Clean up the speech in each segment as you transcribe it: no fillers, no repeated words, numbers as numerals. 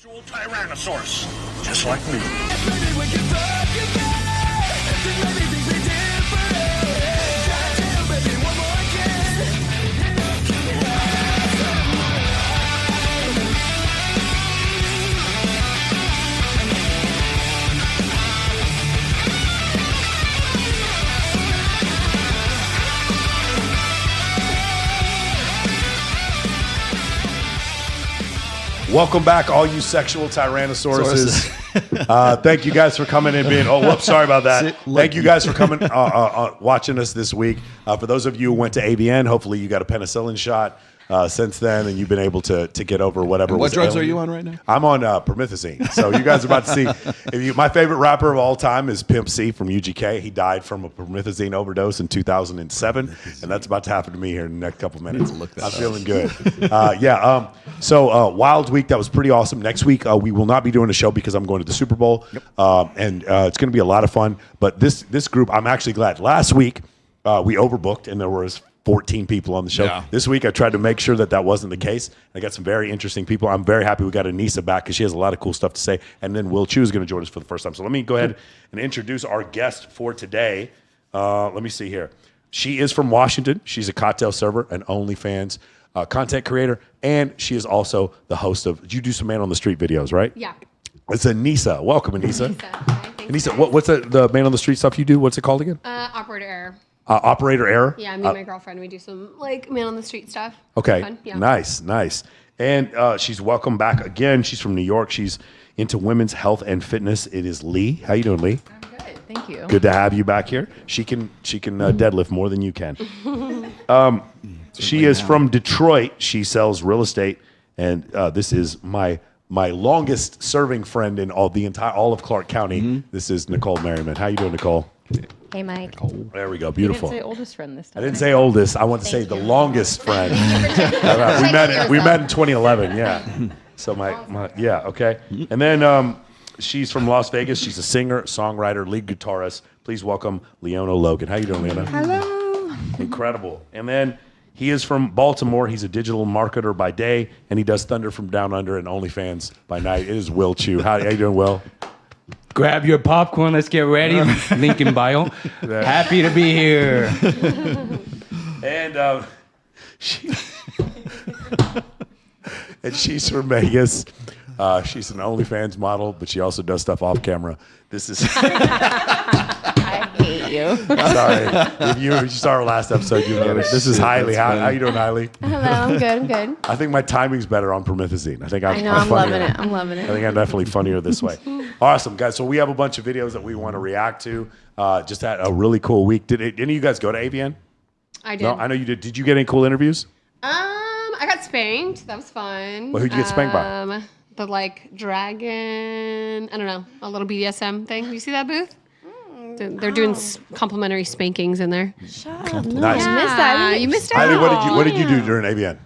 Tyrannosaurus, just like me. Welcome back, all you sexual tyrannosauruses. Thank you guys for coming and being. Oh, whoops, sorry about that. Thank you guys for coming, watching us this week. For those of you who went to AVN, hopefully you got a penicillin shot since then, and you've been able to get over whatever. And what drugs are you on right now? I'm on promethazine. So you guys are about to see. My favorite rapper of all time is Pimp C from UGK. He died from a promethazine overdose in 2007, and that's about to happen to me here in the next couple of minutes. I'm feeling good. So Wild Week, that was pretty awesome. Next week we will not be doing a show because I'm going to the Super Bowl, and it's going to be a lot of fun. But this group, I'm actually glad. Last week we overbooked, and there was 14 people on the show. Yeah. This week I tried to make sure that wasn't the case. I got some very interesting people. I'm very happy we got Anissa back because she has a lot of cool stuff to say. And then Will Chu is going to join us for the first time. So let me go ahead and introduce our guest for today. Let me see here. She is from Washington. She's a cocktail server, an OnlyFans content creator, and she is also the host of, you do some Man on the Street videos, right? Yeah. It's Anissa. Welcome, Anissa. Hi, Anissa, what's the Man on the Street stuff you do? What's it called again? Operator Error. Operator Error? Yeah, me and my girlfriend, we do some like Man on the Street stuff. Okay, fun. Yeah. Nice. And she's welcome back again. She's from New York. She's into women's health and fitness. It is Lee. How you doing, Lee? I'm good, thank you. Good to have you back here. She can deadlift more than you can. She is from Detroit. She sells real estate, and this is my longest serving friend in all of Clark County. Mm-hmm. This is Nicole Merriman. How you doing, Nicole? Hey, Mike. There we go. Beautiful. You didn't say oldest friend this time. I didn't say oldest. I want to say the longest friend. we met in 2011. Yeah. So okay. And then she's from Las Vegas. She's a singer, songwriter, lead guitarist. Please welcome Leona Logan. How you doing, Leona? Hello. Incredible. And then he is from Baltimore. He's a digital marketer by day, and he does Thunder from Down Under and OnlyFans by night. It is Will Chu. How you doing, Will? Grab your popcorn. Let's get ready. Link in bio. Happy to be here. And she's from Vegas. She's an OnlyFans model, but she also does stuff off camera. This is. I hate you. Sorry. If you saw our last episode, you know this is Hailey. How you doing, Hailey? Hello, I'm good. I think my timing's better on promethazine. I think I'm loving it. I'm loving it. I think I'm definitely funnier this way. Awesome, guys. So we have a bunch of videos that we want to react to. Just had a really cool week. Did any of you guys go to AVN? I did. No, I know you did. Did you get any cool interviews? I got spanked. That was fun. Well, who'd you get spanked by? The dragon. I don't know. A little BDSM thing. You see that booth? They're doing complimentary spankings in there. Shut up. Nice. I missed that. You missed out. Hailey, what did you do during AVN?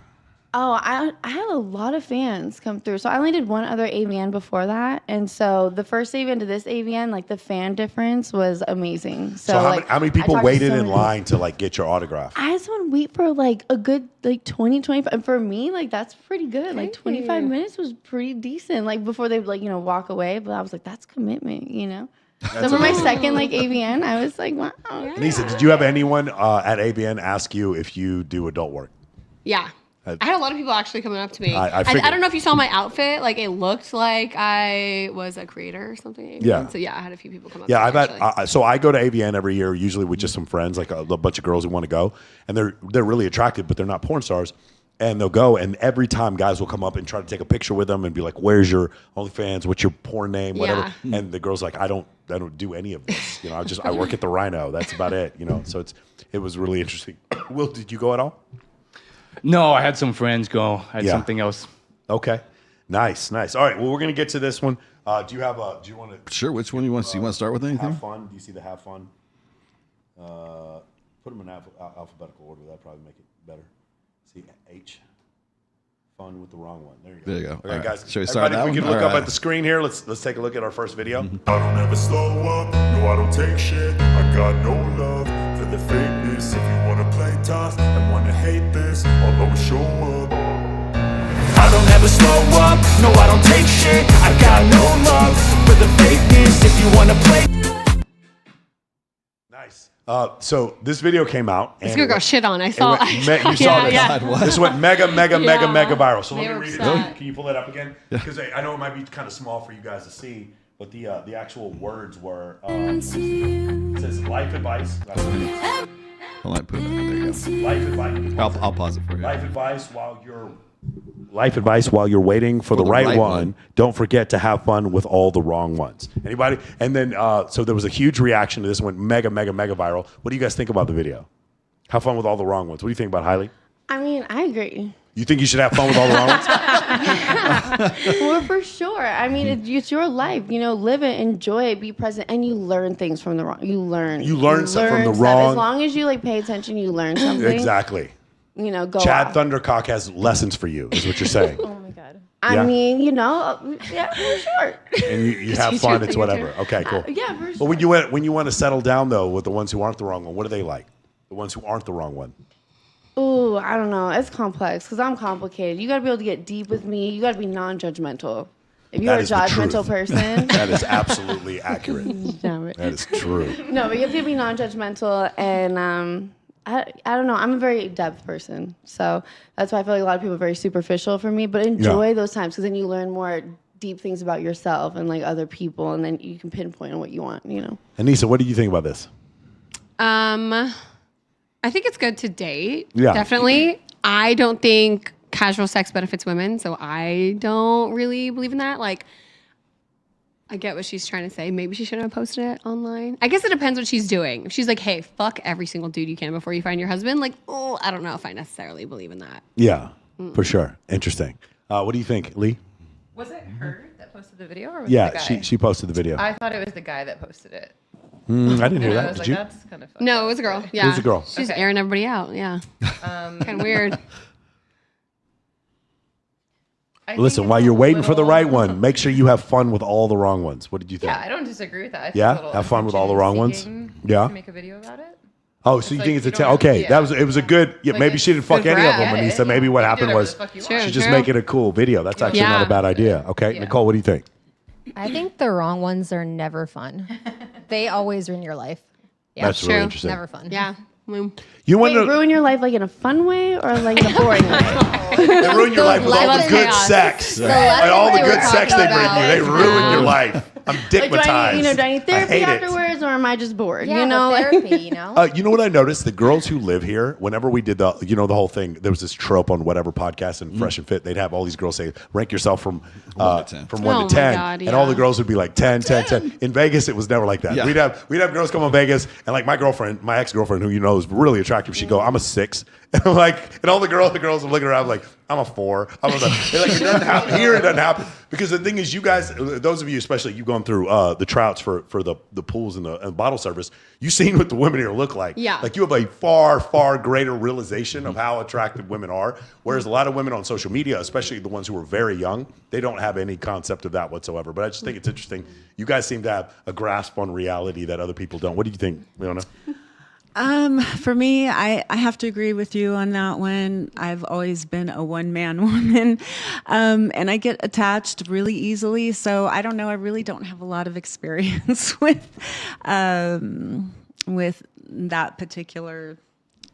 Oh, I had a lot of fans come through. So I only did one other AVN before that. And so the first AVN to this AVN, like the fan difference was amazing. So how many people waited in line to get your autograph? I had someone wait for a good 20, 25. And for me, that's pretty good. Like 25 minutes was pretty decent. Before they walk away. But I was like, that's commitment, So for my second AVN, I was like, wow. Anissa, did you have anyone at AVN ask you if you do adult work? Yeah. I had a lot of people actually coming up to me. I don't know if you saw my outfit. It looked like I was a creator or something. Yeah. So yeah, I had a few people come up. Yeah, to me, I've had. So I go to AVN every year, usually with just some friends, a bunch of girls who want to go, and they're really attractive, but they're not porn stars. And they'll go, and every time guys will come up and try to take a picture with them and be like, "Where's your OnlyFans? What's your porn name? Whatever." Yeah. And the girl's like, "I don't do any of this. I work at the Rhino. That's about it. So it was really interesting." Will, did you go at all? No, I had some friends go. I had something else. Okay. Nice. All right. Well, we're going to get to this one. Do you want to? Sure. Which one do you want to see? You want to start with anything? Have fun. Do you see the have fun? Put them in alphabetical order. That'd probably make it better. See, H. Fun with the wrong one. There you go. There you go. Okay, guys. Should we start that if we one? can look up at the screen here, let's take a look at our first video. I don't ever slow up. No, I don't take shit. I got no love for the fakeness. If you wanna play tough and wanna hate this, I'll always show up. I don't ever slow up. No, I don't take shit. I got no love for the fakeness. If you wanna play. Nice. So this video came out. It's gonna go shit on. I saw. You saw this. Yeah. This went mega viral. So They let me were read upset. it. Can you pull that up again? Because I know it might be kind of small for you guys to see, but the actual words were. It says life advice. Hold on, put it back. There you go. Life advice. I'll pause it for you. Life advice while you're waiting for the right one. Don't forget to have fun with all the wrong ones. Anybody? And then so there was a huge reaction to this. Went mega viral. What do you guys think about the video? Have fun with all the wrong ones. What do you think about Hailey? I mean, I agree. You think you should have fun with all the wrong ones? Well, for sure. I mean, it's your life. You know, live it, enjoy it, be present, and you learn things from the wrong. You learn stuff from the stuff. wrong. As long as you like pay attention, you learn something. Exactly. You know, go Chad off. Thundercock has lessons for you, is what you're saying. Oh my god. I mean, you know, yeah, for sure. And you have fun. It's whatever. Okay, cool. Yeah, for But sure. when you want to settle down though with the ones who aren't the wrong one, what are they like? The ones who aren't the wrong one. Ooh, I don't know. It's complex because I'm complicated. You got to be able to get deep with me. You got to be non-judgmental. If you're That a is the judgmental truth. person, That is absolutely accurate. damn it. That is true. No, but you have to be non-judgmental, and I don't know. I'm a very depth person, so that's why I feel like a lot of people are very superficial for me. But enjoy those times because then you learn more deep things about yourself and like other people, and then you can pinpoint on what you want. You know. Anissa, what do you think about this? I think it's good to date. Yeah. Definitely. I don't think casual sex benefits women, so I don't really believe in that. Like, I get what she's trying to say. Maybe she shouldn't have posted it online. I guess it depends what she's doing. If she's like, hey, fuck every single dude you can before you find your husband, like, oh, I don't know if I necessarily believe in that. Yeah, for sure. Interesting. What do you think, Lee? Was it her that posted the video, or was it Yeah, the guy? she posted the video. I thought it was the guy that posted it. I didn't hear And I that. was Did like, you? that's kind of. No, it was a girl. Yeah. was a girl. She's Okay. airing everybody out. Yeah. Kind of weird. Listen, while you're waiting for the right one, make sure you have fun with all the wrong ones. What did you think? Yeah, I don't disagree with that. I think Yeah? a little Have fun with all the wrong ones? attention-seeking Yeah? To make a video about it. Oh, so you It's think like it's you a don't have to- okay? yeah. It was a good. Yeah, Like, maybe it's she didn't fuck good any of brag. them, Yeah, Anissa. Maybe what you can do happened whatever was the fuck you Sure. want. she just True. make it a cool video. That's actually not a Yeah. bad idea. Okay, Yeah. Nicole, what do you think? I think the wrong ones are never fun. They always ruin your life. Yeah, That's really true. interesting. never fun. Yeah. You want Wait, to ruin your life like in a fun way or like in a boring way? they ruin your life with all the lessons- good chaos. sex and lessons all the they were good sex they talking bring you. They about. ruin your life. I'm Like, do digmatized. I need therapy I hate it. afterwards or am I just bored? Yeah, you know, the like- therapy, you know? You know what I noticed? The girls who live here, whenever we did the whole thing, there was this trope on whatever podcast and Fresh and Fit. They'd have all these girls say, rank yourself from 1 to 10. from 1 Oh to my 10. God, And all yeah. the girls would be like 10, 10, 10. In Vegas, it was never like that. Yeah. We'd have girls come on Vegas, and like my girlfriend, my ex-girlfriend, who you know is really attractive, she'd go, I'm a 6. And I'm like, and all the girls are looking around like, I'm a 4. I'm a, they're like, it doesn't happen here. It doesn't happen because the thing is, you guys, those of you, especially you going through the trouts for the pools and the bottle service, you've seen what the women here look like. Yeah. Like you have a far greater realization of how attractive women are. Whereas a lot of women on social media, especially the ones who are very young, they don't have any concept of that whatsoever. But I just think it's interesting. You guys seem to have a grasp on reality that other people don't. What do you think, Leona? For me, I have to agree with you on that one. I've always been a one-man woman, and I get attached really easily. So I don't know. I really don't have a lot of experience with that particular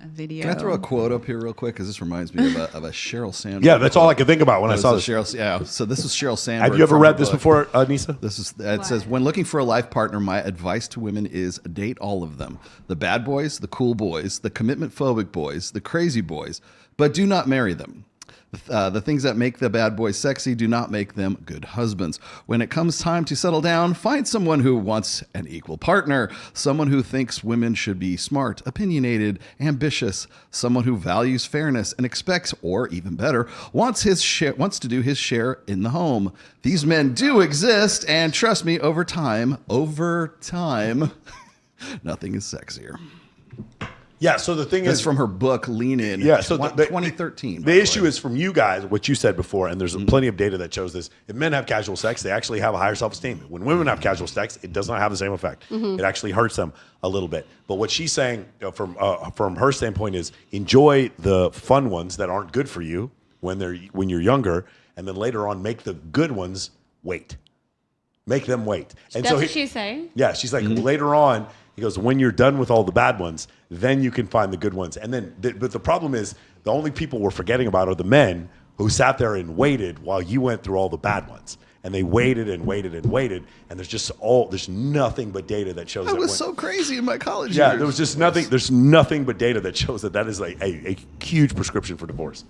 video. Can I throw a quote up here real quick? Because this reminds me of a Sheryl Sandberg. Yeah, that's all I could think about when I saw this. Yeah, so this is Sheryl Sandberg. Have you ever from read her this book. before, Nisa? It says, when looking for a life partner, my advice to women is date all of them. The bad boys, the cool boys, the commitment phobic boys, the crazy boys, but do not marry them. The things that make the bad boys sexy do not make them good husbands. When it comes time to settle down, find someone who wants an equal partner, someone who thinks women should be smart, opinionated, ambitious, someone who values fairness and expects, or even better, wants to do his share in the home. These men do exist, and trust me, over time, nothing is sexier. Yeah, so the thing This is is from her book, Lean In, Yeah, so 2013. The issue is from you guys, what you said before, and there's plenty of data that shows this. If men have casual sex, they actually have a higher self-esteem. When women have casual sex, it does not have the same effect. It actually hurts them a little bit. But what she's saying from her standpoint is enjoy the fun ones that aren't good for you when you're younger, and then later on make the good ones wait. Make them wait. And That's what she's saying? Yeah, she's like, later on, he goes, when you're done with all the bad ones, then you can find the good ones. And then, but the problem is, the only people we're forgetting about are the men who sat there and waited while you went through all the bad ones. And they waited and waited and waited, and there's nothing but data that shows I that was so crazy in my college yeah, years. there was just nothing. There's nothing but data that shows that is like a huge prescription for divorce.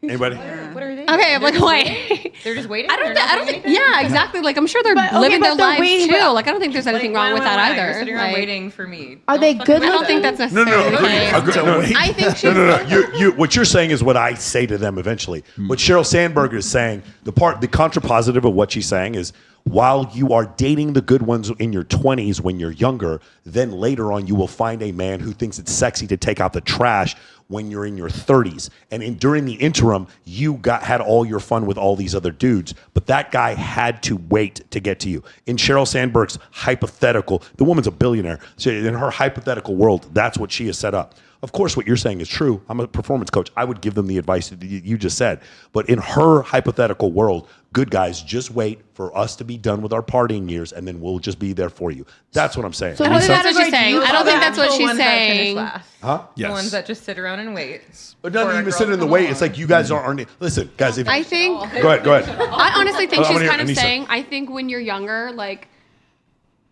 Anybody? What are they? Okay, I'm like, wait. They're just waiting. I don't think. Yeah, exactly. Like, I'm sure they're But, okay, living but their they're lives waiting, too. but- Like, I don't think there's anything wrong with that either. You're sitting around Like, waiting for me. Are they good I don't looking? think that's No, necessarily no, the case. agree. I think she's. No. What you're saying is what I say to them eventually. What Sheryl Sandberg is saying, the contrapositive of what she's saying is, while you are dating the good ones in your 20s when you're younger, then later on you will find a man who thinks it's sexy to take out the trash when you're in your 30s. And during the interim, you had all your fun with all these other dudes, but that guy had to wait to get to you. In Sheryl Sandberg's hypothetical, the woman's a billionaire. So in her hypothetical world, that's what she has set up. Of course, what you're saying is true. I'm a performance coach. I would give them the advice that you just said. But in her hypothetical world, good guys, just wait for us to be done with our partying years, and then we'll just be there for you. That's what I'm saying. So I what think that's what she's saying. I don't think that's what The she's ones that finish saying. last. Huh? The ones that just sit around and wait. But not for a even girl sitting to in the come way. along. It's like you guys aren't. Listen, guys. If I think. go ahead. I honestly think I she's wanna hear kind of Anissa. saying, I think when you're younger, like,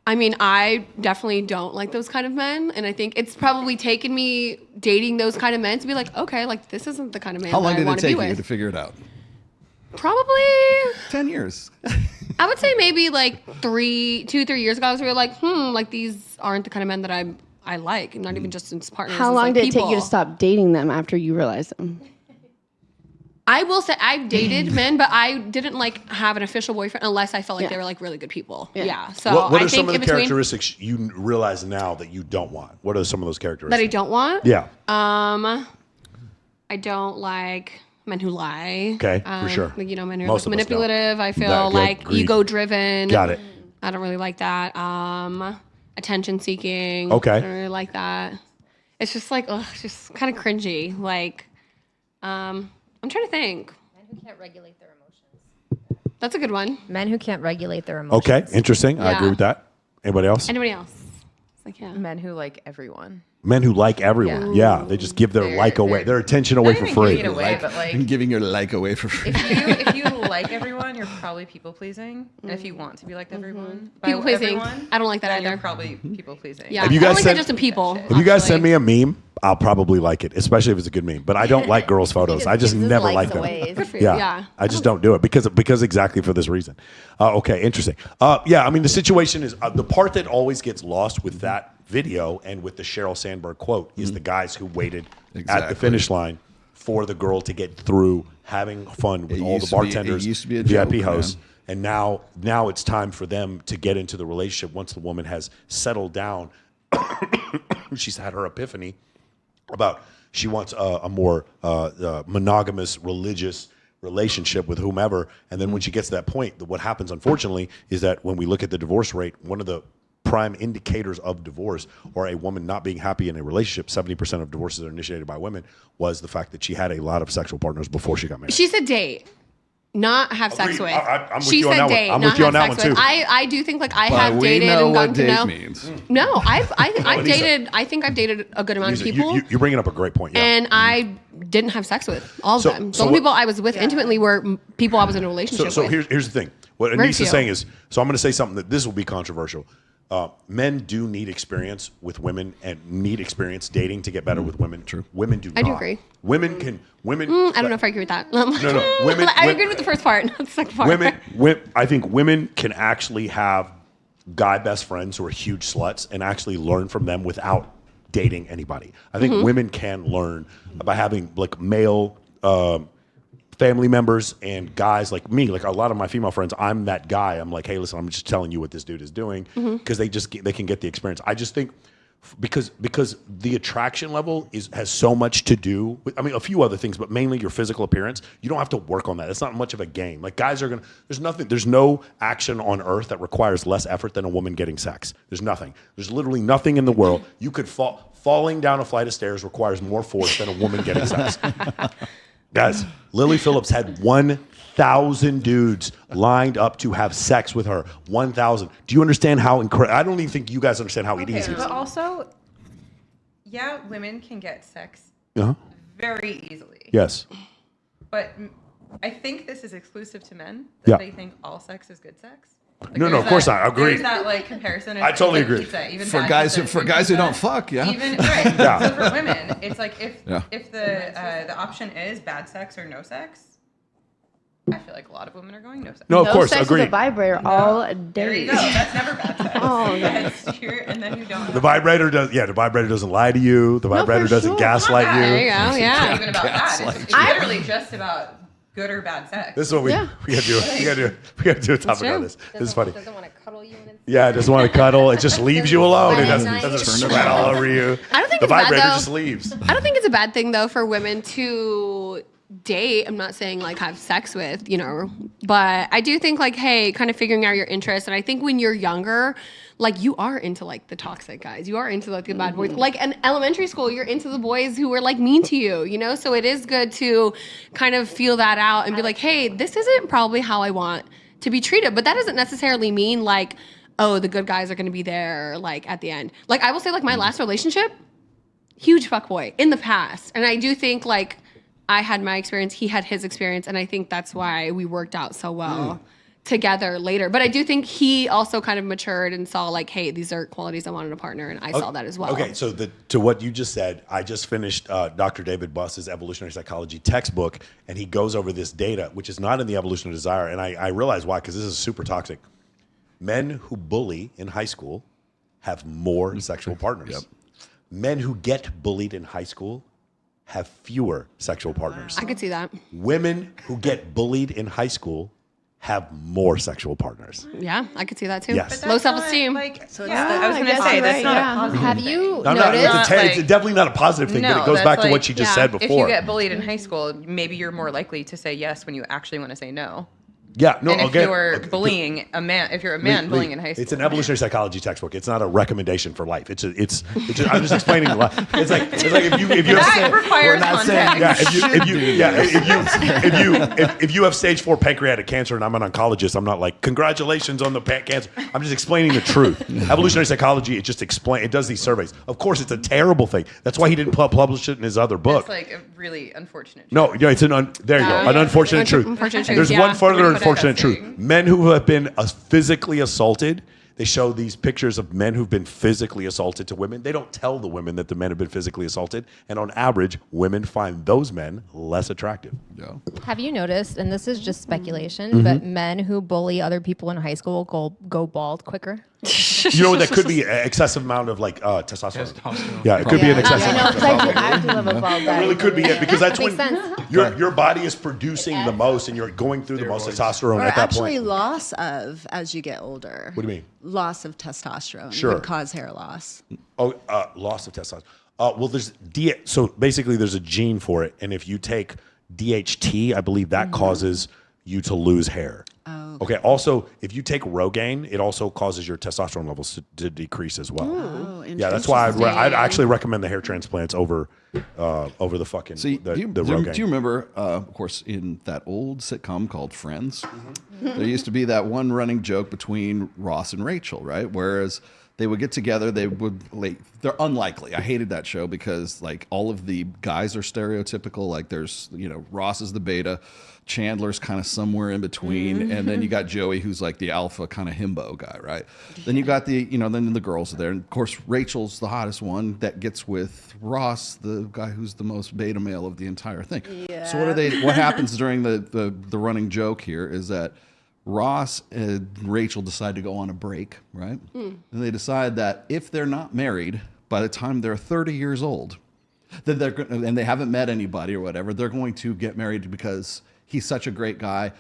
I mean, I definitely don't like those kind of men. And I think it's probably taken me dating those kind of men to be like, okay, like, this isn't the kind of man How long that I did it want to be take you with. to figure it out? Probably, 10 years. I would say maybe like 2-3 years ago, I was really like, like, these aren't the kind of men that I like. Not even just as partners. How as, long like, did it take you to people. stop dating them after you realized them? I will say I've dated men, but I didn't like have an official boyfriend unless I felt like they were like really good people. Yeah. So what I are think some of in the between characteristics you realize now that you don't want? What are some of those characteristics? that I don't want. Yeah. I don't like men who lie. Okay, for sure. Like, men who are Most like of us don't. manipulative. I feel That- like agreed. ego driven. Got it. I don't really like that. Attention seeking. Okay. I don't really like that. It's just like, it's just kind of cringy. Like, I'm trying to think. Men who can't regulate their emotions. That's a good one. Men who can't regulate their emotions. Okay, interesting. I Yeah. agree with that. Anybody else? Anybody else? It's like, yeah. Men who like everyone. Men who like everyone. Yeah, they just give their like away, their attention away Not for even free. giving it away, but like And giving your like away for free. if you like everyone, you're probably people pleasing. And if you want to be liked everyone, by People pleasing. everyone, I don't like that then you're either. probably people pleasing. Yeah. If you I don't guys like send- that just in people. If you guys actually. send me a meme, I'll probably like it, especially if it's a good meme. But I don't like girls' photos. I just gives his never likes like them. away. Good for you. Yeah, Yeah. I just don't do it because exactly for this reason. Okay, interesting. Yeah, I mean the situation is the part that always gets lost with that video and with the Sheryl Sandberg quote is the guys who waited at the Exactly. finish line for the girl to get through having fun with It all the used to be- it bartenders, used to be a VIP joke, hosts. man. And now it's time for them to get into the relationship once the woman has settled down. She's had her epiphany about she wants a more monogamous, religious relationship with whomever. And then when she gets to that point, what happens, unfortunately, is that when we look at the divorce rate, one of the prime indicators of divorce or a woman not being happy in a relationship, 70% of divorces are initiated by women, was the fact that she had a lot of sexual partners before she got married. She said date, not have sex Agreed. with. I'm with She you on said that one. date, I'm not with you on have that sex one, with. too. I do think like I But have we dated know and what gotten to date know. means. No, I've Anissa. dated. I think I've dated a good amount of people, You're bringing up a great point. Yeah. and I didn't have sex with all of So- them. The so only what- people I was with intimately were people I was in a relationship So with. here's the thing. What Very Anissa's few. saying is, so I'm going to say something that this will be controversial. Men do need experience with women and need experience dating to get better with women. True. Women do not. I do agree. Women can. Women. I don't know if I agree with that. No. Women. I agree with the first part, not the second part. I think women can actually have guy best friends who are huge sluts and actually learn from them without dating anybody. I think Mm-hmm. women can learn by having like male family members and guys like me, like a lot of my female friends. I'm that guy. I'm like, hey, listen, I'm just telling you what this dude is doing Mm-hmm. because they can get the experience. I just think because the attraction level has so much to do with, I mean, a few other things, but mainly your physical appearance. You don't have to work on that. It's not much of a game. Like guys are gonna. There's no action on earth that requires less effort than a woman getting sex. There's nothing. There's literally nothing in the world. You could falling down a flight of stairs requires more force than a woman getting sex. Guys, Lily Phillips had 1,000 dudes lined up to have sex with her. 1,000. Do you understand how incredible? I don't even think you guys understand how easy it is. But also, yeah, women can get sex very easily. Yes. But I think this is exclusive to men. Yeah. They think all sex is good sex. Like, No, of course not. I agree. There's that like comparison. I totally like agree. Pizza, even For bad guys pizza, who good pizza. don't fuck, yeah. Even right. Yeah. So for women, it's like if Yeah. the option is bad sex or no sex, I feel like a lot of women are going no sex. No, of course, sex agreed. with a vibrator all day. There you go. That's never bad sex. Oh, And then you don't. The vibrator doesn't lie to you. The vibrator doesn't sure. gaslight There you you. go. It's not Yeah. even about that. It's literally just about good or bad sex. This is what we gotta do. We gotta do a topic on this. This is funny. Doesn't want to cuddle you. Yeah, it doesn't want to cuddle. It just leaves you alone. It doesn't Nice. sweat all over you. I don't think The it's bad, vibrator though. just leaves. I don't think it's a bad thing though for women to date. I'm not saying like have sex with, but I do think like, hey, kind of figuring out your interests. And I think when you're younger, like you are into like the toxic guys, you are into like the bad boys. Like in elementary school, you're into the boys who are like mean to you, So it is good to kind of feel that out and be like, hey, this isn't probably how I want to be treated. But that doesn't necessarily mean like, oh, the good guys are going to be there like at the end. Like I will say like my last relationship, huge fuckboy in the past. And I do think like I had my experience, he had his experience. And I think that's why we worked out so well together later. But I do think he also kind of matured and saw like, hey, these are qualities I want in a partner. And I saw that as well. Okay, so to what you just said, I just finished Dr. David Buss's evolutionary psychology textbook, and he goes over this data, which is not in the evolution of desire. And I realize why, because this is super toxic. Men who bully in high school have more sexual partners. Yep. Men who get bullied in high school have fewer sexual partners. I could see that. Women who get bullied in high school have more sexual partners. Yeah, I could see that too. Yes. But Low self-esteem. I was going to say that's not a positive Have thing. you I'm noticed? it's definitely not a positive thing, but it goes that's back to like- what she just said If before. you get bullied in high school, maybe you're more likely to say yes when you actually want to say no. Yeah, no, And if again, you're bullying a man, if you're a man bullying in high school, it's an evolutionary psychology textbook. It's not a recommendation for life. It's just, I'm just explaining life. It's like if you that requires context. if you have stage 4 pancreatic cancer and I'm an oncologist, I'm not like congratulations on the cancer. I'm just explaining the truth. Evolutionary psychology, it just it does these surveys. Of course, it's a terrible thing. That's why he didn't publish it in his other book. It's like a really unfortunate. No, yeah, it's there you go, an unfortunate truth. Unfortunate truth, There's yeah. one further What do you put unfortunate that truth. saying? Men who have been physically assaulted, they show these pictures of men who've been physically assaulted to women. They don't tell the women that the men have been physically assaulted, and on average, women find those men less attractive. Yeah. Have you noticed, and this is just speculation, but men who bully other people in high school go bald quicker? You know what? That could be an excessive amount of like testosterone. Testosterone. Yeah, it could be an I excessive know, amount. it's like the active of a bald It guy. really could be it because that's Makes when sense. your body is producing the most and you're going through the most testosterone Or at that actually point. loss of as you get older. What do you mean? Loss of testosterone Sure. would cause hair loss. Oh, loss of testosterone. Well, there's so basically there's a gene for it, and if you take DHT, I believe that causes you to lose hair. Oh. Okay. Also, if you take Rogaine, it also causes your testosterone levels to decrease as well. Oh, Yeah, that's why I'd actually recommend the hair transplants over the fucking See, the do you Rogaine. remember, of course, in that old sitcom called Friends, there used to be that one running joke between Ross and Rachel, right? Whereas they would get together, they're unlikely. I hated that show because like all of the guys are stereotypical. Like there's, Ross is the beta, Chandler's kind of somewhere in between, and then you got Joey who's like the alpha kind of himbo guy, right? Then you got then the girls are there, and of course Rachel's the hottest one that gets with Ross, the guy who's the most beta male of the entire thing. Yeah. So what happens during the running joke here is that Ross and Rachel decide to go on a break, right? And they decide that if they're not married by the time they're 30 years old, then and they haven't met anybody or whatever, they're going to get married because he's such a great guy,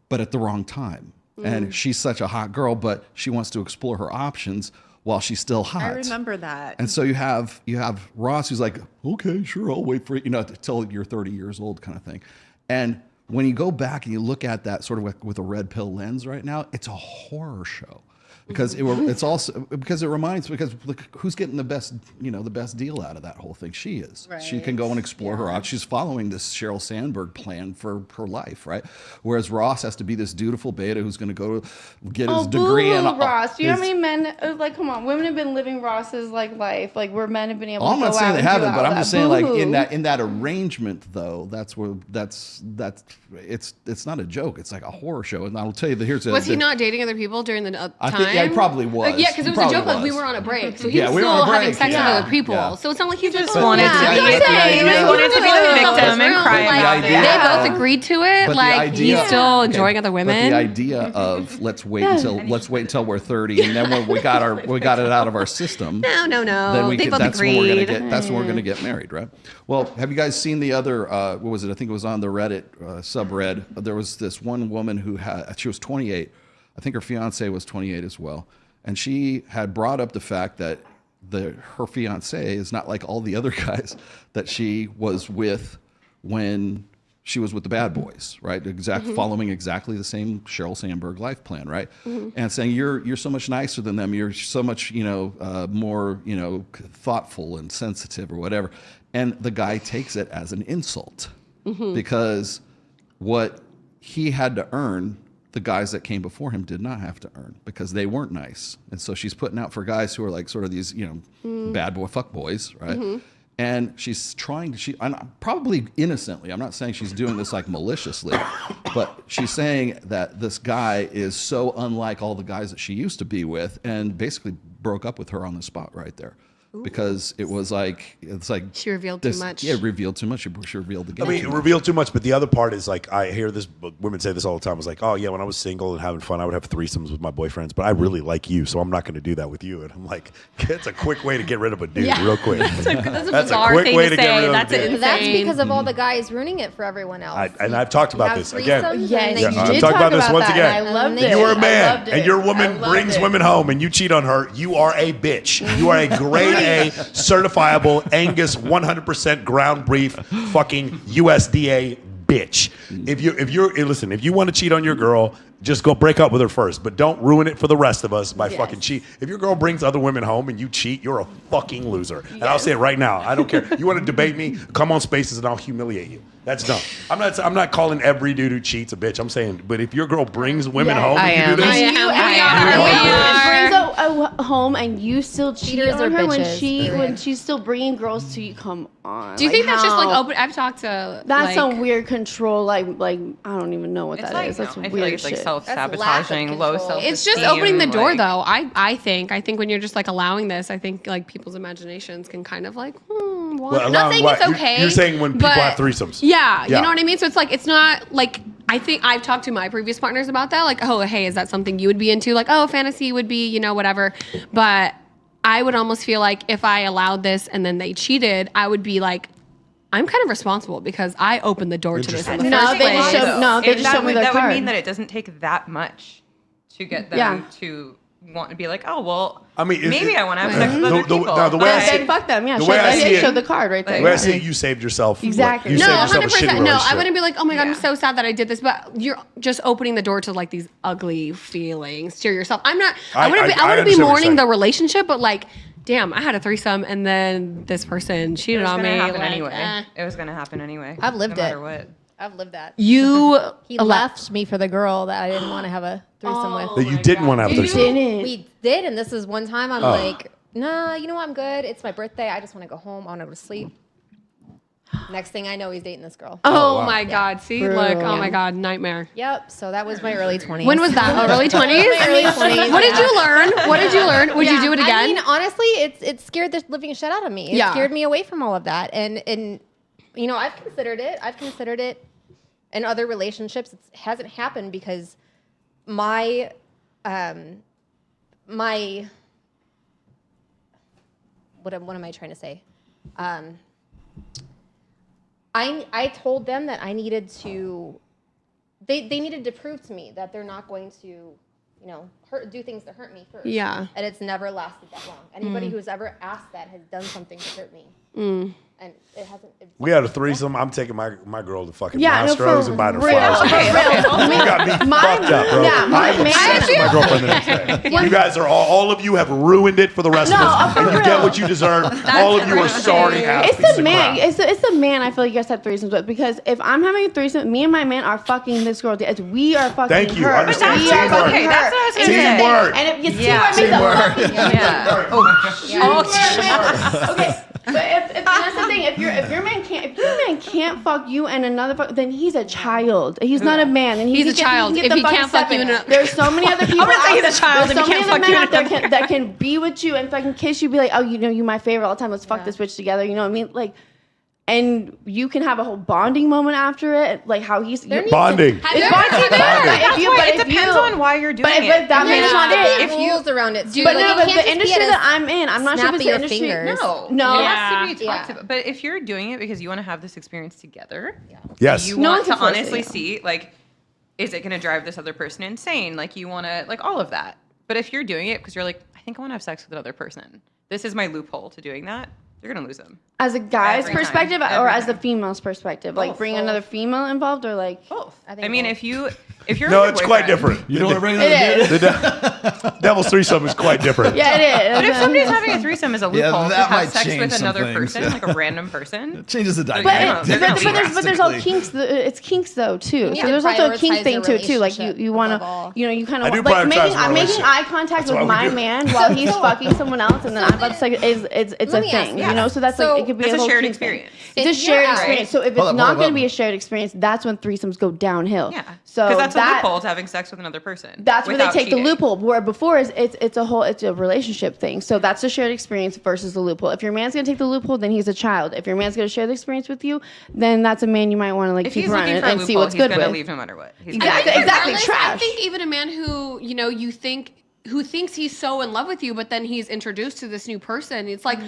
but at the wrong time. And she's such a hot girl, but she wants to explore her options while she's still hot. I remember that. And so you have Ross who's like, okay, sure, I'll wait for it, until you're 30 years old kind of thing. And when you go back and you look at that sort of with a red pill lens right now, it's a horror show because it's also because it reminds look, who's getting the best deal out of that whole thing. She is. Right. She can go and explore her options. She's following this Sheryl Sandberg plan for her life, right? Whereas Ross has to be this dutiful beta who's going to go get his degree in Ross. Do you know how many men? Like, come on, women have been living Ross's like life, like where men have been able. I'm to not go saying out they and do haven't, but all I'm just that. saying like Boo-hoo. in that arrangement though, it's not a joke. It's like a horror show, and I'll tell you that Was he not dating other people during the time? I think he probably was. Yeah, because it was a joke. Like we were on a break, so he was still having sex with other people. Yeah. So it's not like he just wanted to be the victim and cry about it. They both agreed to it. But Like he's still enjoying other women. But the idea of let's wait until we're 30, and then when we got it out of our system. No. Then They both that's agreed. when we're gonna get married, right? Well, have you guys seen the other? What was it? I think it was on the Reddit subreddit. There was this one woman who she was 28. I think her fiance was 28 as well, and she had brought up the fact that her fiance is not like all the other guys that she was with when she was with the bad boys, right? Following exactly the same Sheryl Sandberg life plan, right? And saying you're so much nicer than them. You're so much more thoughtful and sensitive or whatever. And the guy takes it as an insult because what he had to earn, the guys that came before him did not have to earn because they weren't nice. And so she's putting out for guys who are like sort of these bad boy fuck boys, right? And she's probably innocently, I'm not saying she's doing this like maliciously, but she's saying that this guy is so unlike all the guys that she used to be with and basically broke up with her on the spot right there. Because it's like she revealed too much. Yeah, revealed too much. She revealed the game. I mean, revealed too much, but the other part is like I hear this. Women say this all the time. It's like, oh yeah, when I was single and having fun, I would have threesomes with my boyfriends, but I really like you, so I'm not going to do that with you. And I'm like, it's a quick way to get rid of a dude, real quick. That's a bizarre thing to say. That's insane. That's because of all the guys ruining it for everyone else. And I've talked about this again. Yes, Yeah, you I'm did talking talk about this once that, again. and I loved it. You are a I man, loved it. and your woman I loved brings it. women home, and you cheat on her. You are a bitch. You are a grade A, certifiable Angus, 100% ground beef, fucking USDA bitch. If you want to cheat on your girl, just go break up with her first, but don't ruin it for the rest of us by fucking cheat. If your girl brings other women home and you cheat, you're a fucking loser. And I'll say it right now. I don't care. You want to debate me? Come on Spaces and I'll humiliate you. That's dumb. I'm not calling every dude who cheats a bitch. I'm saying, but if your girl brings women home and you do this, brings a home and you still cheat Cheaters on are her bitches. when she's still bringing girls to you. Come on. Do you think that's just how? like open? I've talked to. That's some weird control. Like I don't even know what that like, is. That's I weird feel like it's like shit. self-sabotaging, low self-esteem. It's just opening the door, though. I think when you're just like allowing this, I think like people's imaginations can kind of like, Well, not saying it's what? okay. You're saying when people but- have threesomes. Yeah, you know what I mean? So it's like, it's not like, I think I've talked to my previous partners about that. Like, oh, hey, is that something you would be into? Like, oh, fantasy would be, whatever. But I would almost feel like if I allowed this and then they cheated, I would be like, I'm kind of responsible because I opened the door to this in the No, first they place. just showed me their that card. would mean that it doesn't take that much to get them to want to be like, oh, well, I mean, maybe I want to have sex with other people. The way I see Then it, fuck them. Yeah, the way I see it, showed the card right there. the way I see it, you saved yourself. Exactly. You No, saved yourself a 100%. shitty No, I relationship. wouldn't be like, oh my God, I'm so sad that I did this. But you're just opening the door to like these ugly feelings to yourself. I wouldn't be understand what you're mourning saying. the relationship, but like, damn, I had a threesome and then this person cheated on me. Happen Like, anyway. It was going to happen anyway. I've lived no it. matter what. I've lived that. You He left me for the girl that I didn't want to have a threesome with. That you didn't want to have You threesome. didn't. We did, and this is one time I'm like, nah, you know what, I'm good. It's my birthday. I just want to go home. I want to go to sleep. Next thing I know, he's dating this girl. Oh my God. See, Brutal. look, oh my God, nightmare. Yep. So that was my early 20s. When was that? Early 20s? Early 20s. What did you learn? What did you learn? Would you do it again? I mean, honestly, it scared the living shit out of me. It scared me away from all of that. And I've considered it in other relationships. It hasn't happened because my what am I trying to say? I told them that I needed to. They needed to prove to me that they're not going to, do things to hurt me first. Yeah. And it's never lasted that long. Anybody who's ever asked that has done something to hurt me. and it hasn't. We had a threesome. I'm taking my girl to fucking Yeah, no, Mastro's for and buying her real. flowers. For real. You got me fucked up, bro. Yeah, I'm obsessed with my girlfriend the next day. You guys are all of you have ruined it for the rest of us, and you get what you deserve. All of you are starting out. It's the man. It's the man. I feel like you guys have threesomes with, because if I'm having a threesome, me and my man are fucking this girl. We are fucking Thank you. her. I understand. We are Teamwork. fucking her. That's what I was gonna say. Teamwork. And if you Teamwork. Okay. But if that's the thing, if your man can't fuck you and another fuck, then he's a child. He's not a man, and He's a child. If he can't fuck you, there's so many other people. I'm gonna say he's a child There's if so he many can't other fuck men you out there that can be with you and fucking kiss you, be like, oh, you my favorite all the time. Let's fuck this bitch together. You know what I mean? Like. And you can have a whole bonding moment after it, like how he's bonding. It depends on why you're doing it. But that makes not it. If rules around it, too. But like, no, but the industry that I'm in, I'm not sure if it's the your industry. fingers. No. It has to be talked about. But if you're doing it because you want to have this experience together, Yes. you No want one to can force it, honestly yeah. see, like, is it going to drive this other person insane? Like, you want to, like, all of that. But if you're doing it because you're like, I think I want to have sex with another person, this is my loophole to doing that, you're going to lose them. As a guy's Every time. perspective, or Every as the time. female's perspective, like bring another female involved, or like Both. I think I mean, both. if you're No, with it's your quite boyfriend- different. You don't want to bring it is. The devil's threesome is quite different. Yeah, it is. But if somebody's having a threesome as a Yeah, loophole to that might have sex change with some another things. person, like a random person, It changes the But, dynamic. there's all kinks. It's kinks though too. Yeah, So there's also a kink prioritize thing your too. Like relationship you want above all. to, you kind I of do like prioritize my making relationship. eye contact That's why with we my do. man while he's fucking someone else, and then I'm about to say it's a Let me ask thing. you. You know, so that's like it could be It's a whole shared kink thing. experience. It's a If you're shared out- experience. So if it's Hold up, not hold going to up. be a shared experience, that's when threesomes go downhill. yeah, So because that's a that loophole to having sex with another person. that's where they without take cheating. the loophole. Where before it's a relationship thing. So that's a shared experience versus the loophole. If your man's gonna take the loophole, then he's a child. If your man's gonna share the experience with you, then that's a man you might want to like If keep he's around looking for a and see loophole, what's he's good gonna with. leave no matter what. He's Exactly, gonna leave. exactly. Regardless, Trash. I think even a man who you think who thinks he's so in love with you, but then he's introduced to this new person. It's like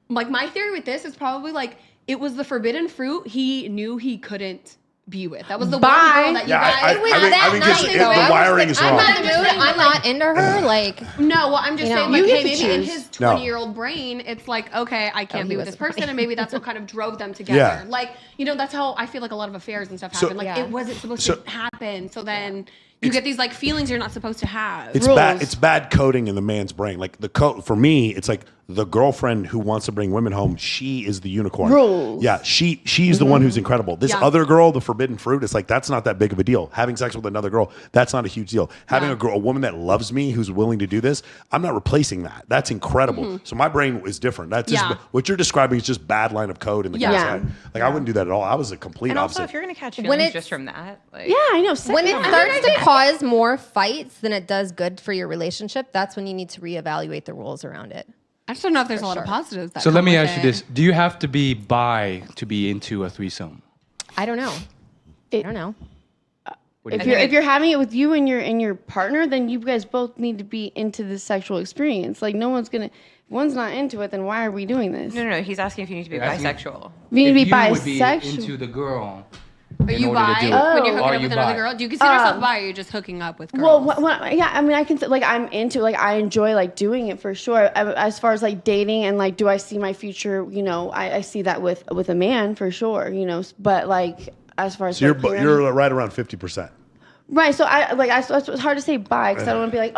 my theory with this is probably like it was the forbidden fruit he knew he couldn't be with. That was the one Bye. girl that you Yeah, guys. I think just the wiring is I'm wrong. not in the mood. I'm not into her. Like, No, well, I'm just You know, saying, like, you hey, get to maybe in choose. his No. 20-year-old brain, it's like, okay, I can't he be with was this person, and maybe that's what kind of drove them together. Yeah. Like, that's how I feel like a lot of affairs and stuff So- happen. Like, Yeah. it wasn't supposed So- to happen, so then you get these like feelings you're not supposed to have. It's Rules. bad. It's bad coding in the man's brain. Like the code for me, it's like the girlfriend who wants to bring women home. She is the unicorn. Rules. Yeah, she's the one who's incredible. This Yeah. other girl, the forbidden fruit, it's like that's not that big of a deal. Having sex with another girl, that's not a huge deal. Having a woman that loves me, who's willing to do this, I'm not replacing that. That's incredible. So my brain is different. That's just Yeah. what you're describing is just bad line of code in the guy's Yeah. head. Like I wouldn't do that at all. I was a complete And also, opposite. if you're gonna catch When feelings it's- just from that, like, Yeah, I know. when it Sex- starts to cause more fights than it does good for your relationship, that's when you need to reevaluate the rules around it. I just don't know if there's a lot of positives. That So let come me with ask you it. this: do you have to be bi to be into a threesome? I don't know. I don't know. If you're having it with you and your partner, then you guys both need to be into this sexual experience. Like no one's gonna. If one's not into it, then why are we doing this? no. He's asking if you need to be You're asking- bisexual. We need to If be you would be bisexual. into the girl. Are you bi when you're Are hooking up you with another bi? girl? Do you consider yourself bi, or are you just hooking up with girls? Well, yeah, I mean, I can like I'm into like I enjoy like doing it for sure. As far as like dating and like, do I see my future? I see that with a man for sure. But like as far as so like, you're right around 50%. right. So it's hard to say bi because I don't want to be like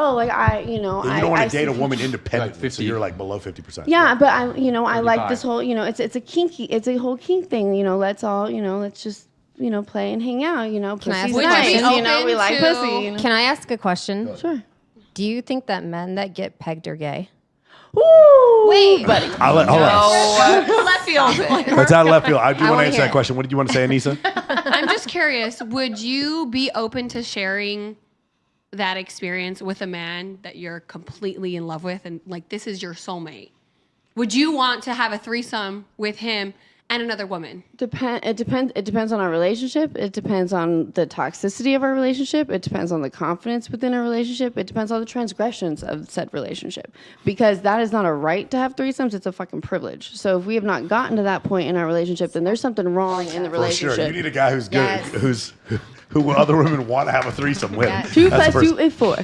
You don't want to date a woman independently, Like so 50. you're like below 50%. Yeah, but I like 35. this whole it's a whole kink thing. Let's all let's just play and hang out. Can I ask Pussy's a nice. question? We like Open pussy. to- Can I ask a question? Sure. Do you think that men that get pegged are gay? Ooh, Wait. buddy. Hold on. Left field. That's out of left field. I do want to wanna answer hear that it. question. What did you want to say, Anissa? I'm just curious. Would you be open to sharing that experience with a man that you're completely in love with, and like this is your soulmate? Would you want to have a threesome with him and another woman? It depends on our relationship. It depends on the toxicity of our relationship. It depends on the confidence within our relationship. It depends on the transgressions of said relationship. Because that is not a right to have threesomes. It's a fucking privilege. So if we have not gotten to that point in our relationship, then there's something wrong in the For relationship. sure. You need a guy who's good, Yes. who other women want to have a threesome with. Yeah. 2 That's plus first. 2 is 4.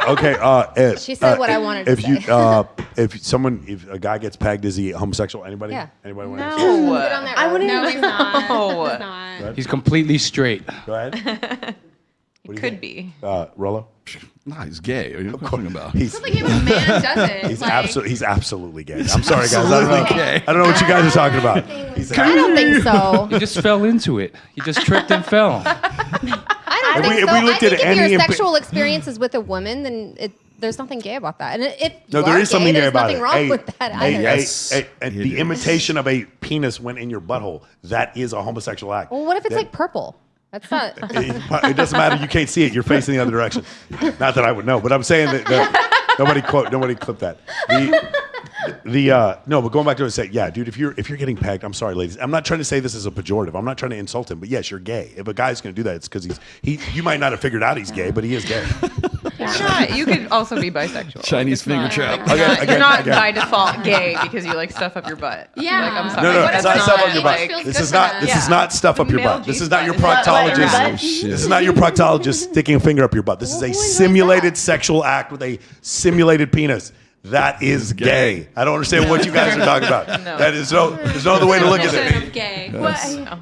Okay. She said what I wanted to if you, say. if a guy gets pegged, is he homosexual? Anybody? Yeah. Anybody want to No. Get on that I road. wouldn't. No, he's not. No. He's not. He's completely straight. Go ahead. It could be. Rollo? Nah, he's gay. What are you talking about? He's It's like if a man does it. he's absolutely gay. I'm sorry, guys. I don't know. gay. I don't know what you guys are talking about. I don't think so. He just fell into it. He just tripped and fell. I don't If we- think if so. we looked I think at if any your imp- sexual experience is with a woman, then there's nothing gay about that. And if No, you there are is something gay, gay there's about nothing it. wrong with that either. Yes, The imitation of a penis went in your butthole. That is a homosexual act. Well, what if it's That- like purple? That's not. It doesn't matter. You can't see it. You're facing the other direction. Not that I would know, but I'm saying that nobody clip that. No, but going back to it, say, yeah, dude, if you're getting pegged, I'm sorry, ladies. I'm not trying to say this as a pejorative. I'm not trying to insult him, but yes, you're gay. If a guy's going to do that, it's because you might not have figured out he's gay, but he is gay. Not, you could also be bisexual. Chinese It's finger not- trap. You're not by default gay because you like stuff up your butt. Yeah. Like, I'm sorry. No, but it's not stuff up your butt. feels This good is for not. them. This is Yeah. not stuff up your Male butt. This is not your G-spot. proctologist. shit. This is not your proctologist sticking a finger up your butt. This is a simulated sexual act with a simulated penis. That is gay. I don't understand what you guys are talking about. No. That is there's no other way to look at Definition it. of gay.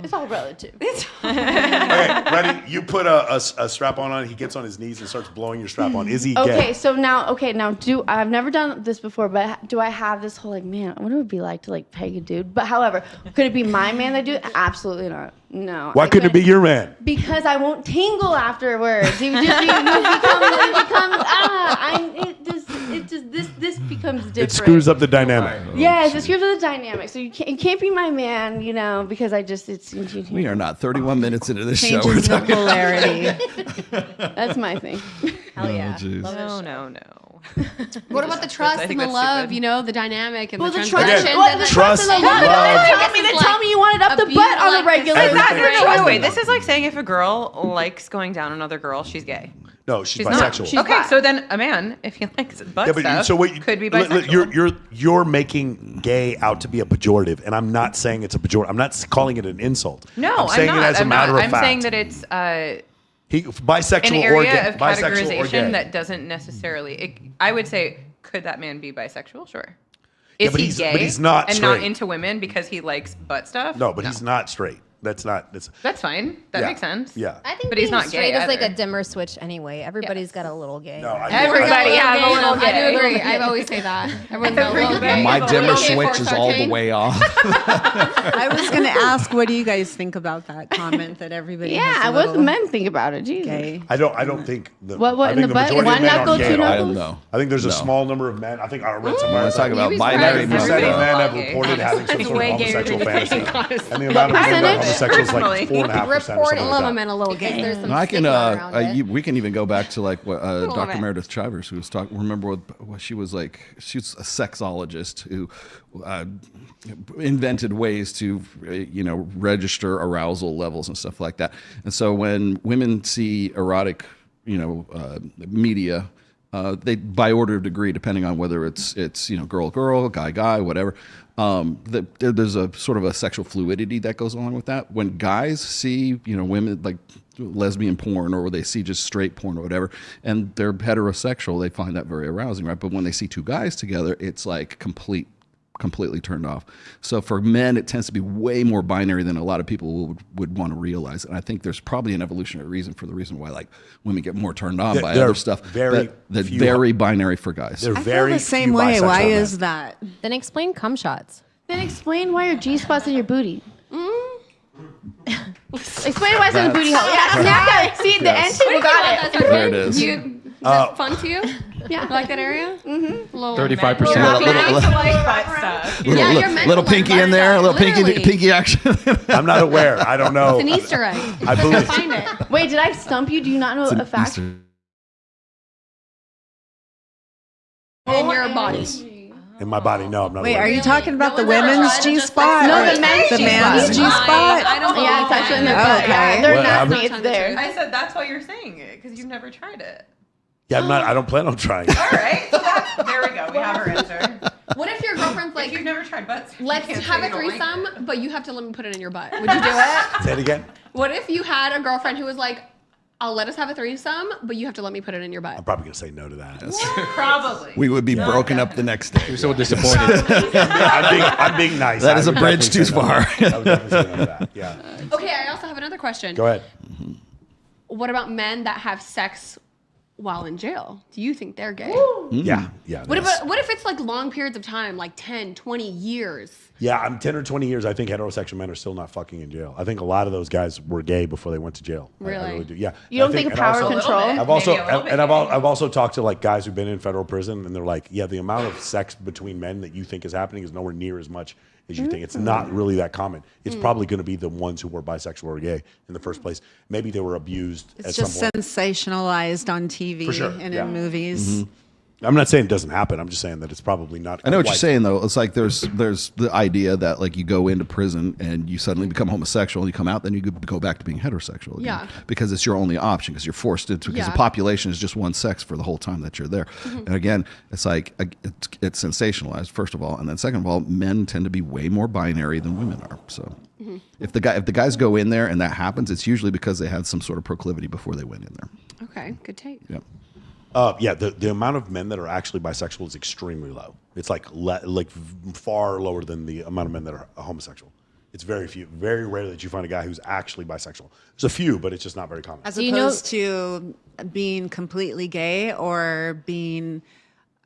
It's all relative. Okay, ready? You put a strap on. He gets on his knees and starts blowing your strap on. Is he Okay, gay? so now, I've never done this before, but do I have this whole like, man, I wonder what it would be like to like peg a dude? But however, could it be my man that do it? Absolutely not. No. Why couldn't it be your man? Because I won't tingle afterwards. It this becomes different. It screws up the dynamic. Yes, it screws up the dynamic. So it can't be my man, because it's. We are not 31 minutes into this show. Changes the polarity. That's my thing. Hell yeah. jeez. No. What about the trust I think and the that's love, stupid. the dynamic and Well, the the transition? trust, well, the trust and the love. Tell me you want it up the butt on a regular. Wait. This is like saying if a girl likes going down another girl, she's gay. No, she's not. bisexual. Okay, so then a man, if he likes butt stuff, so what could be bisexual. You're making gay out to be a pejorative, and I'm not saying it's a pejorative. I'm not calling it an insult. No, I'm saying not. it as a I'm matter not. of fact. I'm saying that it's bisexual an or area gay. of Bisexual or gay. categorization that doesn't necessarily. I would say, could that man be bisexual? Sure. Is but he he's- gay? but he's not and straight. not into women because he likes butt stuff? No, but he's not straight. That's fine. That Yeah. makes sense. Yeah. I think But he's being not straight gay is like a either. dimmer switch anyway. Everybody's Yes. got a little gay. No, I- Everybody has a little I gay. do agree. I always say that. Everyone's got a little gay. My Little dimmer gay switch force is all the arcane. way off. I was going to ask, what do you guys think about that comment that everybody has a What do little the men think about it? Jesus. gay? I don't think the. What I in think the butt? majority of One men knuckle, are gay two at all. I don't knuckles? know. I think there's a No. small number of men. I think I read somewhere. Let's talk about You'd be binary surprised. percent of men. men have Gay. reported having some It's sort of way gayer homosexual than you fantasy, think, honestly. and the amount of men that are Percentage? homosexual is like Personally. 4.5% or Report something I like love that. a man a little gay. There's some No, I can. stigma around it. We can even go back to like what Dr. bit. Meredith Chivers, who was talking. Remember what she was like? She's a sexologist who invented ways to, register arousal levels and stuff like that. And so when women see erotic, media, they by order of degree, depending on whether it's girl, guy, whatever. There's a sort of a sexual fluidity that goes along with that. When guys see, women like lesbian porn, or they see just straight porn or whatever, and they're heterosexual, they find that very arousing, right? But when they see two guys together, it's like completely turned off. So for men, it tends to be way more binary than a lot of people would want to realize. And I think there's probably an evolutionary reason for the reason why like women get more turned on by There are other stuff. very That's few- very binary for guys. They're I feel very the same few way. Why bisexual men. is that? Then explain cum shots. Then explain why your G spot's in your booty. Explain why it's in the booty hole. Yeah, see, the end table got it. There it is. Is that fun to you? Yeah. You like that area? Mm-hmm. 35%. Yeah, you're meant Little to learn pinky in about there, that, a little literally. pinky action. I'm not aware. I don't know. It's an Easter egg. I believe. Find it. Wait, did I stump you? Do you not know a fact? In your body. In my body, no, I'm not Wait, aware. are you talking about the No, it's women's not. G Just spot? No, or the men's the G-spot. man's G spot. I don't Yeah, believe it's actually in that. their butt. Okay. Yeah, they're What nasty. happened? It's there. I said that's why you're saying it because you've never tried it. Yeah, I don't plan on trying. All right, so there we go. We have our answer. What if your girlfriend's like, If you've never tried butts, you let's can't have say a you don't like threesome, but you have to let me put it in your butt? Would you do it? Say it again. What if you had a girlfriend who was like, I'll let us have a threesome, but you have to let me put it in your butt? I'm probably going to say no to that. Probably. We would be broken up the next day. You're so disappointed. I'm being nice. That is I a would bridge definitely too say no. far. I would definitely say no to that. Yeah. Okay, I also have another question. Go ahead. What about men that have sex while in jail? Do you think they're gay? Yeah. What if it's like long periods of time, like 10, 20 years? Yeah, I'm 10 or 20 years. I think heterosexual men are still not fucking in jail. I think a lot of those guys were gay before they went to jail. I Really? really do. Yeah. You don't I think of and power also- control? I've also Maybe a little bit and gay. I've also talked to like guys who've been in federal prison, and they're like, yeah, the amount of sex between men that you think is happening is nowhere near as much as you think. It's not really that common. It's probably going to be the ones who were bisexual or gay in the first place. Maybe they were abused at It's some just point. sensationalized on TV For sure, and yeah. in movies. I'm not saying it doesn't happen. I'm just saying that it's probably not. I know what you're quite- saying though. It's like there's the idea that like you go into prison and you suddenly become homosexual and you come out, then you go back to being heterosexual again. Yeah. Because it's your only option because you're forced into because Yeah. the population is just one sex for the whole time that you're there. And again, it's like it's sensationalized first of all, and then second of all, men tend to be way more binary than women are. So if the guys go in there and that happens, it's usually because they had some sort of proclivity before they went in there. Okay, good take. Yep. The amount of men that are actually bisexual is extremely low. It's like far lower than the amount of men that are homosexual. It's very few, very rare that you find a guy who's actually bisexual. There's a few, but it's just not very common. As Do you know- opposed to being completely gay or being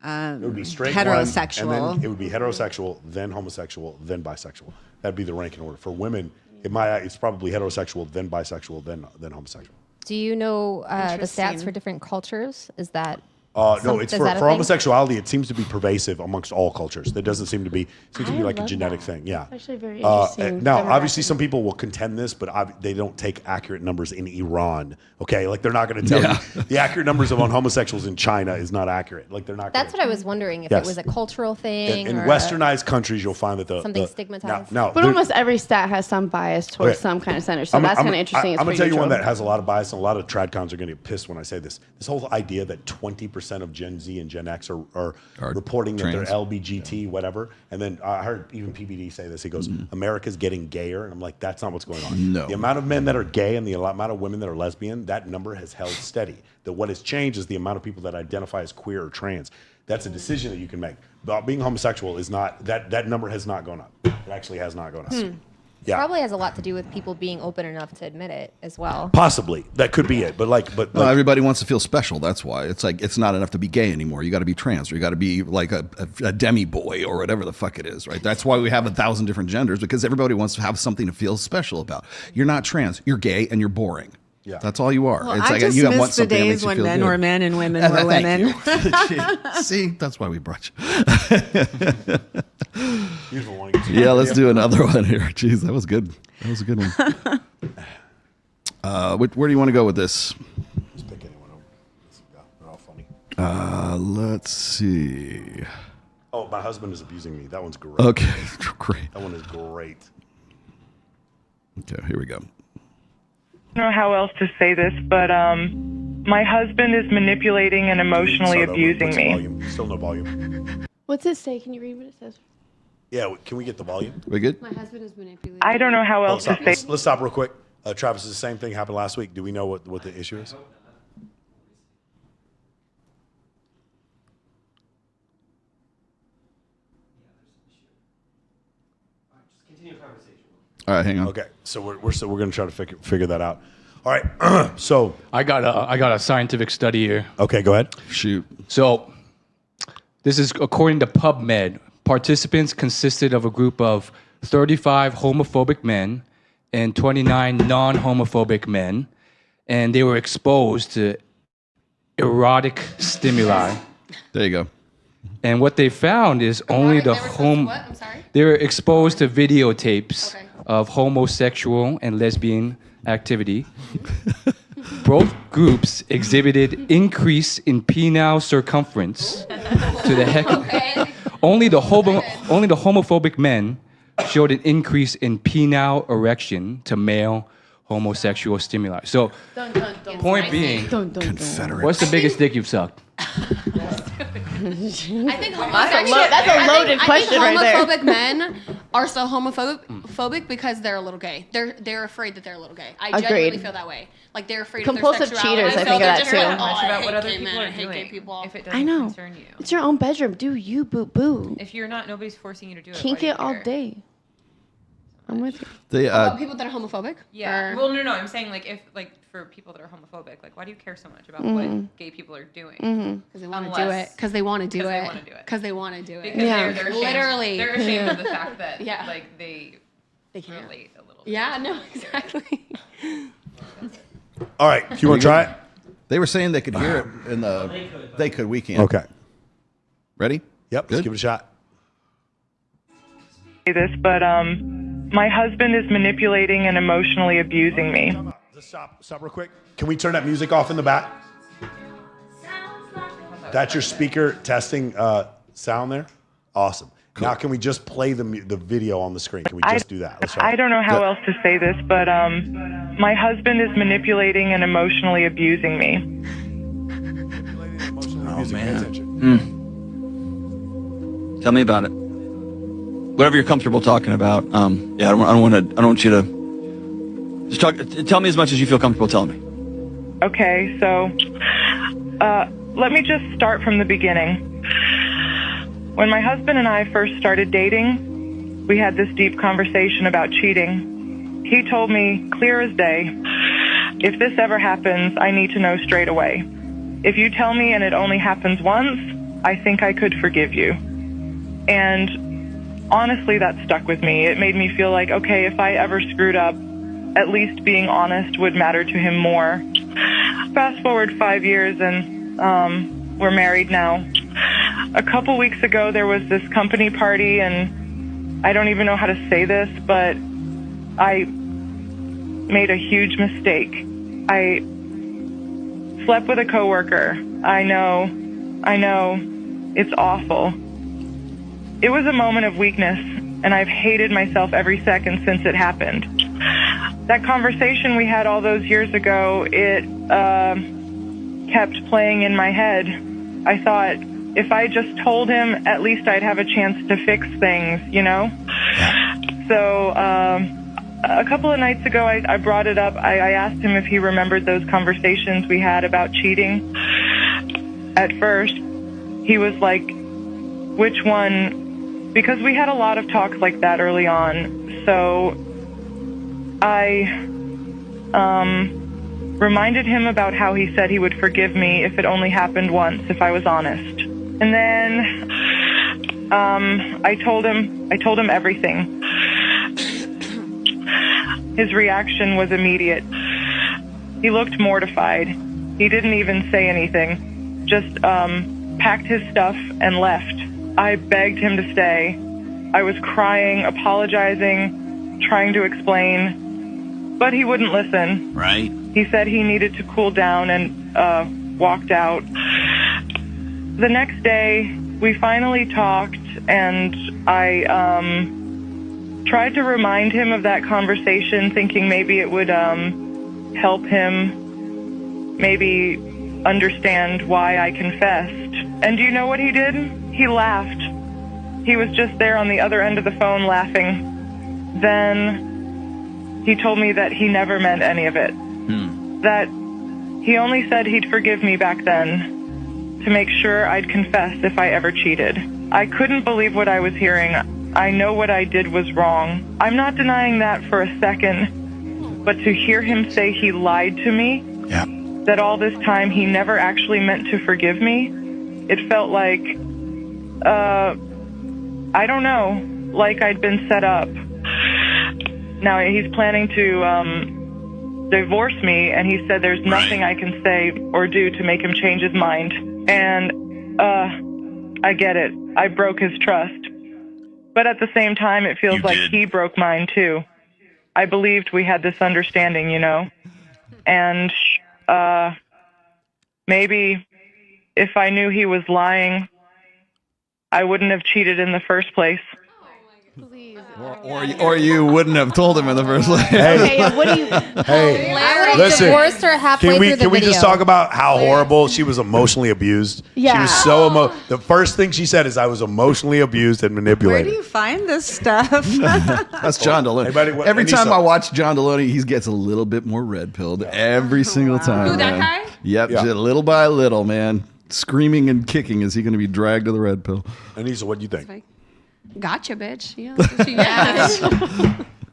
It would be straight heterosexual. one, and then it would be heterosexual, then homosexual, then bisexual. That'd be the ranking order. For women, it's probably heterosexual, then bisexual, then homosexual. Do you know the stats Interesting. for different cultures? Is that No, it's is for that a thing? homosexuality. It seems to be pervasive amongst all cultures. There doesn't seem to be like a love genetic that. thing. Yeah. It's actually very interesting. Now, demographic. obviously, some people will contend this, but they don't take accurate numbers in Iran. Okay, like they're not going to tell you the accurate numbers on homosexuals in China is not accurate. Like they're not. That's what I was wondering if Yes. it was a cultural thing. In or westernized countries, you'll find that something stigmatized. No, But almost every stat has some bias towards Okay. some kind of center. So that's kind of interesting. I'm going to tell you one that has a lot of bias, and a lot of trad cons are going to get pissed when I say this. This whole idea that 20% of Gen Z and Gen X are reporting that they're trans. LBGT, whatever. And then I heard even PBD say this. He goes, America's getting gayer. And I'm like, that's not what's going on. No. The amount of men that are gay and the amount of women that are lesbian, that number has held steady. That what has changed is the amount of people that identify as queer or trans. That's a decision that you can make. But being homosexual is not, that number has not gone up. It actually has not gone up. Yeah. Probably has a lot to do with people being open enough to admit it as well. Possibly. That could be it. But Well, everybody wants to feel special. That's why it's like it's not enough to be gay anymore. You got to be trans, or you got to be like a demi boy, or whatever the fuck it is, right? That's why we have 1,000 different genders, because everybody wants to have something to feel special about. You're not trans. You're gay, and you're boring. Yeah. That's all you are. Well, it's I like just you miss want the something that makes days you when feel men good. were men and women were Thank women. you. See, that's why we brought you. Beautiful one. Yeah, let's do another one here. Jeez, that was good. That was a good one. Where do you want to go with this? Just pick anyone over. They're all funny. Let's see. Oh, my husband is abusing me. That one's great. Okay, great. That one is great. Okay, here we go. I don't know how else to say this, but my husband is manipulating and emotionally Start over. abusing What's the me. volume? Still no volume. What's it say? Can you read what it says? Yeah, can we get the volume? We good? My husband is manipulating. I don't know how else to say. Let's stop real quick. Travis, the same thing happened last week. Do we know what the issue is? All right, hang on. Okay, so we're going to try to figure that out. All right, so I got a scientific study here. okay, go ahead. Shoot. So, this is according to PubMed. Participants consisted of a group of 35 homophobic men and 29 non-homophobic men, and they were exposed to erotic stimuli. There you go. And what they found is only the I'm sorry. they were exposed to videotapes Okay. of homosexual and lesbian activity. Both groups exhibited increase in penile circumference to the heck. Okay. Only the homophobic men showed an increase in penile erection to male homosexual stimuli. So, point being, Confederate. what's the biggest dick you've sucked? I think that's a loaded question right there. Homophobic men are so homophobic because they're a little gay. They're afraid that they're a little gay. I genuinely feel that way. Like they're afraid compulsive of their sexuality. cheaters. I think of that too. Much about what other people are doing. If it doesn't concern you, it's your own bedroom. Do you boo boo? If you're not, nobody's forcing you to do it. Kink it all day. I'm with you. People that are homophobic. Yeah. Well, no. I'm saying if for people that are homophobic, why do you care so much about what gay people are doing? Because they want to do it. Because they want to do it. Because they want to do it. Because they're ashamed, literally they're ashamed of the fact that they can't relate a little bit. Yeah. No. Exactly. All right. You want to try it? They were saying they could hear it in the. They could. We can't. Okay. Ready? Yep. Good. Let's give it a shot. This, but my husband is manipulating and emotionally abusing me. Just stop real quick. Can we turn that music off in the back? That's your speaker testing sound there? Awesome. Cool. Now can we just play the video on the screen? Can we just do that? Let's try. I don't know how else to say this, but my husband is manipulating and emotionally abusing me. Oh, man. Tell me about it. Whatever you're comfortable talking about. I don't want you to just talk. Tell me as much as you feel comfortable telling me. Okay, so let me just start from the beginning. When my husband and I first started dating, we had this deep conversation about cheating. He told me clear as day, if this ever happens, I need to know straight away. If you tell me and it only happens once, I think I could forgive you. And honestly, that stuck with me. It made me feel like, okay, if I ever screwed up, at least being honest would matter to him more. Fast forward 5 years and we're married now. A couple weeks ago, there was this company party, and I don't even know how to say this, but I made a huge mistake. I slept with a coworker. I know, it's awful. It was a moment of weakness, and I've hated myself every second since it happened. That conversation we had all those years ago, it kept playing in my head. I thought, if I just told him, at least I'd have a chance to fix things, you know? So a couple of nights ago, I brought it up. I asked him if he remembered those conversations we had about cheating. At first, he was like, which one? Because we had a lot of talks like that early on. So I reminded him about how he said he would forgive me if it only happened once, if I was honest. And then I told him everything. His reaction was immediate. He looked mortified. He didn't even say anything, just packed his stuff and left. I begged him to stay. I was crying, apologizing, trying to explain, but he wouldn't listen. Right. He said he needed to cool down and walked out. The next day, we finally talked, and I tried to remind him of that conversation, thinking maybe it would help him maybe understand why I confessed. And do you know what he did? He laughed. He was just there on the other end of the phone laughing. Then he told me that he never meant any of it. That he only said he'd forgive me back then, to make sure I'd confess if I ever cheated. I couldn't believe what I was hearing. I know what I did was wrong. I'm not denying that for a second, but to hear him say he lied to me, that all this time he never actually meant to forgive me, it felt like, I don't know, like I'd been set up. Now he's planning to divorce me, and he said there's nothing I can say or do to make him change his mind. And I get it. I broke his trust. But at the same time, it feels like he broke mine too. I believed we had this understanding, you know? And maybe if I knew he was lying, I wouldn't have cheated in the first place. Please. Or you wouldn't have told him in the first place. Okay, yeah, what do you? Hey, I would have listen. divorced her halfway through the Can we video. just talk about how horrible she was emotionally abused? Yeah. She was so the first thing she said is, "I was emotionally abused and Where manipulated." do you find this stuff? That's John Deloney. Anybody- Every time Anissa. I watch John Deloney, he gets a little bit more red pilled every single time. Who, that man. guy? Yep, Yeah. just little by little, man. Screaming and kicking is he going to be dragged to the red pill? Anissa, what do you think? Like, gotcha, bitch. Yeah. That's what she does.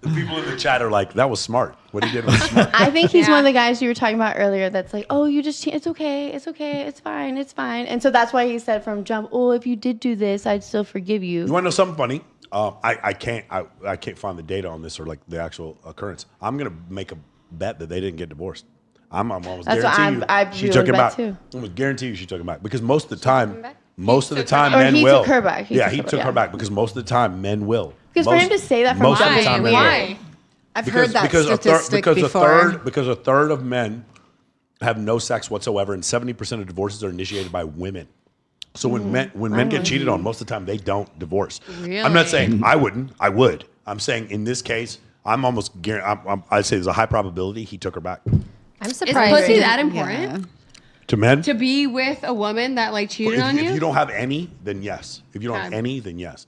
The people in the chat are like, "That was smart. What he did was smart." I think he's Yeah. one of the guys you were talking about earlier. That's like, oh, you just, it's okay, it's fine, it's fine. And so that's why he said from jump, oh, if you did do this, I'd still forgive you. You want to know something funny? I can't find the data on this or like the actual occurrence. I'm gonna make a bet that they didn't get divorced. I'm almost That's what guarantee you I she took really him bet back. too. I'm almost guarantee you she took him back because most of the time, back? men Or he will. took her back. He took her back because most of the time men will. Because for him to say that from most of the jump is time men will. Why? I've heard that because statistic because before. a third of men have no sex whatsoever, and 70% of divorces are initiated by women. So when men get cheated on, most of the time they don't divorce. Really? I'm not saying I wouldn't. I would. I'm saying in this case, I'm almost guaranteed. I'd say there's a high probability he took her back. I'm Is surprised. pussy that important? To men, To be with a woman that like cheated on if you? you don't have any, then yes. If you don't have Okay. any, then yes.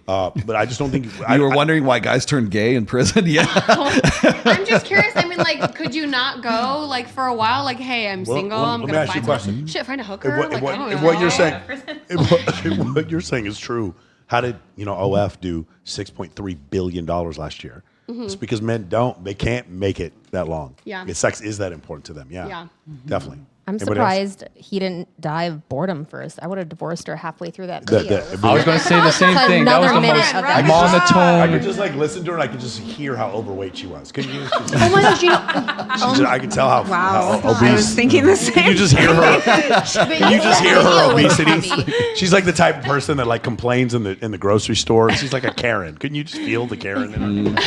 But I just don't think You were wondering why guys turn gay in prison? Yeah. I'm just curious. I mean, like, could you not go like for a while? Like, hey, I'm Well, single. let I'm me gonna ask you find a someone. question. Shit, find a hooker. If Like, I don't if know. what you're saying, if what you're saying is true, how did OF do $6.3 billion last year? It's because men they can't make it that long. Yeah. Because sex is that important to them. Yeah. Yeah. Definitely. I'm Anybody else? surprised he didn't die of boredom first. I would have divorced her halfway through that video. I was going to say the same It's thing. That was another the minute most of that. I could monotone. just like listen to her and I could just hear how overweight she was. Couldn't you? Oh my gosh, you know. I could tell how, Wow. how obese. I was thinking the same. Can you just hear her? Can you just hear her Really obesity? heavy. She's like the type of person that like complains in the grocery store. She's like a Karen. Couldn't you just feel the Karen in her?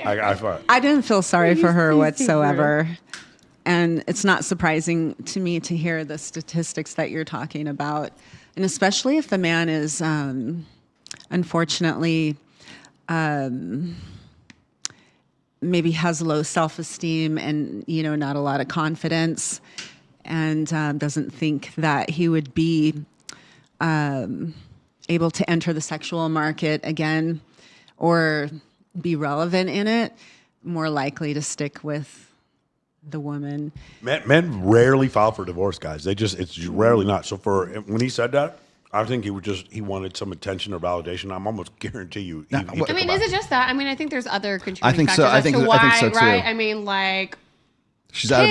I didn't feel sorry for her Please do whatsoever. And it's not surprising to me to hear the statistics that you're talking about. And especially if the man is, unfortunately, maybe has low self-esteem and, not a lot of confidence and doesn't think that he would be able to enter the sexual market again or be relevant in it, more likely to stick with the woman. Men rarely file for divorce, guys. It's rarely not. So when he said that, I think he wanted some attention or validation. I'm almost guarantee you. I mean, is it just that? I mean, I think there's other contributing I think so. factors I think as to why, so too. right? I mean, like She's out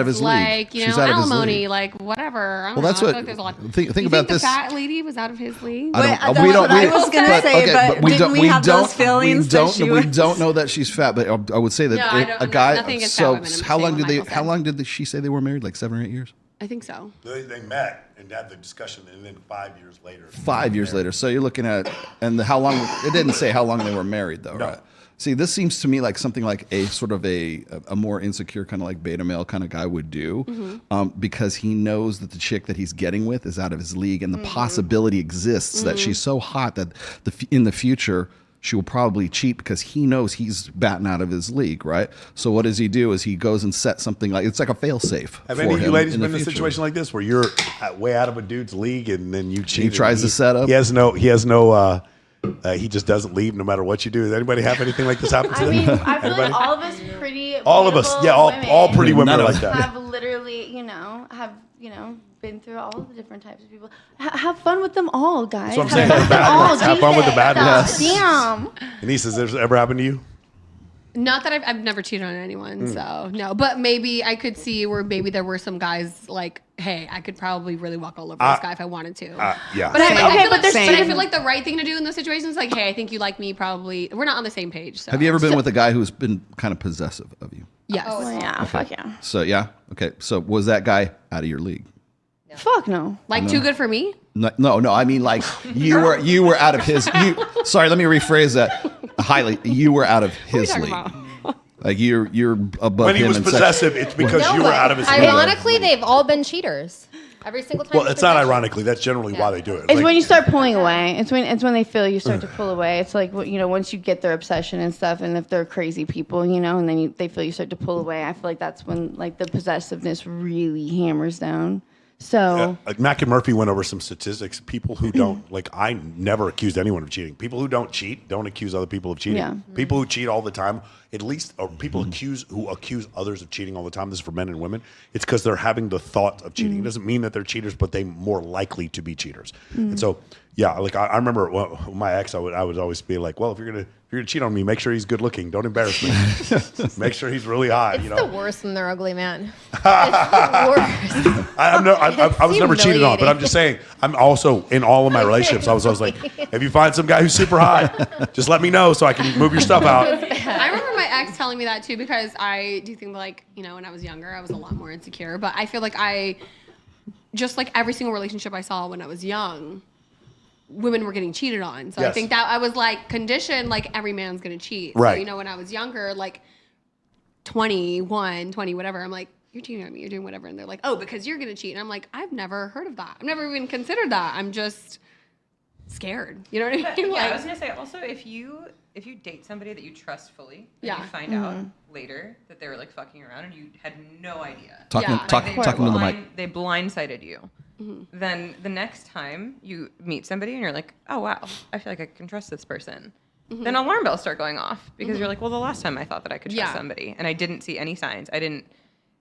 of his league. like She's out of his alimony, league. like whatever. I don't Well, know. that's I feel what- like there's a lot. think You about the this. fat lady was out of his league. I That's don't, we don't. what I was gonna say, but didn't we have those feelings that she We was- don't know that she's fat, but I would say that No, I if don't- a guy. nothing against fat So women, I'm just how saying long what did they? Michael How said. long did she say they were married? Like 7 or 8 years. I think so. They met and had the discussion, and then 5 years later. 5 years later. So you're looking at how long? It didn't say how long they were married though, right? See, this seems to me like something like a sort of a more insecure kind of like beta male kind of guy would do, because he knows that the chick that he's getting with is out of his league, and the possibility exists that she's so hot that in the future she will probably cheat because he knows he's batting out of his league, right? So what does he do? Is he goes and sets something like it's like a fail safe. Have for any of you him ladies in been the in a future. situation like this where you're way out of a dude's league and then you cheat? He tries to set up. He has no. He just doesn't leave no matter what you do. Does anybody have anything like this happen to I them? mean, I feel Anybody? like all of us pretty. All of us, beautiful yeah, all women pretty women None are of like us. that. have literally, been through all the different types of people. Have fun with them all, guys. That's what I'm saying. Have fun with them Bad all. ones. Have fun with the bad ones. Damn. Denise, has this ever happened to you? Not that I've never cheated on anyone, so no. But maybe I could see where maybe there were some guys like, hey, I could probably really walk all over this guy if I wanted to. Yeah. But I feel like, there's I feel like the right thing to do in those situations, like, hey, I think you like me. Probably we're not on the same page. So. Have you ever been with a guy who's been kind of possessive of you? Yes. Oh, yeah. Fuck yeah. So yeah, okay. So was that guy out of your league? Fuck no. Like too good for me? No. I mean, like you were out of his. Sorry, let me rephrase that. You were out of his league. Like you're above When he him was in sex. possessive, it's because you were out of his league. Ironically, they've all been cheaters. Every single time. Well, it's not ironically. That's generally why they do it. It's when you start pulling away. It's when they feel you start to pull away. It's like, you know, once you get their obsession and stuff, and if they're crazy people, you know, and then they feel you start to pull away. I feel like that's when like the possessiveness really hammers down. So like Mac and Murphy went over some statistics. People who don't like, I never accused anyone of cheating. People who don't cheat don't accuse other people of cheating. Yeah. People who cheat all the time, at least, or people who accuse others of cheating all the time. This is for men and women. It's because they're having the thought of cheating. It doesn't mean that they're cheaters, but they're more likely to be cheaters. And so, yeah, like I remember my ex, I would always be like, well, if you're gonna cheat on me, make sure he's good looking. Don't embarrass me. Make sure he's really hot. It's you know, the worst when they're ugly, man. It's the worst. I was never cheated on, but I'm just saying. I'm also in all of my relationships. I was always like, if you find some guy who's super hot, just let me know so I can move your stuff out. I remember my ex telling me that too, because I do think like, you know, when I was younger, I was a lot more insecure. But I feel like just like every single relationship I saw when I was young, women were getting cheated on. So I think that I was like conditioned, like every man's gonna cheat. Right. So, you know, when I was younger, like 21, 20, whatever, I'm like, you're cheating on me, you're doing whatever. And they're like, oh, because you're gonna cheat. And I'm like, I've never heard of that. I've never even considered that. I'm just scared. You know what I mean? Yeah, Like, I was gonna say also if you date somebody that you trust fully, and Yeah. you find out later that they were like fucking around and you had no idea. Talking to the mic. They blindsided you. Then the next time you meet somebody and you're like, oh wow, I feel like I can trust this person. Then alarm bells start going off because you're like, well, the last time I thought that I could trust somebody and I didn't see any signs. I didn't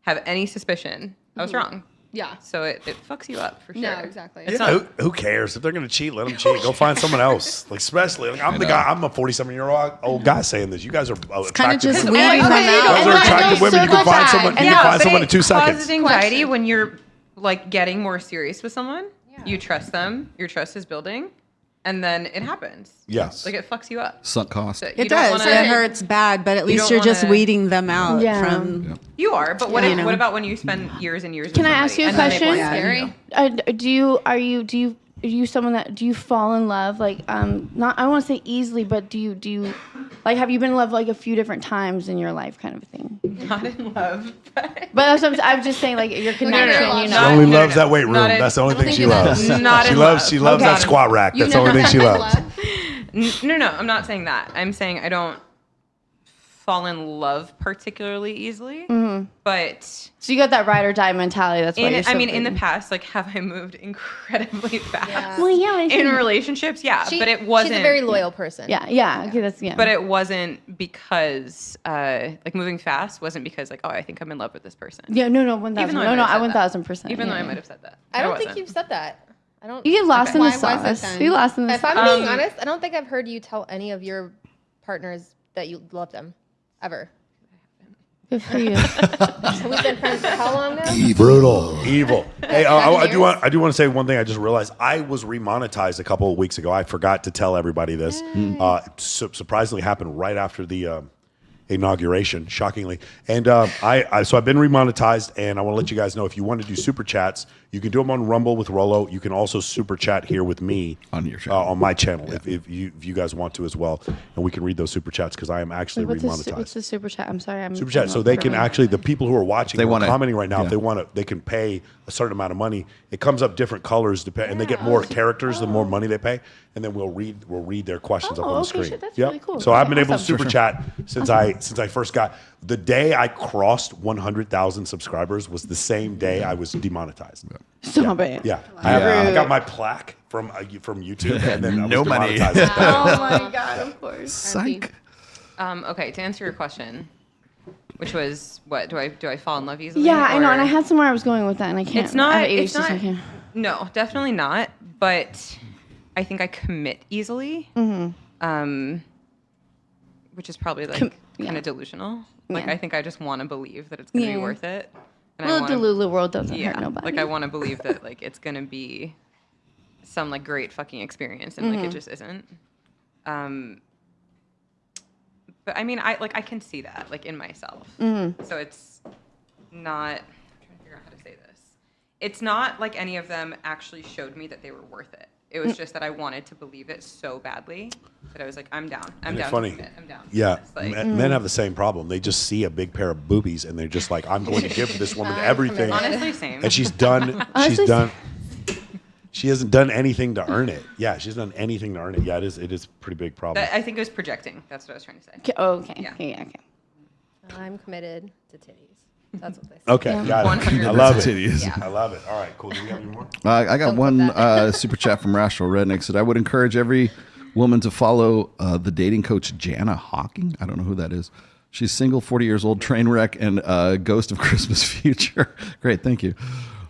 have any suspicion. I was wrong. Yeah. So it fucks you up for sure. No, exactly. It's not, Who cares if they're gonna cheat? Let them cheat. Go find someone else. Like especially, like I'm the guy. I'm a 47-year-old guy saying this. You guys are Kind of attractive. just women. weeding them You out. guys are attractive women. You can find someone. You can find someone in 2 seconds. It causes anxiety when you're like getting more serious with someone. You trust them. Your trust is building, and then it happens. Yes. Like it fucks you up. Sunk cost. So you It don't does. wanna- It hurts bad, but at least don't you're just wanna- weeding them out from. You are, but what, Yeah. if, You know. what about when you spend years and years? Can with I ask you a somebody and then question? they blindside you? Are you someone that do you fall in love like not I don't want to say easily, but do you like have you been in love like a few different times in your life kind of a thing? Not in love, but that's what I'm just saying like your connection. You She know, only loves that weight room. Not in- That's the only I don't thing think she in love. loves. Not in love. She loves that squat rack. That's the only thing she loves. No, I'm not saying that. I'm saying I don't fall in love particularly easily, but so you got that ride or die mentality. That's why you're so in the good. past, like, have I moved incredibly fast? Well, yeah, in relationships, yeah, but it wasn't. She's a very loyal person. Yeah. Okay, that's But it wasn't because, like, moving fast wasn't because, like, oh, I think I'm in love with this person. Yeah, no, 1,000. Even though No, I might have said that. 1,000%. Even though I yeah. might have said that. I don't wasn't. think you've said that. I don't. You get lost in the Why was it sauce. then? You lost in the If sauce. I'm being honest, I don't think I've heard you tell any of your partners that you love them, ever. Good for you. We've been friends for how long now? Brutal, evil. Hey, I do years? want to say one thing. I just realized I was remonetized a couple of weeks ago. I forgot to tell everybody this. Surprisingly happened right after the inauguration, shockingly. And so I've been remonetized, and I want to let you guys know if you want to do super chats, you can do them on Rumble with Rollo. You can also super chat here with me On your channel. on my channel if you guys want to as well, and we can read those super chats because I am actually remonetized. What's the super chat? I'm sorry. Super chat, so they can actually, the people who are watching, They who are wanna- commenting right now, if yeah. they want to, they can pay a certain amount of money. It comes up different colors, and they get more characters the more money they pay, and then we'll read their questions up on the okay, screen. shit, that's Yep. really cool. So I've been able to Awesome. super chat since I first got. The day I crossed 100,000 subscribers was the same day I was demonetized. Stop it. Yeah, I got my plaque from YouTube, and then I No was money. demonetized at that. Oh my god, of course. Psych. Okay, to answer your question, which was what do I fall in love easily? Yeah, I know, and or- I had somewhere I was going with that, and I can't. It's not. I have It's ADHD, so I not. can't. No, definitely not. But I think I commit easily. Which is probably like kind of delusional. Like Yeah. I think I just want to believe that it's going to be Yeah. worth it. And Well, Delulu world doesn't hurt yeah, nobody. like I want to believe that like it's going to be some like great fucking experience, and like it just isn't. But I mean, I can see that like in myself. So it's not. I'm trying to figure out how to say this. It's not like any of them actually showed me that they were worth it. It was just that I wanted to believe it so badly that I was like, I'm down. I'm down. Funny. I'm down. Yeah, Like, men have the same problem. They just see a big pair of boobies and they're just like, I'm going to give this woman everything. Honestly, same. And she's done. She hasn't done anything to earn it. Yeah, she's done anything to earn it. Yeah, it is a pretty big problem. I think it was projecting. That's what I was trying to say. Okay. Yeah. Okay. I'm committed to titties. That's what they say. Okay, got it. I love it. I love it. All right, cool. Do we have any more? I got one super chat from Rational Redneck. Said I would encourage every woman to follow the dating coach Jana Hawking. I don't know who that is. She's single, 40 years old, train wreck, and ghost of Christmas future. Great, thank you.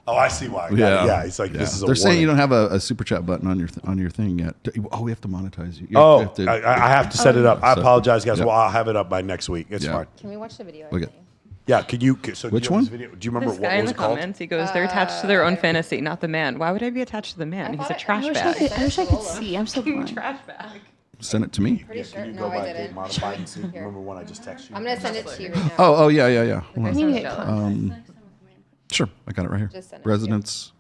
Oh, I see why. Yeah, it's like this is a They're saying warning. you don't have a super chat button on your thing yet. Oh, we have to monetize you. I have to set it up. I apologize, guys. Well, I'll have it up by next week. It's fine. Can we watch the video? Okay. Yeah, could you? So Which do you one? have this video? Do you remember This what guy in was the it called? comments, he goes, they're attached to their own fantasy, not the man. Why would I be attached to the man? He's a trash I bag. wish I could see. I'm so blind. Trash bag. Send it to me. Pretty sure. Can you No, go I back and didn't. modify and see? Remember when I just texted you? I'm gonna send it to you right now. Oh, yeah. Hold I on. need to get Sure, I got it right here. Just send it to you. Residence.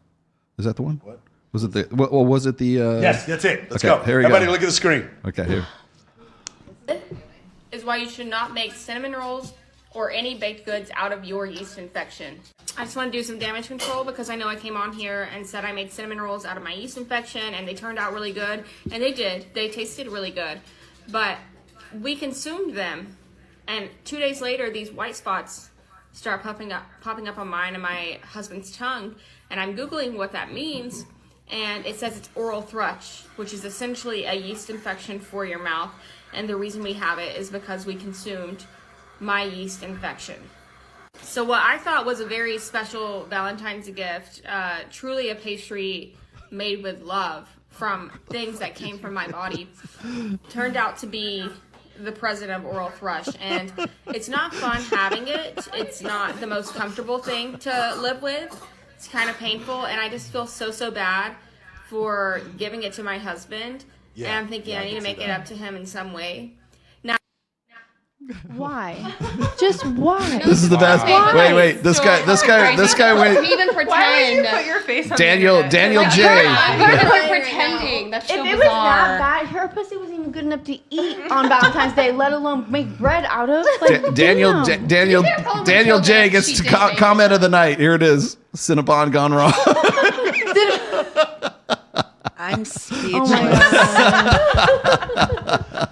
Is that the one? What? Was it the? Well, was it the? Yes, that's it. Let's okay, go. Here we Everybody, go. look at the screen. Okay, here. Is why you should not make cinnamon rolls or any baked goods out of your yeast infection. I just want to do some damage control because I know I came on here and said I made cinnamon rolls out of my yeast infection and they turned out really good, and they did. They tasted really good, but we consumed them, and 2 days later these white spots start popping up on mine and my husband's tongue, and I'm Googling what that means, and it says it's oral thrush, which is essentially a yeast infection for your mouth, and the reason we have it is because we consumed my yeast infection. So what I thought was a very special Valentine's gift, truly a pastry made with love from things that came from my body, turned out to be the present of oral thrush. And it's not fun having it. It's not the most comfortable thing to live with. It's kind of painful, and I just feel so bad for giving it to my husband. Yeah, and I'm thinking I need to make it up to him in some way. Why? Just why? This is the best. Why? Wait. This guy went. Even pretend. Why would you put your face on Daniel the internet? J. You're pretending. That's so If bizarre. it was that bad, her pussy wasn't even good enough to eat on Valentine's Day, let alone make bread out of. Like, Daniel damn. Daniel J gets to comment of the night. Here it is. Cinnabon gone wrong. I'm speechless.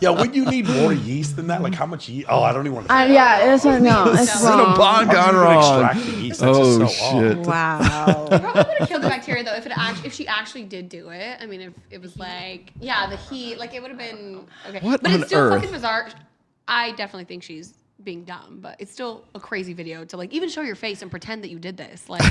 Yeah, wouldn't you need more yeast than that? Like how much yeast? Oh, I don't even want to. Yeah, it's no, it's wrong. Cinnabon gone wrong. Extract the yeast. That's just so shit. off. Wow. Probably would have killed the bacteria though if she actually did do it. I mean, if it was like the heat, like it would have been okay. What but on it's still earth? fucking bizarre. I definitely think she's being dumb, but it's still a crazy video to like even show your face and pretend that you did this. Like,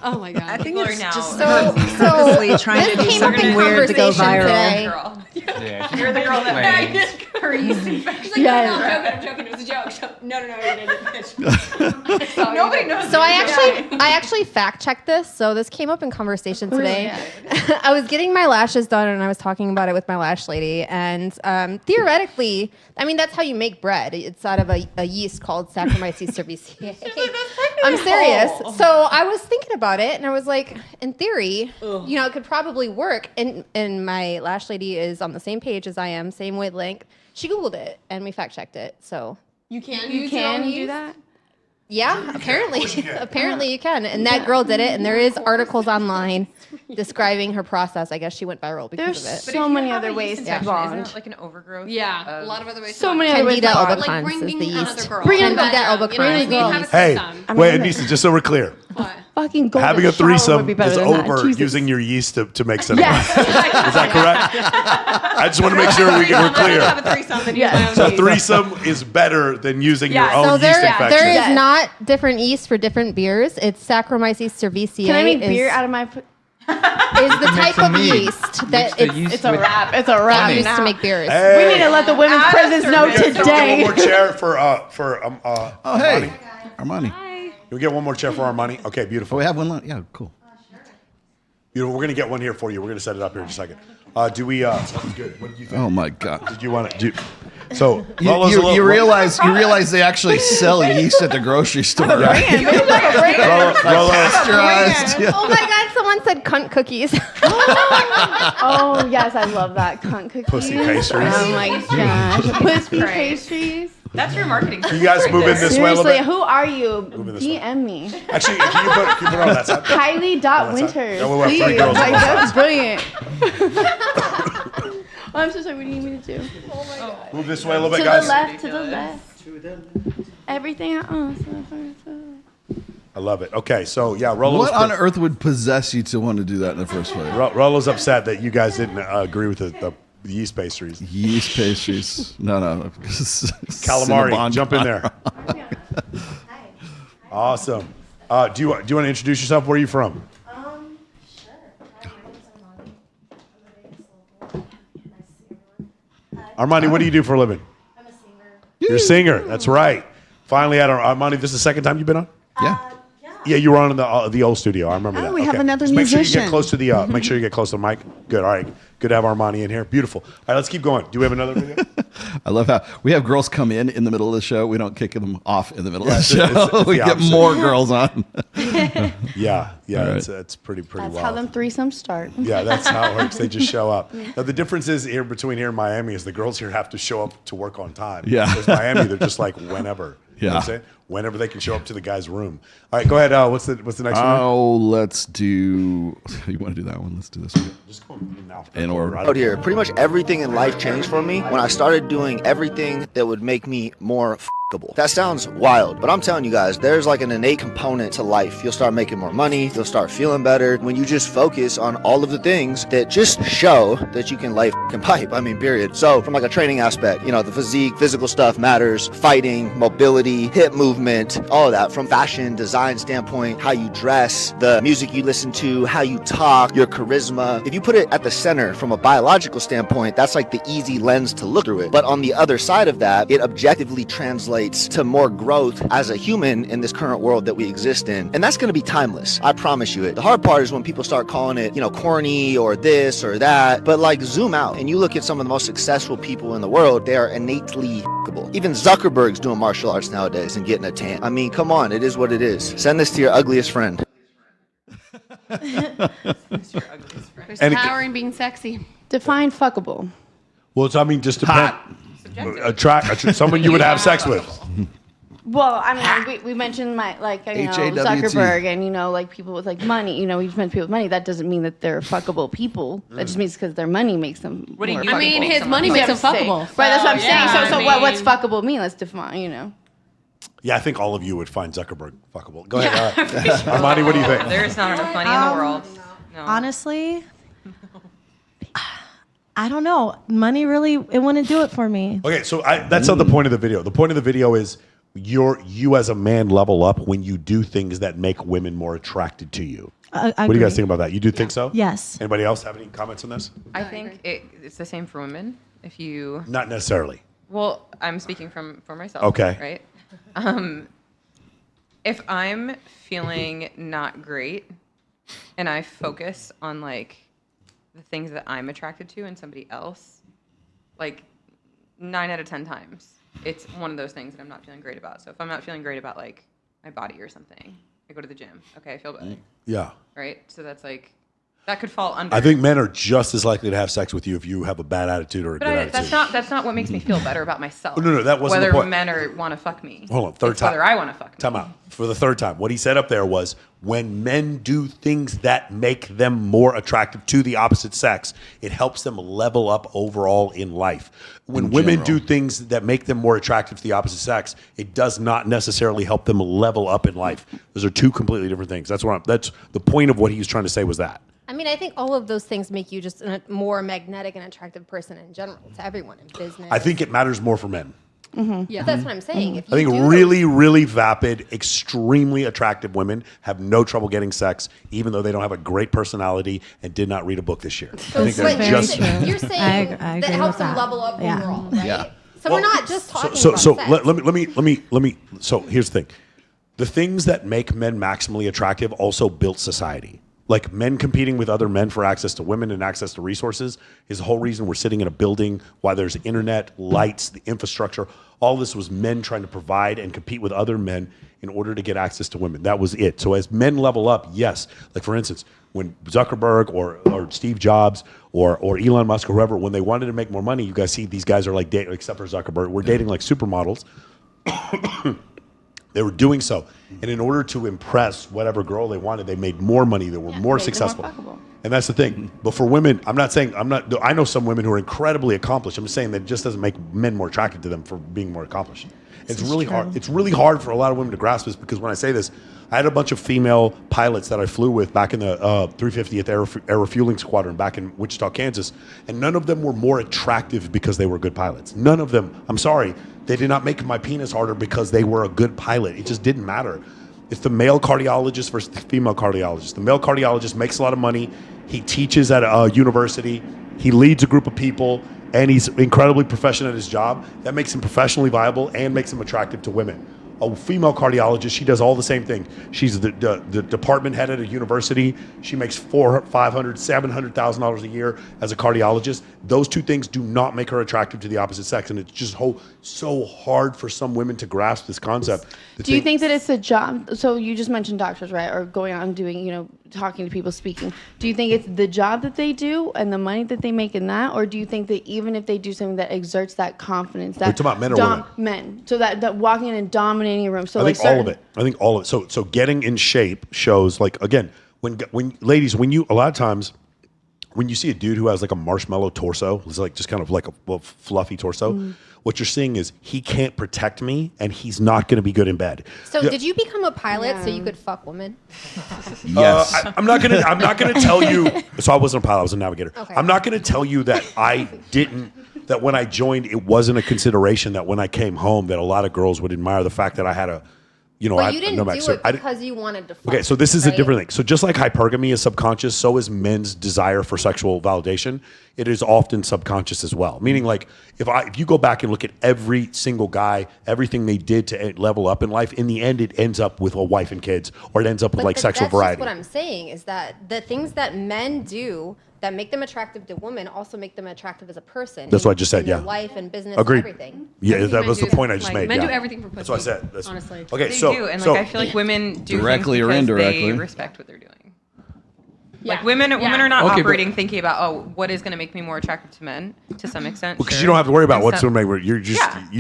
oh my god. I think People it's are now- just So purposely trying to do came up in something weird to go conversation viral. today. Yeah, You're the girl that explains. her yeast infection. She's like, no, I'm joking. It was a joke. No, you didn't, bitch. Nobody knows. So I actually fact checked this. So this came up in conversation today. I was getting my lashes done and I was talking about it with my lash lady. And theoretically, I mean, that's how you make bread. It's out of a yeast called Saccharomyces cerevisiae. I'm serious. So I was thinking about it and I was like, in theory, it could probably work. And my lash lady is on the same page as I am, same wavelength. She Googled it and we fact checked it. So You can do that? yeah, apparently you can. And that girl did it, and there is articles online describing her process. I guess she went viral because There's of it. so many other ways to Isn't bond. it like an overgrowth? Yeah, a lot of other ways. So to many other ways to Candida bond. albicans like is bringing the yeast. another girl. Bring Candida albicans. Hey, wait, gonna- Anissa, just so we're clear, Fucking golden having a shower threesome would be better is than that. over Jesus. using your yeast to make cinnamon. Yes. Is that correct? I just want to make sure we're clear. Have a threesome and use Yes. my own So yeast. threesome is better than using your So own yeast infection. there is Yes. not different yeast for different beers. It's Saccharomyces cerevisiae. Can I make beer out of my? Is the type of meat. yeast that Mix the yeast It's a with wrap. It's a wrap. honey. used now. to make beers. Hey. We need to let the women's presence know Can we get today. one more chair for Oh, hey, Armani. Can we get one more chair for Armani? Okay, Oh, beautiful. we have one left. Yeah, cool. Beautiful. We're gonna get one here for you. We're gonna set it up here in just a second. Do we? Good. What did you think? Oh my God. Did you want to? So You realize they actually sell yeast at the grocery store, right? Rolo, Pasteurized. Yeah. Oh my God! Someone Someone said cunt cookies. Oh yes, I love that cunt cookies. Pussy pastries. Oh my gosh, pussy pastries. That's your marketing. You guys move in this way a little Seriously, bit. who are you? this way. DM me. Actually, can you put on that side? Kylie.Winters. No, we have 3 Please. girls. Like, that's brilliant. Oh, I'm so sorry. What do you need me to do? Oh my god. Move this way a little bit, To guys. the left. To the left. Everything. I love it. Okay, so yeah, Rollo's What on earth would possess you to want to do that in the first place? Rollo's upset that you guys didn't agree with the yeast pastries. Yeast pastries. No. Calamari, Cinnabon. jump in there. Awesome. Do you want to introduce yourself? Where are you from? Armani, what do you do for a living? I'm a singer. You're a singer. That's right. Finally, Armani, this is the second time you've been on? Yeah. Yeah, you were on in the old studio. I remember that. we have another Just make sure you musician. get close to the make sure you get close to the mic. Good. All right. Good to have Armani in here. Beautiful. All right, let's keep going. Do we have another video? I love how we have girls come in the middle of the show. We don't kick them off in the middle of the show. it's We the get opposite. more girls on. Yeah. All right. It's pretty That's wild. how them threesomes start. Yeah, that's how it works. They just show up. Now, the difference is between here and Miami is the girls here have to show up to work on time. Yeah. Whereas Miami, they're just like whenever. You know what I'm saying? Whenever they can show up to the guy's room. All right, go ahead. What's the next one? Oh, let's do. You want to do that one? Let's do this one. Just go now. In order. Out here, pretty much everything in life changed for me when I started doing everything that would make me more f***able. That sounds wild, but I'm telling you guys, there's like an innate component to life. You'll start making more money. You'll start feeling better when you just focus on all of the things that just show that you can lay f***ing pipe. I mean, period. So from like a training aspect, the physique, physical stuff matters, fighting, mobility, hip movement, all of that. From fashion, design standpoint, how you dress, the music you listen to, how you talk, your charisma. If you put it at the center from a biological standpoint, that's like the easy lens to look through it. But on the other side of that, it objectively translates to more growth as a human in this current world that we exist in. And that's going to be timeless. I promise you it. The hard part is when people start calling it, corny or this or that. But like zoom out and you look at some of the most successful people in the world, they are innately f***able. Even Zuckerberg's doing martial arts nowadays and getting a tan. I mean, come on, it is what it is. Send this to your ugliest friend. There's power in being sexy. Define fuckable. Well, just depend. Someone you would have sex with. Well, I mean, we mentioned Zuckerberg and like people with like money. We just mentioned people with money. That doesn't mean that they're fuckable people. That just means because their money makes them. What do you more mean? I mean, fuckable. his money makes him fuckable. Right, that's what I'm saying. yeah, So what's fuckable mean? Let's define. Yeah, I think all of you would find Zuckerberg fuckable. Go ahead. Armani, what do you think? There's not enough money in the world. No. Honestly, I don't know. Money really, it wouldn't do it for me. Okay, so that's not the point of the video. The point of the video is you as a man level up when you do things that make women more attracted to you. What do you guys think about that? You do think so? Yes. Anybody else have any comments on this? I think it's the same for women. If you Not necessarily. Well, I'm speaking for myself. Okay. Right. If I'm feeling not great, and I focus on like the things that I'm attracted to in somebody else, like 9 out of 10 times, it's one of those things that I'm not feeling great about. So if I'm not feeling great about like my body or something, I go to the gym. Okay, I feel better. Yeah. Right. So that's like that could fall under. I think men are just as likely to have sex with you if you have a bad attitude or a good attitude. That's not what makes me feel better about myself. No, that wasn't whether the point. men want to fuck me. Hold on, third time. Whether I want to fuck me. Time out. For the third time. What he said up there was when men do things that make them more attractive to the opposite sex, it helps them level up overall in life. When women do things that make them more attractive to the opposite sex, it does not necessarily help them level up in life. Those are two completely different things. That's the point of what he was trying to say was that. I mean, I think all of those things make you just a more magnetic and attractive person in general to everyone in business. I think it matters more for men. Mm-hmm. Yeah, that's what I'm saying. If I think really, really vapid, extremely attractive women have no trouble getting sex, even though they don't have a great personality and did not read a book this year. So I think they're just. You're saying that helps them level up overall, right? Yeah. So we're not just talking about So sex. let me. So here's the thing: the things that make men maximally attractive also built society. like men competing with other men for access to women and access to resources is the whole reason we're sitting in a building, why there's internet, lights, the infrastructure. All this was men trying to provide and compete with other men in order to get access to women. That was it. So as men level up, yes, like for instance, when Zuckerberg or Steve Jobs or Elon Musk or whoever, when they wanted to make more money, you guys see these guys are like dating, except for Zuckerberg, we're dating like supermodels. They were doing so. And in order to impress whatever girl they wanted, they made more money. They were more successful. And that's the thing. But for women, I know some women who are incredibly accomplished. I'm just saying that it just doesn't make men more attracted to them for being more accomplished. It's really hard. It's really hard for a lot of women to grasp this, because when I say this, I had a bunch of female pilots that I flew with back in the 350th Air Refueling Squadron back in Wichita, Kansas, and none of them were more attractive because they were good pilots. None of them. I'm sorry. They did not make my penis harder because they were a good pilot. It just didn't matter. It's the male cardiologist versus the female cardiologist. The male cardiologist makes a lot of money. He teaches at a university. He leads a group of people, and he's incredibly proficient at his job. That makes him professionally viable and makes him attractive to women. A female cardiologist, she does all the same thing. She's the department head at a university. She makes $400,000, $500,000, $700,000 a year as a cardiologist. Those two things do not make her attractive to the opposite sex, and it's just so hard for some women to grasp this concept. Do you think that it's a job? So you just mentioned doctors, right? Or going out and doing, talking to people, speaking. Do you think it's the job that they do and the money that they make in that? Or do you think that even if they do something that exerts that confidence, that We're talking about men or women? Men. So that walking in and dominating a room. So I think all of it. I think all of it. So getting in shape shows, like, again, when ladies, a lot of times when you see a dude who has like a marshmallow torso, it's like just kind of like a fluffy torso. What you're seeing is he can't protect me, and he's not going to be good in bed. So did you become a pilot so you could fuck women? Yes. I'm not gonna tell you. So I wasn't a pilot. I was a navigator. Okay. I'm not gonna tell you that that when I joined, it wasn't a consideration that when I came home that a lot of girls would admire the fact that I had a, But you didn't do it because you wanted to fuck. Okay, so this is a different thing. So just like hypergamy is subconscious, so is men's desire for sexual validation. It is often subconscious as well. Meaning, like, if you go back and look at every single guy, everything they did to level up in life, in the end, it ends up with a wife and kids, or it ends up with sexual variety. That's what I'm saying is that the things that men do that make them attractive to women also make them attractive as a person. That's what I just said. In Yeah, their life and business Agreed. and everything. Yeah, that was the point I just made. Men yeah. do everything for pussy. That's what I said. Honestly, Okay, They so do, and so I feel like women do Directly things or because indirectly. they respect what they're doing. Like women are not operating thinking about what is going to make me more attractive to men to some extent. because you don't have to worry about what's going to make you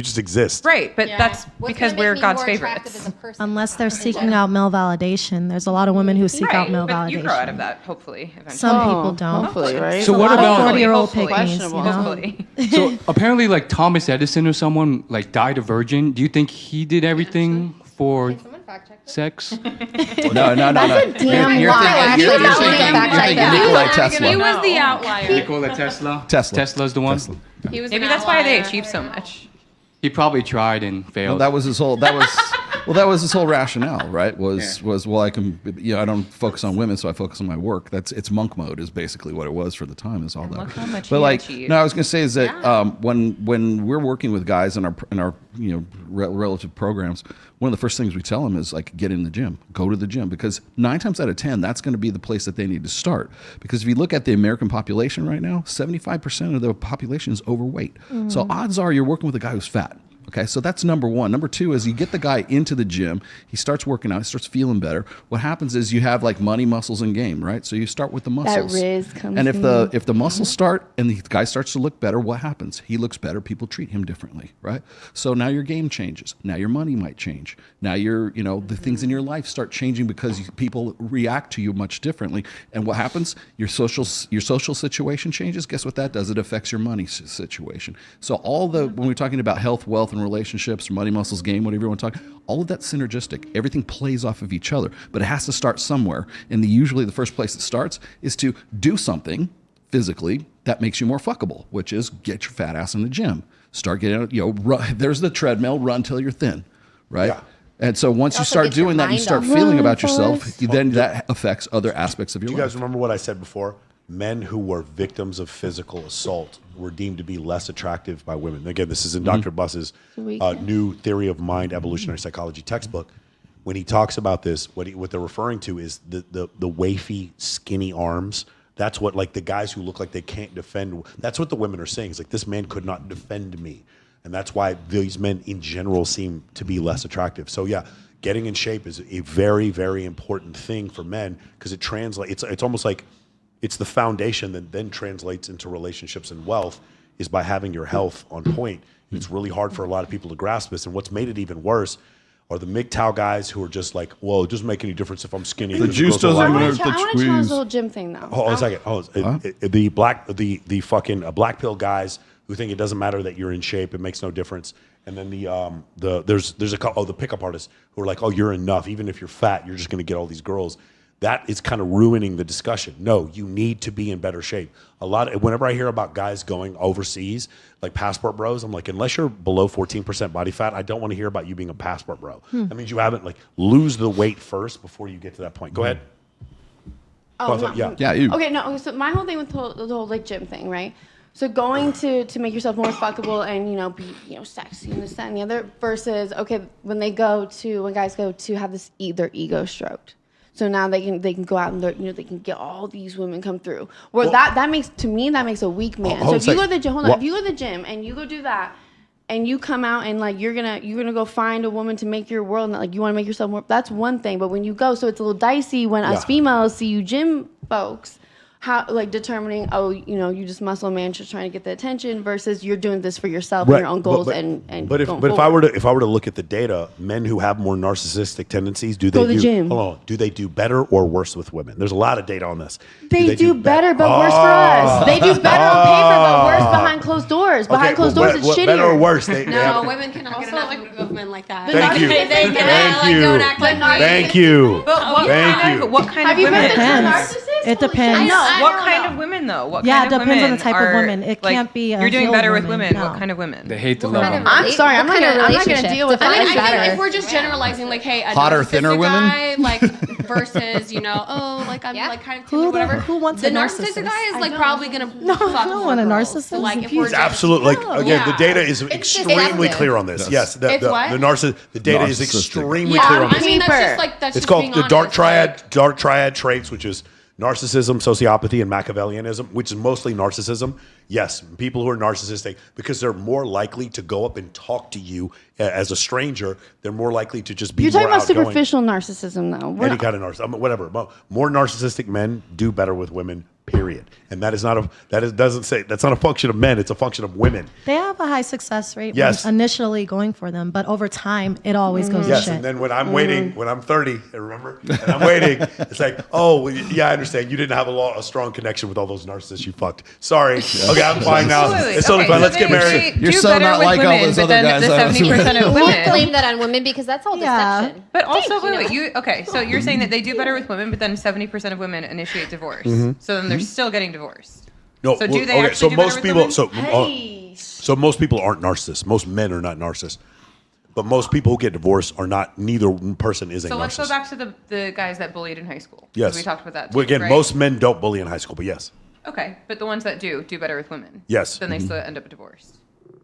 just exist. Right, but that's because we're God's favorites. Unless they're seeking out male validation. There's a lot of women who seek out male but validation. you grow out of that, hopefully. Eventually. Some people don't. Hopefully, right? So what about 40-year-old pygmies? Hopefully. So apparently, like Thomas Edison or someone like died a virgin. Do you think he did everything for sex? No. That's a damn lie. You're thinking Nikola Tesla. He was the outlier. Nikola Tesla. Tesla's the one. He was Maybe an that's why they outlier. achieve so much. He probably tried and failed. That was his whole. That was his whole rationale, right? Was I can, I don't focus on women, so I focus on my work. It's monk mode is basically what it was for the time. Is all that. Look how much But he like, achieved. no, I was gonna say is that when we're working with guys in our relative programs, one of the first things we tell them is like get in the gym, go to the gym, because 9 times out of 10 that's going to be the place that they need to start. Because if you look at the American population right now, 75% of the population is overweight. So odds are you're working with a guy who's fat. Okay, so that's number one. Number two is you get the guy into the gym, he starts working out, he starts feeling better. What happens is you have like money, muscles, and game, right? So you start with the muscles. That Riz comes and in. if the muscles start and the guy starts to look better, what happens? He looks better, people treat him differently, right? So now your game changes. Now your money might change. Now the things in your life start changing because people react to you much differently. And what happens? Your social situation changes. Guess what that does? It affects your money situation. So when we're talking about health, wealth, and relationships, money, muscles, game, whatever you want to talk, all of that's synergistic. Everything plays off of each other, but it has to start somewhere. And usually the first place it starts is to do something physically that makes you more fuckable, which is get your fat ass in the gym. Start getting, run, there's the treadmill, run till you're thin, right? Yeah. And so once you start doing that, you start feeling about yourself, then that affects other aspects of your life. Do you guys remember what I said before? Men who were victims of physical assault were deemed to be less attractive by women. Again, this is in Dr. Buss's new Theory of Mind Evolutionary Psychology textbook. when he talks about this, what they're referring to is the wafy, skinny arms. That's what, like, the guys who look like they can't defend. That's what the women are saying. It's like, this man could not defend me. And that's why these men in general seem to be less attractive. So yeah, getting in shape is a very, very important thing for men, because it translates. It's almost like it's the foundation that then translates into relationships and wealth, is by having your health on point. It's really hard for a lot of people to grasp this. And what's made it even worse are the MGTOW guys who are just like, well, it doesn't make any difference if I'm skinny. The juice doesn't I want to challenge the whole gym thing, though. Hold on a second. The fucking black pill guys who think it doesn't matter that you're in shape, it makes no difference. And then there's a couple, the pickup artists who are like, oh, you're enough. Even if you're fat, you're just going to get all these girls. That is kind of ruining the discussion. No, you need to be in better shape. Whenever I hear about guys going overseas, like passport bros, I'm like, unless you're below 14% body fat, I don't want to hear about you being a passport bro. That means you haven't, like, lose the weight first before you get to that point. Go ahead. You. Okay, no. So my whole thing with the whole like gym thing, right? So going to make yourself more fuckable and be sexy and this, that, and the other, versus when guys go to have their ego stroked. So now they can go out and they can get all these women come through. That makes a weak man. So if you go to the gym, if you go to the gym and you go do that, and you come out and like you're gonna go find a woman to make your world, and like you want to make yourself more. That's one thing. But when you go, so it's a little dicey when us females see you gym folks. How, like, determining, you just muscle man just trying to get the attention, versus you're doing this for yourself and your own goals. If I were to look at the data, men who have more narcissistic tendencies, do they do better or worse with women? There's a lot of data on this. They do better, but worse for us. They do better on paper, but worse behind closed doors. Behind closed doors, it's shittier. Better or worse? No, women can also like movement like that. Thank you. Thank you. But what kind of women? It depends. What kind of women, though? What yeah, kind it of depends women on the type of women. It can't be. You're doing better with women. No. What kind of women? They hate the love. I'm sorry. I'm not going to deal with I that. think if we're just generalizing, like, hey, a hotter, thinner guy, women, like, versus I'm like kind of timid, whatever. Who wants the a narcissistic guy is like probably gonna fuck I don't want a narcissist. So, like, if we're absolutely the data is extremely clear on this. Yes, the data is extremely clear on this. I mean, that's it's called the dark triad traits, which is narcissism, sociopathy, and Machiavellianism, which is mostly narcissism. Yes, people who are narcissistic, because they're more likely to go up and talk to you as a stranger. They're more likely to just be You're talking more about outgoing. Superficial narcissism, though. Any kind of narcissism, whatever. More narcissistic men do better with women, period. And that's not a function of men, it's a function of women. They have a high success rate Yes. when initially going for them, but over time, it always goes to Yes, shit. and then when I'm waiting, when I'm 30, remember? And I'm waiting, it's like, oh, well, yeah, I understand. You didn't have a strong connection with all those narcissists you fucked. Sorry. Okay, I'm fine now. It's totally fine. Let's get married. You're so not like all those other guys. The 70% of women blame that on women because that's all deception. But also, so you're saying that they do better with women, but then 70% of women initiate divorce. So then they're still getting divorced. No, so do they actually do most better with people, women? so most people aren't narcissists. Most men are not narcissists. But most people who get divorced are not. Neither person is a narcissist. So let's go back to the guys that bullied in high school. Yes, we talked about that. Well, again, right? most men don't bully in high school, but yes. Okay, but the ones that do better with women. Yes. Then they still end up divorced.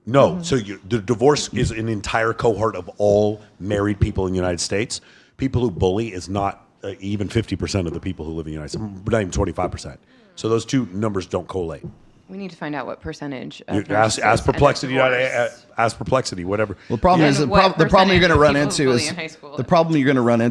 No, so the divorce is an entire cohort of all married people in the United States. People who bully is not even 50% of the people who live in the United States. Not even 25%. So those two numbers don't collate. We need to find out what percentage. Of ask Perplexity. Ask Perplexity. Whatever. Well, the problem is the problem you're going to run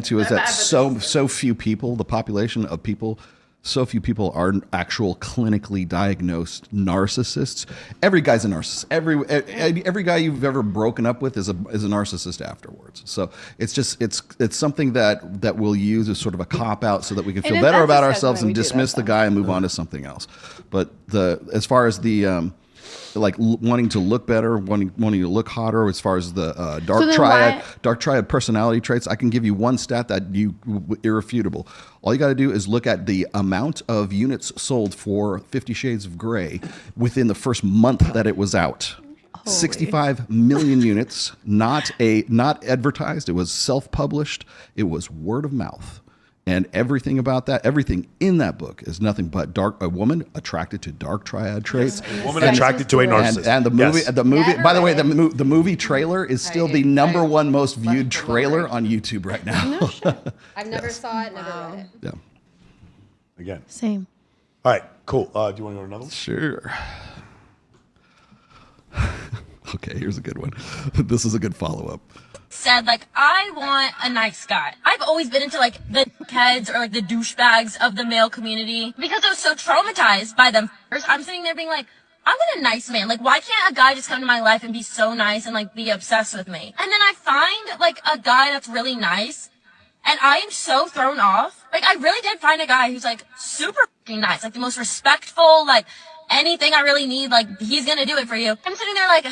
into is that so few people, the population of people. So few people are actual clinically diagnosed narcissists. Every guy's a narcissist. Every guy you've ever broken up with is a narcissist afterwards. So it's something that we'll use as sort of a cop out so that we can feel better about ourselves and dismiss the guy and move on to something else. But as far as the like wanting to look better, wanting to look hotter, as far as the dark triad personality traits, I can give you one stat that irrefutable. All you got to do is look at the amount of units sold for 50 Shades of Grey within the first month that it was out. 65 million units, not advertised. It was self-published. It was word of mouth. And everything about that, everything in that book is nothing but a woman attracted to dark triad traits. A woman attracted to a narcissist. And the movie, Yes. the movie. Never By the way, read the movie trailer is still the number one most viewed trailer on YouTube right now. I've never saw it, never read it. Yeah. Again. Same. All right, cool. Do you want to go to another one? Sure. Okay, here's a good one. This is a good follow-up. Said, like, I want a nice guy. I've always been into, like, the heads or, like, the douchebags of the male community because I was so traumatized by them. First, I'm sitting there being like, I want a nice man. Like, why can't a guy just come to my life and be so nice and, like, be obsessed with me? And then I find, like, a guy that's really nice, and I am so thrown off. Like, I really did find a guy who's, like, super fucking nice. Like, the most respectful, like, anything I really need, like, he's gonna do it for you. I'm sitting there like,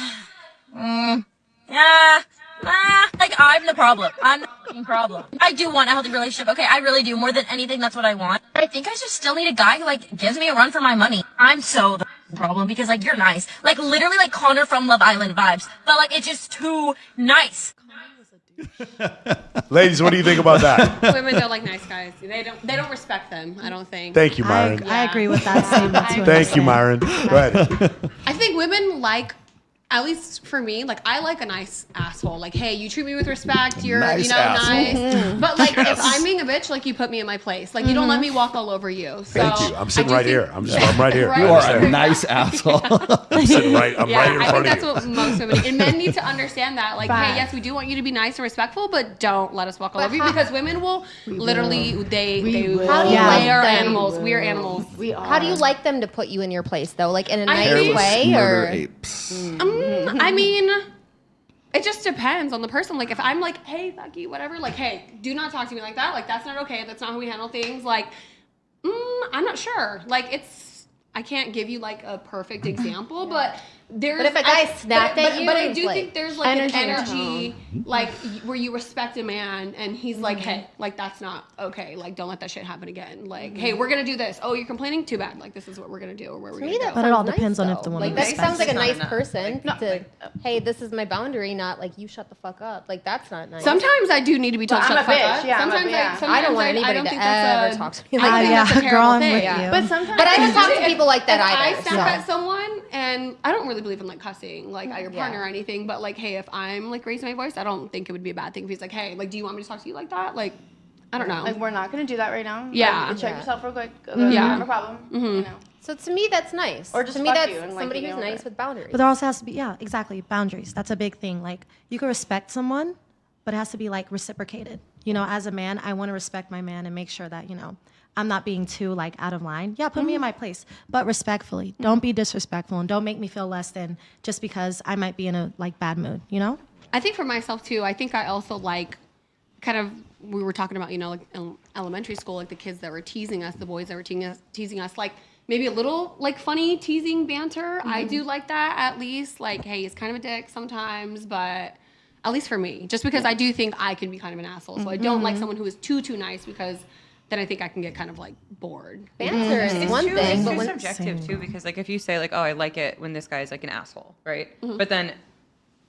like, I'm the problem. I'm the fucking problem. I do want a healthy relationship. Okay, I really do. More than anything, that's what I want. I think I just still need a guy who, like, gives me a run for my money. I'm so the problem because, like, you're nice. Like, literally, like, Connor from Love Island vibes. But, like, it's just too nice. Ladies, what do you think about that? Women don't like nice guys. They don't respect them, I don't think. Thank you, Myron. I agree with that statement. Thank you, Myron. Go ahead. I think women like, at least for me, like, I like a nice asshole. Like, hey, you treat me with respect. You're, Nice you know, asshole. nice. Mm-hmm. But, like, if I'm being a bitch, like, you put me in my place. Like, you don't let me walk all over you. So Thank you. I'm sitting I do right think- here. I'm right here. Right. You I are understand. a nice asshole. I'm sitting right. I'm Yeah, right here in I think front of that's you. what most women and men need to understand that. Like, Facts. hey, yes, we do want you to be nice and respectful, but don't let us walk all over you because women will literally they How do you Yeah. like we are them? animals. We are animals. We are. How do you like them to put you in your place, though? Like, in a I nice think- Hairless way? murder Or apes. I mean, it just depends on the person. Like, if I'm like, hey, fuck you, whatever, like, hey, do not talk to me like that. Like, that's not okay. That's not how we handle things. Like, I'm not sure. Like, I can't give you like a perfect example, but there's. But if a guy snapped at you, but I it's do like think there's like energy an and energy, like where you respect a man, and he's like, hey, like that's not okay. Like, don't let that shit happen again. Like, hey, we're gonna do this. Oh, you're complaining? Too bad. Like, this is what we're gonna do, or where we're gonna go. But it all sounds depends on nice, if the though. woman Like, that respects sounds like a it. nice person to, hey, this is my boundary, not like you shut the fuck up. Like, that's not nice. Sometimes I do need to be told Well, shut I'm the a fuck bitch, up. yeah, I'm a Sometimes bitch. I don't want I anybody don't to think that's ever a, talk to me I like think yeah, that's a girl, terrible I'm thing. with Yeah. you. But sometimes. But I don't talk to people like that if either. I snap so. at someone, and I don't really believe in like cussing, like at your partner or anything, but like, hey, if I'm like raising my voice, I don't think it would be a bad thing if he's like, hey, like, do you want me to talk to you like that? Like, I don't know. Like, we're not gonna do that right now. Yeah. Like, check Yeah. yourself real quick. Yeah. Yeah. Have a problem. You know. So to me, that's nice. Or just to me, fuck that's you and, like, somebody leave who's me nice over. with boundaries. But there also has to be, yeah, exactly, boundaries. That's a big thing. Like, you can respect someone, but it has to be like reciprocated. You know, as a man, I want to respect my man and make sure that, you know, I'm not being too like out of line. Yeah, put me in my place, but respectfully. Don't be disrespectful and don't make me feel less than just because I might be in a like bad mood, you know? I think for myself too, I think I also like kind of, we were talking about, you know, like elementary school, like the kids that were teasing us, the boys that were teasing us, like maybe a little like funny teasing banter. I do like that at least. Like, hey, he's kind of a dick sometimes, but at least for me, just because I do think I can be kind of an asshole. So I don't like someone who is too nice because then I think I can get kind of like bored. Banter is one thing, It's but too when subjective too, because like if you say like, oh, I like it when this guy's like an asshole, right? But then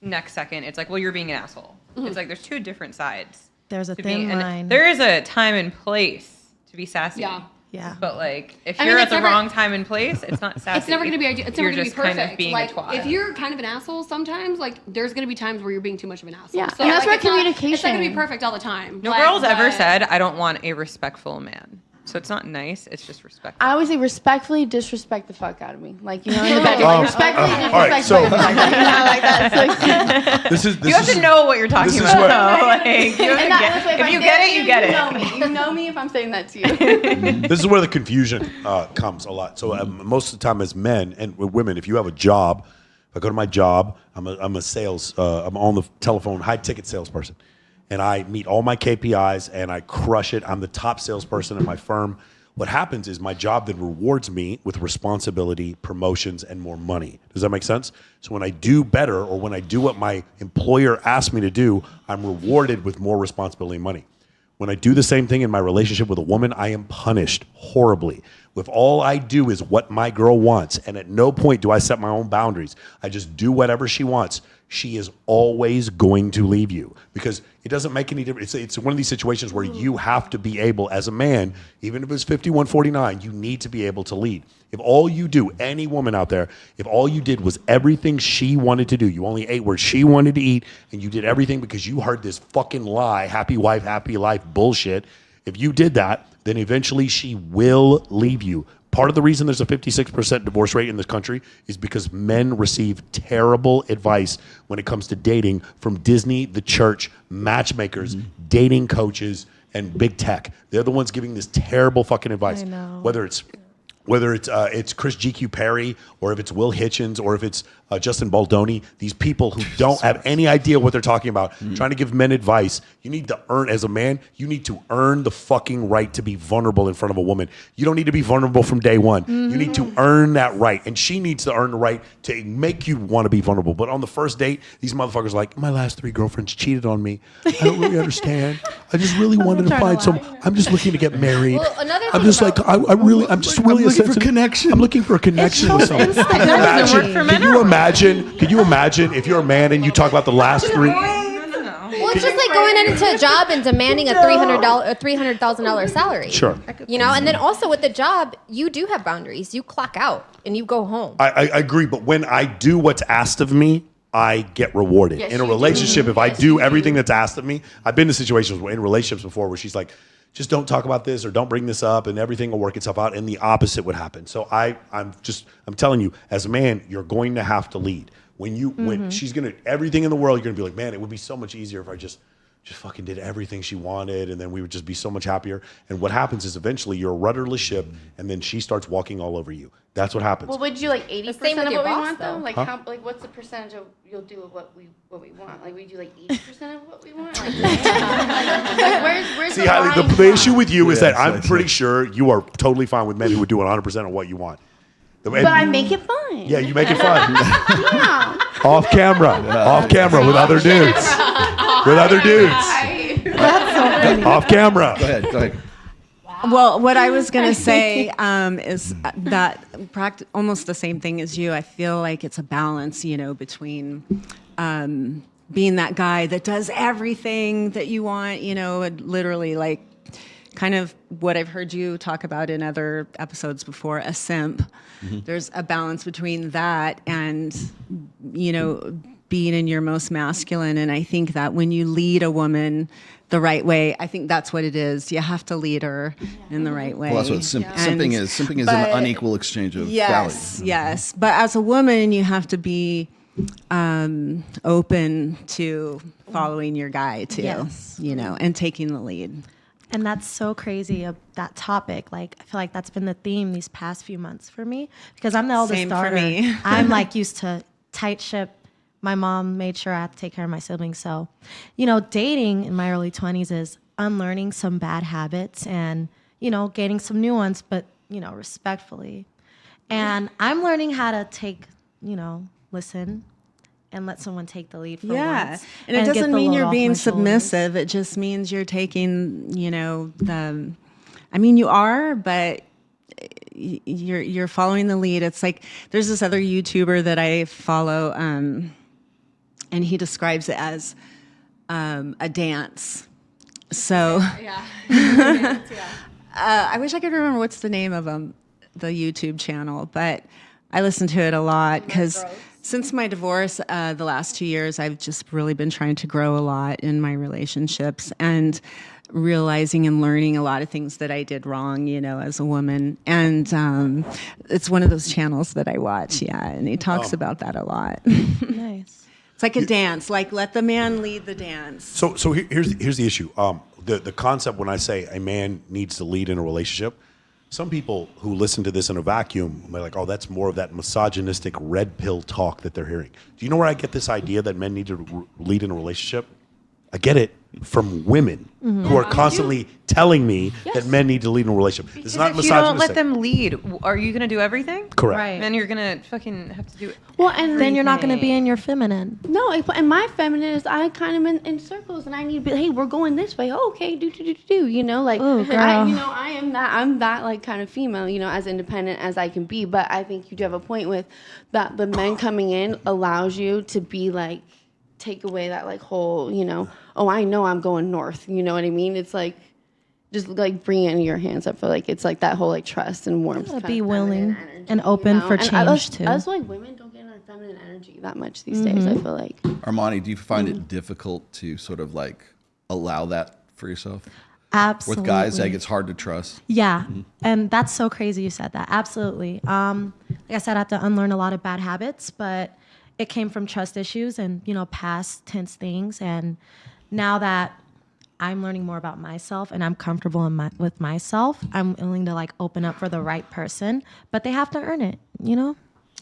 next second it's like, well, you're being an asshole. It's like there's two different sides. There's a to thin be, and line. there is a time and place to be sassy. Yeah. Yeah. But like, if I mean, you're at it's the never- wrong time and place, it's not sassy. It's never going to be ideal. It's never You're going to be just perfect. kind of being like, a twat. if you're kind of an asshole sometimes, like, there's going to be times where you're being too much of an asshole. Yeah, So, and that's like, where it's not communication- going to be perfect all the time. No Like, girl's ever but- said, I don't want a respectful man. So it's not nice, it's just respectful. I always say respectfully disrespect the fuck out of me. Like, you know, in the bedroom. Like, respectfully all right, disrespect so- the fuck out of me. You know, like that. So, This is You have to know what you're talking this is about. what- though. Like, you have to and that, get, if if I you say get that it, to you get You it. know me. You know me if I'm saying that to you. This is where the confusion comes a lot. So most of the time as men and with women, if you have a job, if I go to my job, I'm a sales, I'm on the telephone, high ticket salesperson. And I meet all my KPIs and I crush it. I'm the top salesperson in my firm. What happens is my job then rewards me with responsibility, promotions, and more money. Does that make sense? So when I do better or when I do what my employer asked me to do, I'm rewarded with more responsibility and money. When I do the same thing in my relationship with a woman, I am punished horribly. If all I do is what my girl wants, and at no point do I set my own boundaries, I just do whatever she wants, she is always going to leave you because it doesn't make any difference. It's one of these situations where you have to be able, as a man, even if it's 51-49, you need to be able to lead. If all you do, any woman out there, if all you did was everything she wanted to do, you only ate where she wanted to eat, and you did everything because you heard this fucking lie, happy wife, happy life bullshit. If you did that, then eventually she will leave you. Part of the reason there's a 56% divorce rate in this country is because men receive terrible advice when it comes to dating from Disney, the church, matchmakers, dating coaches, and big tech. They're the ones giving this terrible fucking advice. I know. Whether it's Chris GQ Perry, or if it's Will Hitchens, or if it's Justin Baldoni, these people who don't have any idea what they're talking about, trying to give men advice. You need to earn, as a man, you need to earn the fucking right to be vulnerable in front of a woman. You don't need to be vulnerable from day one. You need to earn that right. And she needs to earn the right to make you want to be vulnerable. But on the first date, these motherfuckers are like, my last 3 girlfriends cheated on me. I don't really understand. I just really wanted to find some, I'm just looking to get married. Well, another I'm thing just about- like, I'm really looking for connection. I'm looking for a connection with someone. Can you imagine if you're a man and you talk about the last 3? Well, it's just like going into a job and demanding a $300,000 salary. Sure. You know, and then also with the job, you do have boundaries. You clock out and you go home. I agree, but when I do what's asked of me, I get rewarded. Yes, in a you do. relationship, if I do everything that's asked of me, I've been in situations in relationships before where she's like, just don't talk about this or don't bring this up and everything will work itself out, and the opposite would happen. So I'm telling you, as a man, you're going to have to lead. When she's gonna, everything in the world, you're gonna be like, man, it would be so much easier if I just fucking did everything she wanted, and then we would just be so much happier. And what happens is eventually you're a rudderless ship, and then she starts walking all over you. That's what happens. Well, would you like 80% with of what your we boss, want though? though. Like Huh? how? Like what's the percentage of you'll do of what we want? Like we do like 80% of what we want. Like, where's See, the Hailey, line the issue with you is Yeah, that I'm it's pretty sure you are totally fine with men who would do 100% of what you want. But I make it fun. Yeah, you make it fun. Yeah. Off camera with other dudes. With other dudes. That's so funny. Off camera. Go ahead. Well, what I was going to say is that almost the same thing as you. I feel like it's a balance, between being that guy that does everything that you want, and literally like kind of what I've heard you talk about in other episodes before, a simp. There's a balance between that and, being in your most masculine. And I think that when you lead a woman the right way, I think that's what it is. You have to lead her in the right way. Well, that's what simping is. Simping is an unequal exchange of value. Yes. But as a woman, you have to be open to following your guy too, and taking the lead. And that's so crazy, that topic. Like, I feel like that's been the theme these past few months for me because I'm the eldest Same for daughter. me. I'm like used to tight ship. My mom made sure I had to take care of my siblings. So, dating in my early 20s is unlearning some bad habits and, gaining some new ones, but, respectfully. And I'm learning how to take, listen and let someone take the lead for once. And it get doesn't the mean load you're off being my shoulders. submissive. It just means you're taking, you are, but you're following the lead. It's like there's this other YouTuber that I follow, and he describes it as a dance. So I wish I could remember what's the name of the YouTube channel, but I listen to it a lot because since my divorce, the last 2 years, I've just really been trying to grow a lot in my relationships and realizing and learning a lot of things that I did wrong, as a woman. And it's one of those channels that I watch, and he talks about that a lot. Nice. It's like a dance, like let the man lead the dance. So here's the issue. The concept when I say a man needs to lead in a relationship, some people who listen to this in a vacuum are like, oh, that's more of that misogynistic red pill talk that they're hearing. Do you know where I get this idea that men need to lead in a relationship? I get it from women who are constantly telling me that men need to lead in a relationship. It's not If misogynistic. you don't let them lead, are you going to do everything? Correct. Right. Then you're going to fucking have to do it. Well, and Then you're not going to be in your feminine. No, and my feminine is I kind of in circles, and I need to be. Hey, we're going this way. Oh, okay, do. Like, Ooh, girl. I'm that like kind of female. As independent as I can be. But I think you do have a point with that. The men coming in allows you to be like take away that like whole, you know, oh, I know I'm going north. You know what I mean? It's like just like bringing your hands up for like it's like that whole like trust and warmth. Be willing and open for change too. Us like women don't get in our feminine energy that much these days. I feel like. Armani, do you find it difficult to sort of like allow that for yourself? Absolutely. With guys, like it's hard to trust. Yeah, and that's so crazy you said that. Absolutely. Like I said, I have to unlearn a lot of bad habits, but it came from trust issues and, you know, past tense things. And now that I'm learning more about myself and I'm comfortable with myself, I'm willing to like open up for the right person, but they have to earn it, you know?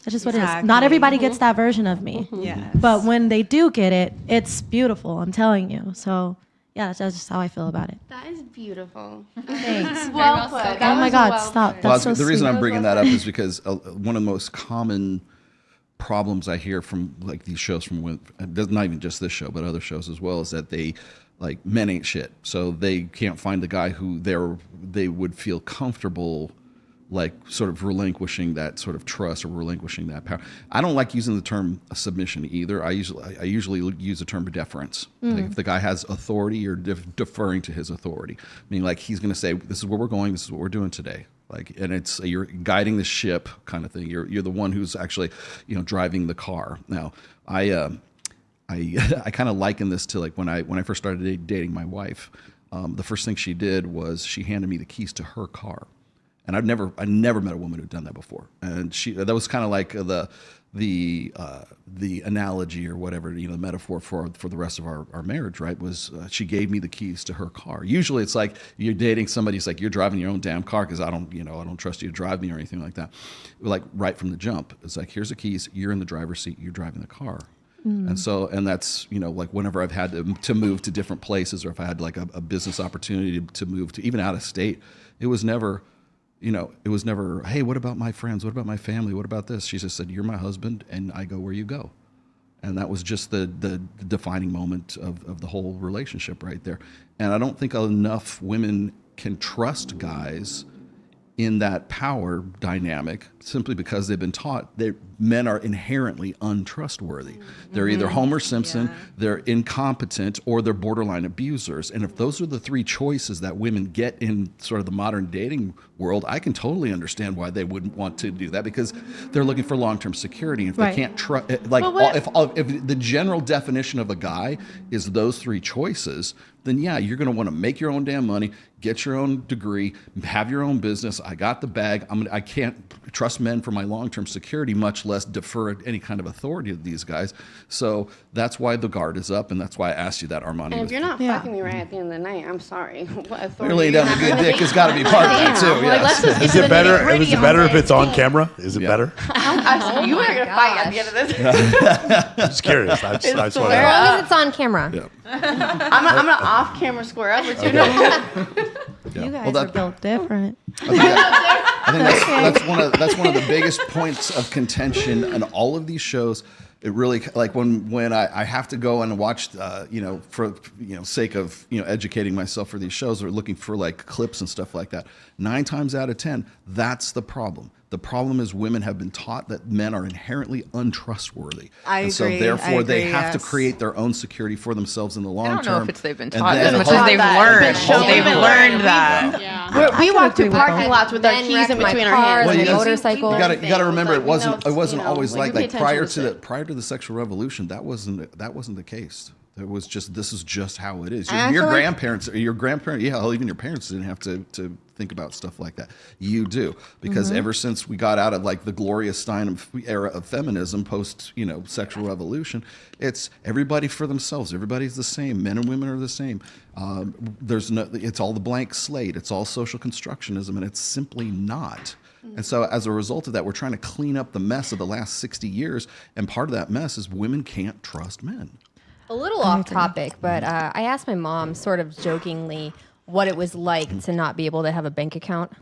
That's just what it is. Not everybody gets that version of me. Yes. But when they do get it, it's beautiful, I'm telling you. So yeah, that's just how I feel about it. That is beautiful. Thanks. Well put. Oh my God, stop. That's so the reason sweet. I'm bringing that up is because one of the most common problems I hear from like these shows from women, not even just this show, but other shows as well, is that they like men ain't shit. So they can't find the guy who they would feel comfortable like sort of relinquishing that sort of trust or relinquishing that power. I don't like using the term submission either. I usually use the term deference. Like if the guy has authority, you're deferring to his authority. Meaning like he's going to say, this is where we're going, this is what we're doing today. Like, and it's you're guiding the ship kind of thing. You're the one who's actually, you know, driving the car. Now, I kind of liken this to like when I first started dating my wife. The first thing she did was she handed me the keys to her car. And I never met a woman who'd done that before. And that was kind of like the analogy or whatever, you know, the metaphor for the rest of our marriage, right? Was she gave me the keys to her car. Usually it's like you're dating somebody, it's like you're driving your own damn car because I don't trust you to drive me or anything like that. Like right from the jump, it's like, here's the keys, you're in the driver's seat, you're driving the car. And that's, you know, like whenever I've had to move to different places or if I had like a business opportunity to move to even out of state, it was never, hey, what about my friends? What about my family? What about this? She just said, you're my husband and I go where you go. And that was just the defining moment of the whole relationship right there. And I don't think enough women can trust guys in that power dynamic simply because they've been taught that men are inherently untrustworthy. They're either Homer Simpson, they're incompetent, or they're borderline abusers. And if those are the three choices that women get in sort of the modern dating world, I can totally understand why they wouldn't want to do that because they're looking for long-term security. If they can't trust, like if the general definition of a guy is those three choices, then yeah, you're going to want to make your own damn money, get your own degree, have your own business. I got the bag. I can't trust men for my long-term security, much less defer any kind of authority to these guys. So that's why the guard is up, and that's why I asked you that, Armani. And if you're not fucking me right at the end of the night, I'm sorry. What authority? You're laying down a good dick has got to be part of that too. Like, let's just Is it better? Is it better if it's on camera? Is it better? You are gonna fight at the end of this. I'm just curious. I just want to As long as it's on camera. Yeah. I'm gonna off camera square up with you. You guys are built different. I think that's one of the biggest points of contention in all of these shows. It really, like when I have to go and watch, for sake of educating myself for these shows or looking for like clips and stuff like that. 9 times out of 10, that's the problem. The problem is women have been taught that men are inherently untrustworthy. So therefore they have to create their own security for themselves in the long term. I don't know if it's they've been taught as much as they've learned. They've learned that. We walk through parking lots with our keys in between our hands. Well, motorcycle. You got to remember it wasn't always like prior to the sexual revolution. That wasn't the case. It was just, this is just how it is. Your grandparents, even your parents didn't have to think about stuff like that. You do, because ever since we got out of like the Gloria Steinem era of feminism, post sexual revolution, it's everybody for themselves. Everybody's the same. Men and women are the same. It's all the blank slate. It's all social constructionism, and it's simply not. And so as a result of that, we're trying to clean up the mess of the last 60 years, and part of that mess is women can't trust men. A little off topic, but I asked my mom sort of jokingly what it was like to not be able to have a bank account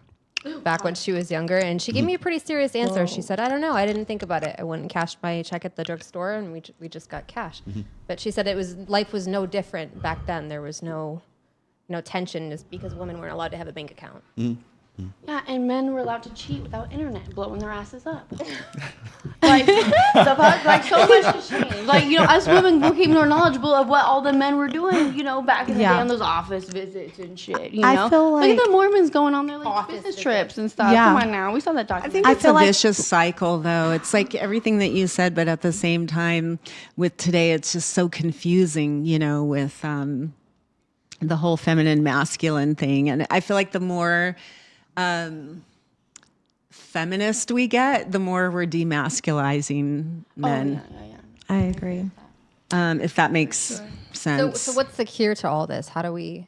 back when she was younger. And she gave me a pretty serious answer. She said, I don't know. I didn't think about it. I went and cashed my check at the drugstore and we just got cash. But she said life was no different back then. There was no tension just because women weren't allowed to have a bank account. Yeah, and men were allowed to cheat without internet, blowing their asses up. Like, The fuck? Like, so much has changed. Like, us women became more knowledgeable of what all the men were doing, back in the day on those office visits and shit, I feel like... Look at the Mormons going on their, like, business trips and stuff. Yeah. Come on now. We saw that documentary. I feel a vicious cycle, though. It's like everything that you said, but at the same time, with today, it's just so confusing, with the whole feminine masculine thing. And I feel like the more feminist we get, the more we're demasculizing men. I agree. If that makes sense. So what's the cure to all this? How do we?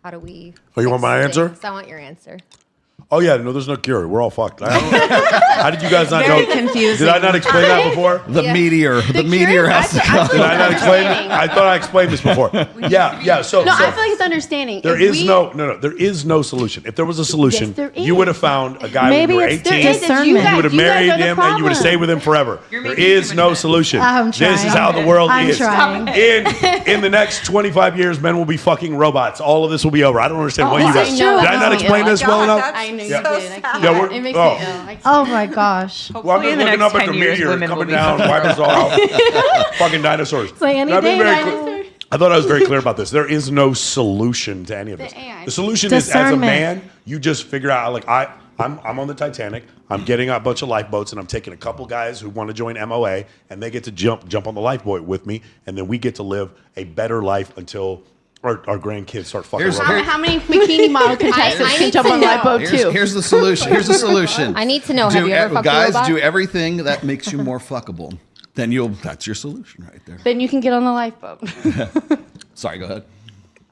Oh, you want my answer? I want your answer. Oh yeah, no, there's no cure. We're all fucked. How did you guys not Very know? confusing. Did I not explain that before? The meteor has to come. Did I not explain it? I thought I explained this before. Yeah. So I feel like it's understanding. There is there is no solution. If there was a solution, you would have found a guy when you were 18. You would have married him and you would have stayed with him forever. There is no solution. This is how the world is. In the next 25 years, men will be fucking robots. All of this will be over. I don't understand what you guys. Did I not explain this well enough? I know you did. It makes me ill. Oh my gosh. Well, I'm just looking up at the meteor coming down, wiping us all out. Fucking dinosaurs. It's like any day dinosaur. I thought I was very clear about this. There is no solution to any of this. The solution is, as a man, you just figure out, like, I'm on the Titanic. I'm getting a bunch of lifeboats, and I'm taking a couple guys who want to join MOA, and they get to jump on the lifeboat with me, and then we get to live a better life until our grandkids start fucking. How many bikini model contestants can jump on lifeboat too? Here's the solution. I need to know. Have you ever fucked a guys, robot? do everything that makes you more fuckable. Then that's your solution right there. Then you can get on the lifeboat. Sorry, go ahead.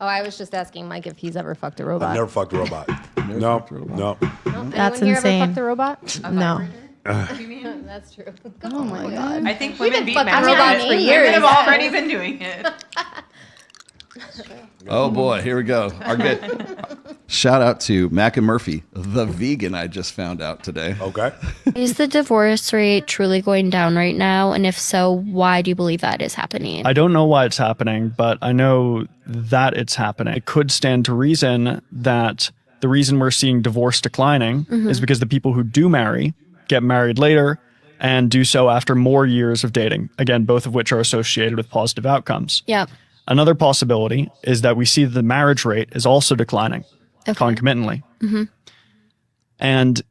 Oh, I was just asking Mike if he's ever fucked a robot. I've never fucked a robot. No. That's Anyone here insane. ever fucked a robot? No. That's true. Oh my god. I think women beat fucking men robots for years. Women have already been doing it. Oh boy, here we go. Shout out to Mac and Murphy, the vegan I just found out today. Okay. Is the divorce rate truly going down right now? And if so, why do you believe that is happening? I don't know why it's happening, but I know that it's happening. It could stand to reason that the reason we're seeing divorce declining is because the people who do marry get married later and do so after more years of dating. Again, both of which are associated with positive outcomes. Yep. Another possibility is that we see the marriage rate is also declining concomitantly. And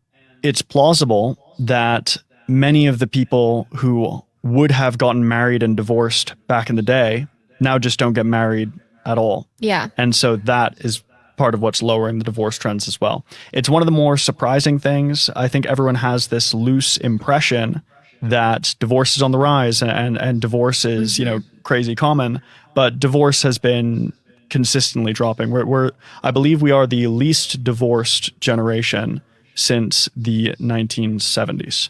it's plausible that many of the people who would have gotten married and divorced back in the day now just don't get married at all. Yeah. And so that is part of what's lowering the divorce trends as well. It's one of the more surprising things. I think everyone has this loose impression that divorce is on the rise and divorce is, crazy common, but divorce has been consistently dropping. I believe we are the least divorced generation since the 1970s.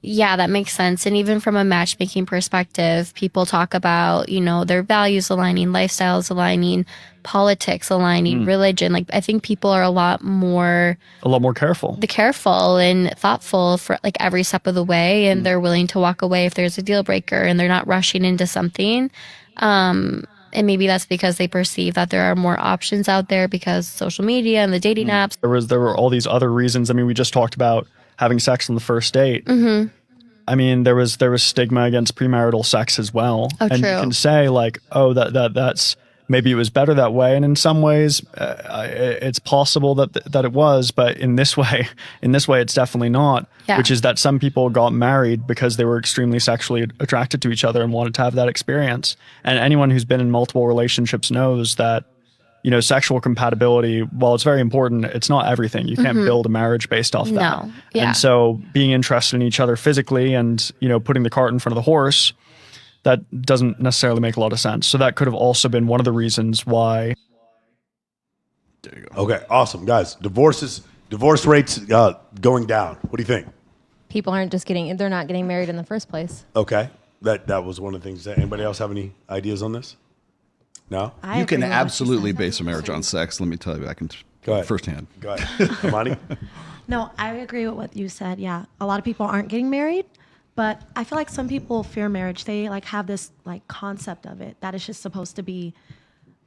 Yeah, that makes sense. And even from a matchmaking perspective, people talk about, their values aligning, lifestyles aligning, politics aligning, religion. Like, I think people are a lot more careful. Careful and thoughtful for like every step of the way. And they're willing to walk away if there's a deal breaker and they're not rushing into something. And maybe that's because they perceive that there are more options out there because social media and the dating apps. There were all these other reasons. I mean, we just talked about having sex on the first date. I mean, there was stigma against premarital sex as well. Oh, and true. you can say like, oh, that's maybe it was better that way. And in some ways, it's possible that it was, but in this way, it's definitely not. Yeah. Which is that some people got married because they were extremely sexually attracted to each other and wanted to have that experience. And anyone who's been in multiple relationships knows that, sexual compatibility, while it's very important, it's not everything. You can't build a marriage based off that. No. Yeah. And so being interested in each other physically and, putting the cart in front of the horse, that doesn't necessarily make a lot of sense. So that could have also been one of the reasons why. There you go. Okay, awesome. Guys, divorce rates going down. What do you think? People they're not getting married in the first place. Okay. That was one of the things. Anybody else have any ideas on this? No? You can absolutely base a marriage on sex. Let me tell you, I can firsthand. Go ahead. Amani? No, I agree with what you said. Yeah, a lot of people aren't getting married, but I feel like some people fear marriage. They like have this like concept of it that it's just supposed to be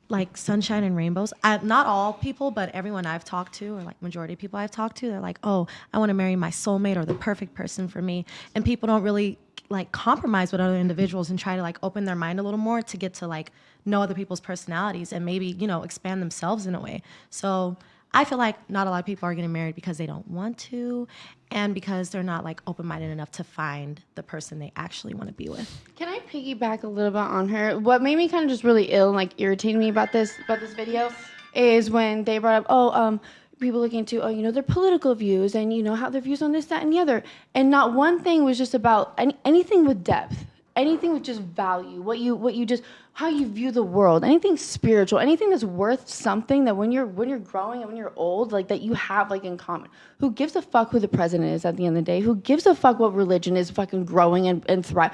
like sunshine and rainbows. Not all people, but everyone I've talked to, or like majority of people I've talked to, they're like, oh, I want to marry my soulmate or the perfect person for me. And people don't really like compromise with other individuals and try to like open their mind a little more to get to like know other people's personalities and maybe, you know, expand themselves in a way. So I feel like not a lot of people are getting married because they don't want to and because they're not like open-minded enough to find the person they actually want to be with. Can I piggyback a little bit on her? What made me kind of just really ill and like irritated me about this video is when they brought up, people looking into, you know, their political views and, you know, how their views on this, that, and the other. And not one thing was just about anything with depth, anything with just value, what you just, how you view the world, anything spiritual, anything that's worth something that when you're growing and when you're old, like that you have like in common. Who gives a fuck who the president is at the end of the day? Who gives a fuck what religion is fucking growing and thrive?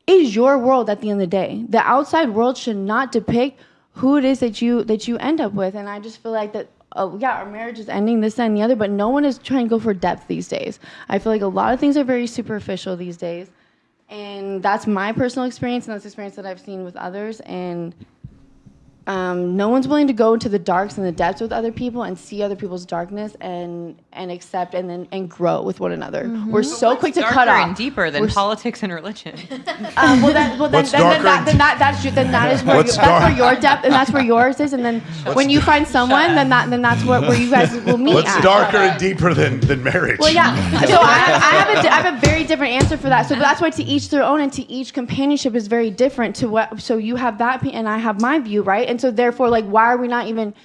It is your world at the end of the day. The outside world should not depict who it is that you end up with. And I just feel like that, our marriage is ending, this, that, and the other, but no one is trying to go for depth these days. I feel like a lot of things are very superficial these days. And that's my personal experience, and that's the experience that I've seen with others. And no one's willing to go into the darks and the depths with other people and see other people's darkness and accept and grow with one another. Mm-hmm. We're so quick to cut off. And deeper than politics and religion. Then that is where your depth and that's where yours is. And then when you find someone, then that's where you guys will meet. What's darker and deeper than marriage? Well, yeah. So I have a very different answer for that. So that's why to each their own, and to each companionship is very different. So you have that, and I have my view, right? And so therefore, like, why are we not even,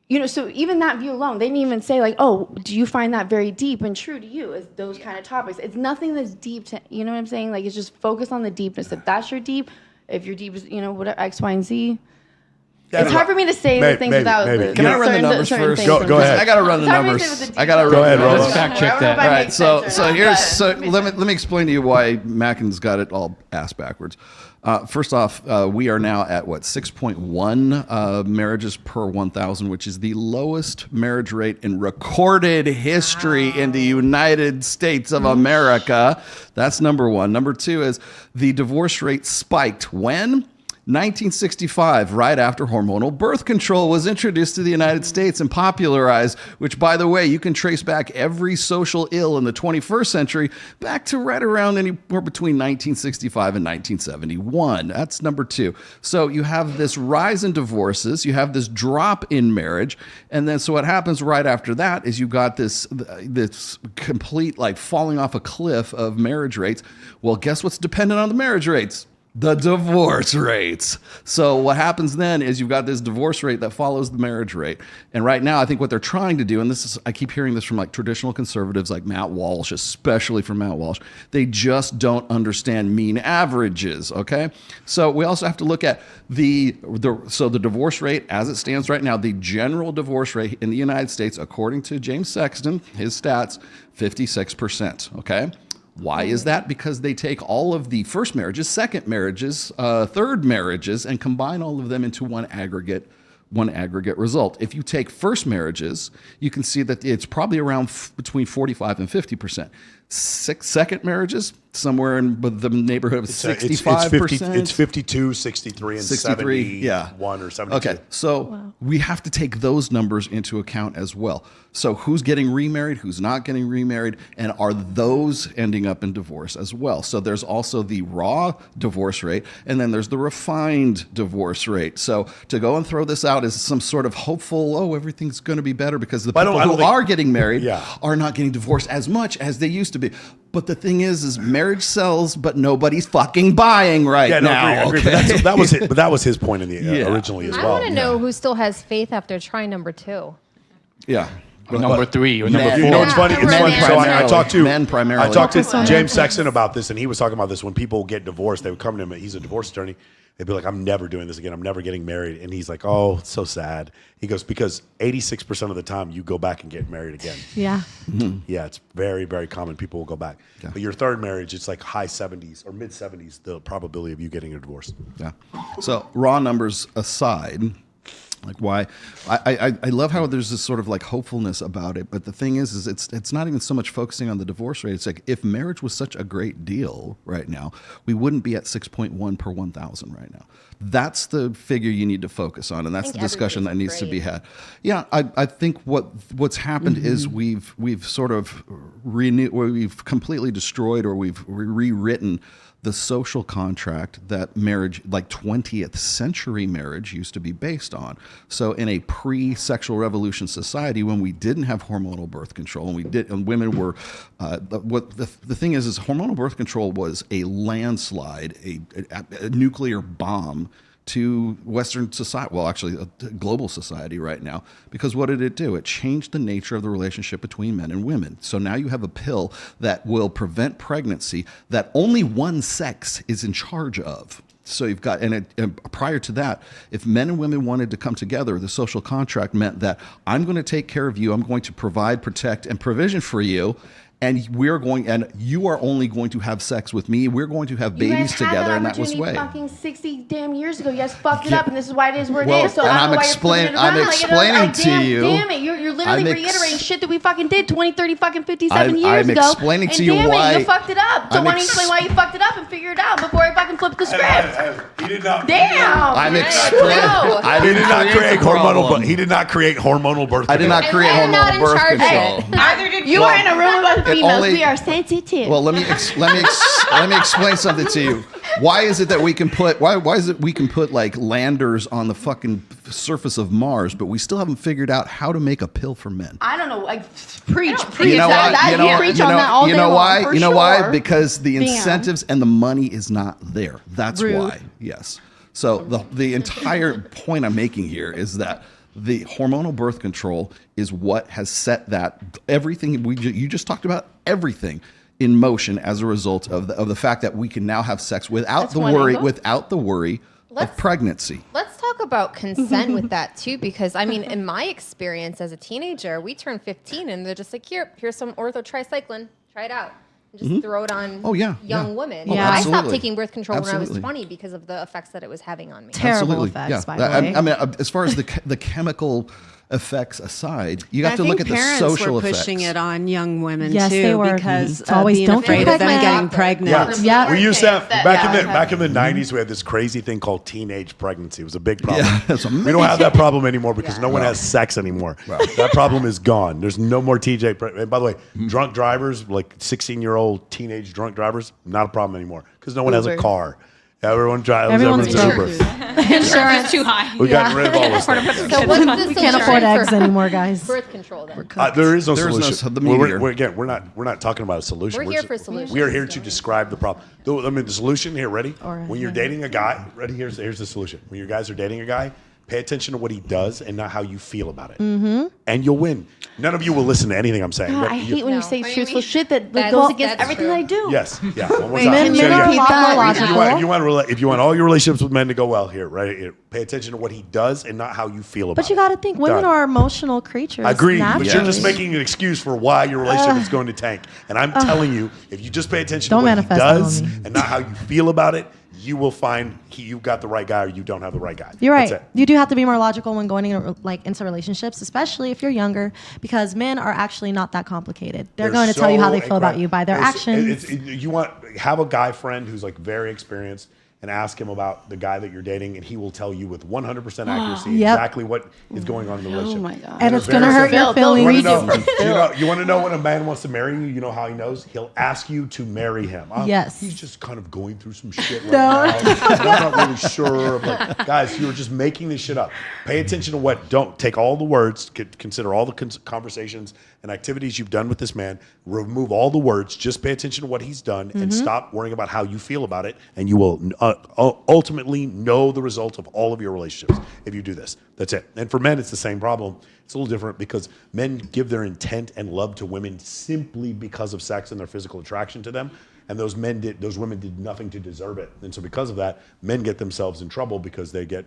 you know, so even that view alone, they didn't even say like, oh, do you find that very deep and true to you as those kind of topics? It's nothing that's deep to, you know what I'm saying? Like, it's just focus on the deepness. If that's your deep, if your deep is, you know, whatever, X, Y, and Z. It's hard for me to say the things without. Can I run the numbers first? Go ahead. I gotta run the numbers. Go ahead, Let's fact check that. All right. So let me explain to you why Mackin's got it all ass backwards. First off, we are now at 6.1 marriages per 1,000, which is the lowest marriage rate in recorded history in the United States of America. That's number one. Number two is the divorce rate spiked when? 1965, right after hormonal birth control was introduced to the United States and popularized, which, by the way, you can trace back every social ill in the 21st century back to right around anywhere between 1965 and 1971. That's number two. So you have this rise in divorces, you have this drop in marriage, and then so what happens right after that is you got this complete like falling off a cliff of marriage rates. Well, guess what's dependent on the marriage rates? The divorce rates. So what happens then is you've got this divorce rate that follows the marriage rate. And right now, I think what they're trying to do, and this is, I keep hearing this from like traditional conservatives like Matt Walsh, especially from Matt Walsh, they just don't understand mean averages, okay? So we also have to look at the divorce rate as it stands right now, the general divorce rate in the United States, according to James Sexton, his stats, 56%, okay? Why is that? Because they take all of the first marriages, second marriages, third marriages, and combine all of them into one aggregate result. If you take first marriages, you can see that it's probably around between 45 and 50%. Second marriages, somewhere in the neighborhood of 65%. It's 52, 63, and 71 or 72. Okay, so we have to take those numbers into account as well. So who's getting remarried, who's not getting remarried, and are those ending up in divorce as well? So there's also the raw divorce rate, and then there's the refined divorce rate. So to go and throw this out as some sort of hopeful, everything's going to be better because the people who are getting married are not getting divorced as much as they used to be. But the thing is marriage sells, but nobody's fucking buying now. Agree. Okay? But that was his point in the originally as well. I want to know who still has faith after trying number two. Yeah. Number three or number four. You know, it's funny. So I talked to men primarily. I talked to James Sexton about this, and he was talking about this. When people get divorced, they would come to him. He's a divorce attorney. They'd be like, "I'm never doing this again. I'm never getting married." And he's like, "Oh, it's so sad." He goes, "Because 86% of the time you go back and get married again." Yeah. Mm-hmm. Yeah, it's very, very common. People will go back. Yeah. But your third marriage, it's like high 70s or mid 70s, the probability of you getting a divorce. Yeah. So raw numbers aside, like why I love how there's this sort of like hopefulness about it, but the thing is it's not even so much focusing on the divorce rate. It's like if marriage was such a great deal right now, we wouldn't be at 6.1 per 1,000 right now. That's the figure you need to focus on, and that's the discussion that needs to be had. Yeah, I think what's happened is we've sort of we've completely destroyed, or we've rewritten the social contract that marriage, like 20th century marriage, used to be based on. So in a pre-sexual revolution society, when we didn't have hormonal birth control, and women were, the thing is hormonal birth control was a landslide, a nuclear bomb to Western society, well, actually a global society right now, because what did it do? It changed the nature of the relationship between men and women. So now you have a pill that will prevent pregnancy that only one sex is in charge of. So you've got, and prior to that, if men and women wanted to come together, the social contract meant that I'm going to take care of you, I'm going to provide, protect, and provision for you, and you are only going to have sex with me. We're going to have babies together, and that was way. Fucking 60 damn years ago, you guys fucked it up, and this is why it is where it is. So and I'm explaining to you. Damn it, you're literally reiterating shit that we fucking did 20, 30, fucking 57 years I'm ago. explaining and to you damn why. It, you fucked it up. So why don't you explain why you fucked it up and figure it out before I fucking flip the script? He did not. Damn. I'm explaining. He did not create hormonal. He did not create hormonal birth control. I did not create hormonal birth control. Neither did you. Are in a room with females. We are sensitive. Well, let me explain something to you. Why is it that we can put like landers on the fucking surface of Mars, but we still haven't figured out how to make a pill for men? I don't know. Like preach. You know why? For You know sure. why? Because the incentives and the money is not there. That's Rude. why. Yes. So the entire point I'm making here is that the hormonal birth control is what has set that everything you just talked about, everything in motion as a result of the fact that we can now have sex without the worry of pregnancy. Let's talk about consent with that too, because I mean, in my experience as a teenager, we turn 15 and they're just like, here's some orthotricycline, try it out. Just throw it on young women. Oh, I stopped taking birth control when I was 20 because of the effects that it was having on me. Terrible effects, by the way. I mean, as far as the chemical effects aside, you have to look at the social effects. Parents were pushing it on young women Yes, too, they were. because It's always being don't afraid get of them pregnant. getting pregnant. Yeah. We used to have back in the 90s. We had this crazy thing called teenage pregnancy. It was a big problem. Yeah, we don't have that problem anymore because no one has sex anymore. That problem is gone. There's no more TJ. And by the way, drunk drivers, like 16-year-old teenage drunk drivers, not a problem anymore because no one has a car. Everyone drives. Everyone's Uber. Insurance is too high. We got rid of all this stuff. So what's the We can't afford eggs anymore, guys. birth control then? There is no There is no solution. We're not talking about a solution. We're here for solutions. We are here to describe the problem. The solution here. Ready? When you're dating a guy, ready? Here's the solution. When you guys are dating a guy, pay attention to what he does and not how you feel about it, and you'll win. None of you will listen to anything I'm saying. God, but I hate when you say What do you truthful mean? shit that That's- goes against that's everything true. I do. Yes. Yeah. One more Wait, time. men Say it are again. a lot more logical. If you want all your relationships with men to go well, here, right? Pay attention to what he does and not how you feel about it. But you got to think, women Done. are emotional creatures. I agree, naturally. but you're just making an excuse for why your relationship is going to tank. And I'm telling you, if you just pay attention to Don't what he manifest that on does me. and not how you feel about it, you will find you've got the right guy or you don't have the right guy. You're right. That's it. You do have to be more logical when going into relationships, especially if you're younger, because men are actually not that complicated. They're going to tell you how they feel about you by their actions. Have a guy friend who's like very experienced and ask him about the guy that you're dating, and he will tell you with 100% accuracy Yep. exactly what is going on in the relationship. Oh my God. And it's going to hurt your You feelings. want to know when a man wants to marry you? You know how he knows? He'll ask you to marry him. Yes. He's just kind of going through some shit right now. I'm not really sure. But guys, you're just making this shit up. Pay attention to what. Don't take all the words. Consider all the conversations and activities you've done with this man. Remove all the words. Just pay attention to what he's done and stop worrying about how you feel about it. And you will ultimately know the results of all of your relationships if you do this. That's it. And for men, it's the same problem. It's a little different because men give their intent and love to women simply because of sex and their physical attraction to them. And those women did nothing to deserve it. And so because of that, men get themselves in trouble because they get,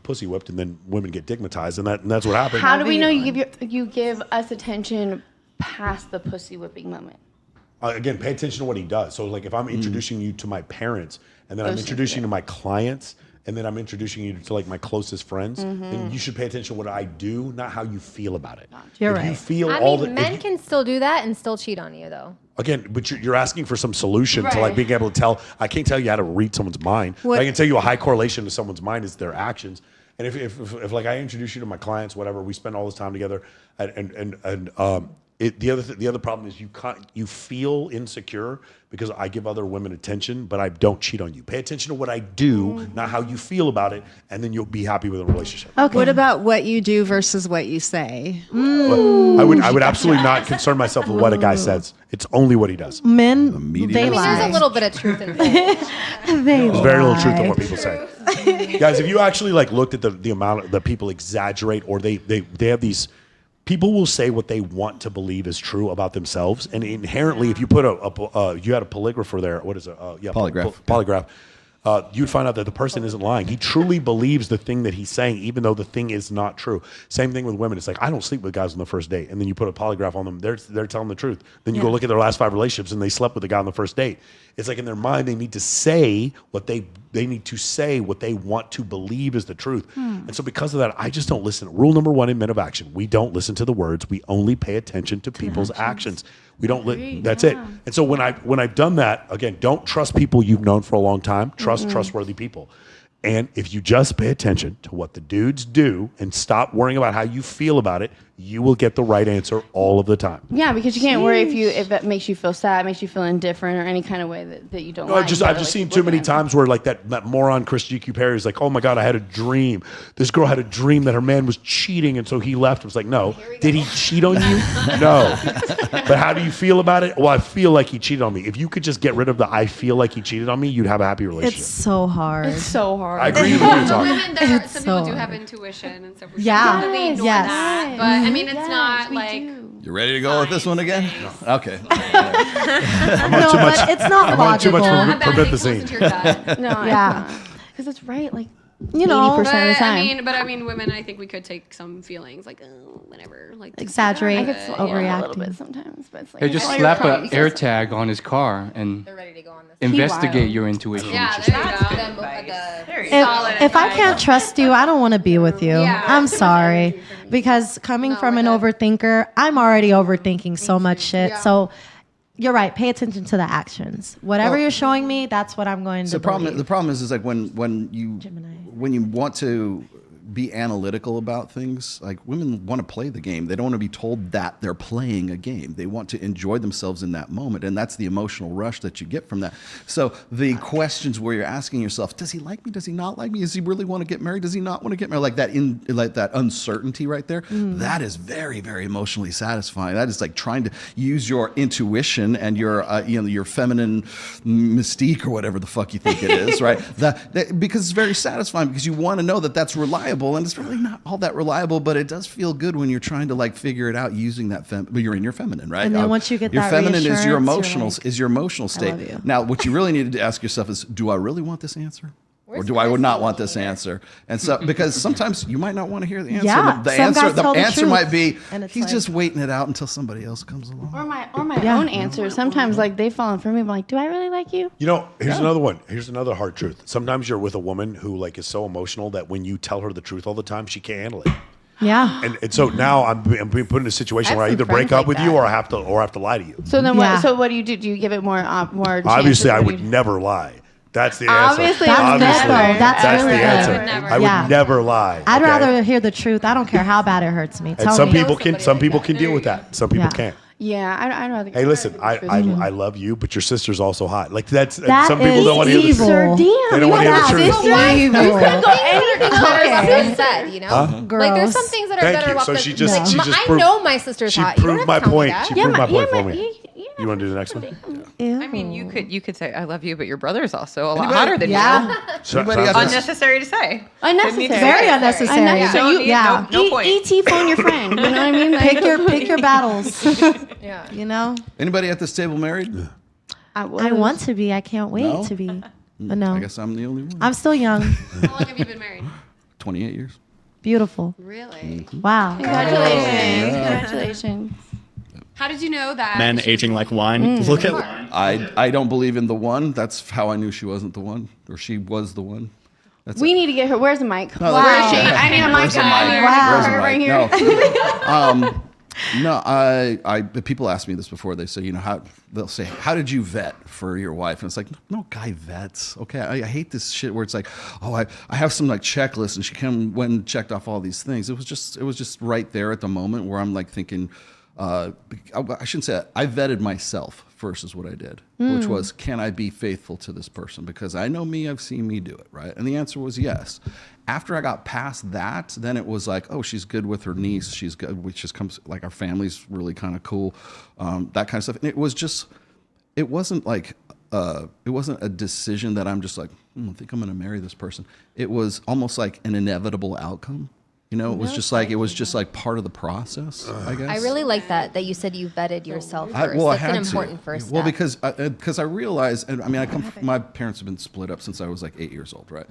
pussy whipped, and then women get digmatized, and that's what happens. How do we know you give us attention past the pussy whipping moment? Again, pay attention to what he does. So like if I'm introducing you to my parents, and then I'm introducing you to my clients, and then I'm introducing you to like my closest friends, then you should pay attention to what I do, not how you feel about it. You're if you right. feel I all mean, the men can still do that and still cheat on you, though. again, but you're asking for some solution to like Right. being able to tell. I can't tell you how to read someone's mind. What- I can tell you a high correlation to someone's mind is their actions. And if like I introduce you to my clients, whatever, we spend all this time together, the other problem is you feel insecure because I give other women attention, but I don't cheat on you. Pay attention to what I do, not how you feel about it, and then you'll be happy with a relationship. Okay. What about what you do versus what you say? I would absolutely not concern myself with what a guy says. It's only what he does. Men, they I mean, lie. there's a little bit of truth in that. There's very little truth in what people say. Guys, if you actually like looked at the amount that people exaggerate, or they have these. People will say what they want to believe is true about themselves, and inherently, if you put you had a polygrapher there, what is it? Polygraph. Polygraph. You'd find out that the person isn't lying. He truly believes the thing that he's saying, even though the thing is not true. Same thing with women. It's like, I don't sleep with guys on the first date, and then you put a polygraph on them. They're telling the truth. Then you go look at their last 5 relationships, and they slept with the guy on the first date. It's like in their mind, they need to say what they want to believe is the truth. And so because of that, I just don't listen. Rule number 1 in Men of Action: we don't listen to the words. We only pay attention to people's actions. We don't. That's it. And so when I've done that, again, don't trust people you've known for a long time. Trust trustworthy people. And if you just pay attention to what the dudes do and stop worrying about how you feel about it, you will get the right answer all of the time. Yeah, because you can't worry if it makes you feel sad, makes you feel indifferent, or any kind of way that you don't No, like. I've just seen too many times where like that moron Chris GQ Perry is like, oh my God, I had a dream. This girl had a dream that her man was cheating, and so he left. I was like, no. Did he cheat on you? No. But how do you feel about it? Well, I feel like he cheated on me. If you could just get rid of the I feel like he cheated on me, you'd have a happy relationship. It's so hard. It's so hard. I agree with you. Women, It's some so people do have hard. intuition, and so we Yeah. should really ignore Yes. that. But I mean, it's not like You ready to go with this one again? Okay. No, but it's not I'm on too much logical. promethazine. No, Yeah. because it's right. Like You know, 80% of the time. I mean, women. I think we could take some feelings like, oh, whatever, like Exaggerate, I could slow down a little overreacting. bit sometimes, but it's like Hey, just all slap your an problems. air tag on his car and investigate your intuition. Yeah, there you go. If I can't trust you, I don't want to be with you. Yeah. I'm sorry. Because coming from an overthinker, I'm already overthinking so much shit. So you're right. Pay attention to the actions. Whatever you're showing me, that's what I'm going to believe. The problem is like when you want to be analytical about things, like women want to play the game. They don't want to be told that they're playing a game. They want to enjoy themselves in that moment, and that's the emotional rush that you get from that. So the questions where you're asking yourself, does he like me? Does he not like me? Does he really want to get married? Does he not want to get married? Like that uncertainty right there. That is very, very emotionally satisfying. That is like trying to use your intuition and your your feminine mystique or whatever the fuck you think it is, right? That because it's very satisfying because you want to know that that's reliable. And it's really not all that reliable, but it does feel good when you're trying to like figure it out using that. But you're in your feminine, right? And then once you get your that feminine is your reassurance, emotional you're like, is your emotional state. love you. Now, what you really need to ask yourself is, do I really want this answer? Or do I not want this answer? And so, because sometimes you might not want to hear the answer. Yeah, the some answer, guys the tell the answer truth, might be and it's he's like- just waiting it out until somebody else comes along. Or my own answers. Sometimes like they fall in for me. I'm like, do I really like you? You know, here's another one. Here's another hard truth. Sometimes you're with a woman who like is so emotional that when you tell her the truth all the time, she can't handle it. Yeah. And so now I'm being put in a situation where I either break up with you or I have to lie to you. So then what do you do? Do you give it more chances? Obviously, I Or do would you- never lie. That's the answer. Obviously, that's good. That's the really good. answer. I would never lie. I'd okay? rather hear the truth. I don't care how bad it hurts me. And Tell some me. people can deal with that. Some people Yeah. can't. Yeah, I'd rather. Hey, listen, I love you, but your sister's also hot. Like That some people is don't want to hear the evil. truth. They don't want to hear the truth. Evil. You could go anything better said, you know? Huh? Like there's some things that are Thank better you. about So the, she just I proved- know my sister's She hot. You don't proved have my to tell me point. that. She proved my point for me. You want to do the next one? I mean, you could say I love you, but your brother's also a lot Anybody- hotter than Yeah. you. Anybody got this? Unnecessary to say. Unnecessary. Very unnecessary. So you, Yeah. No point. ET phone your friend. You know what I mean? Like, Pick your battles. Yeah. You know? Anybody at this table married? I want to be. I can't wait No? to be. But no. I guess I'm the only one. I'm still young. How long have you been married? 28 years. Beautiful. Really? Wow. Congratulations. Congratulations. How did you know that? Men aging like wine. Look at I don't believe in the one. That's how I knew she wasn't the one, or she was the one. We need to get her. Where's the mic? No, Where is she? that's- I need a mic. Where's the I mic? need Where's the her right mic? here. No, I people ask me this before. They say, they'll say, how did you vet for your wife? And it's like, no guy vets. Okay, I hate this shit where it's like, oh, I have some like checklist, and she went and checked off all these things. It was just right there at the moment where I'm like thinking, I shouldn't say that. I vetted myself first is what I did, which was, can I be faithful to this person? Because I know me, I've seen me do it, right? And the answer was yes. After I got past that, then it was like, oh, she's good with her niece. She's good, which just comes like our family's really kind of cool, that kind of stuff. And it wasn't like, it wasn't a decision that I'm just like, I think I'm going to marry this person. It was almost like an inevitable outcome. It was just like part of the process, I guess. I really like that you said you vetted yourself first. I That's had an to. important first step. Well, because I realized, and I mean, my parents have been split up since I was like 8 years old, right?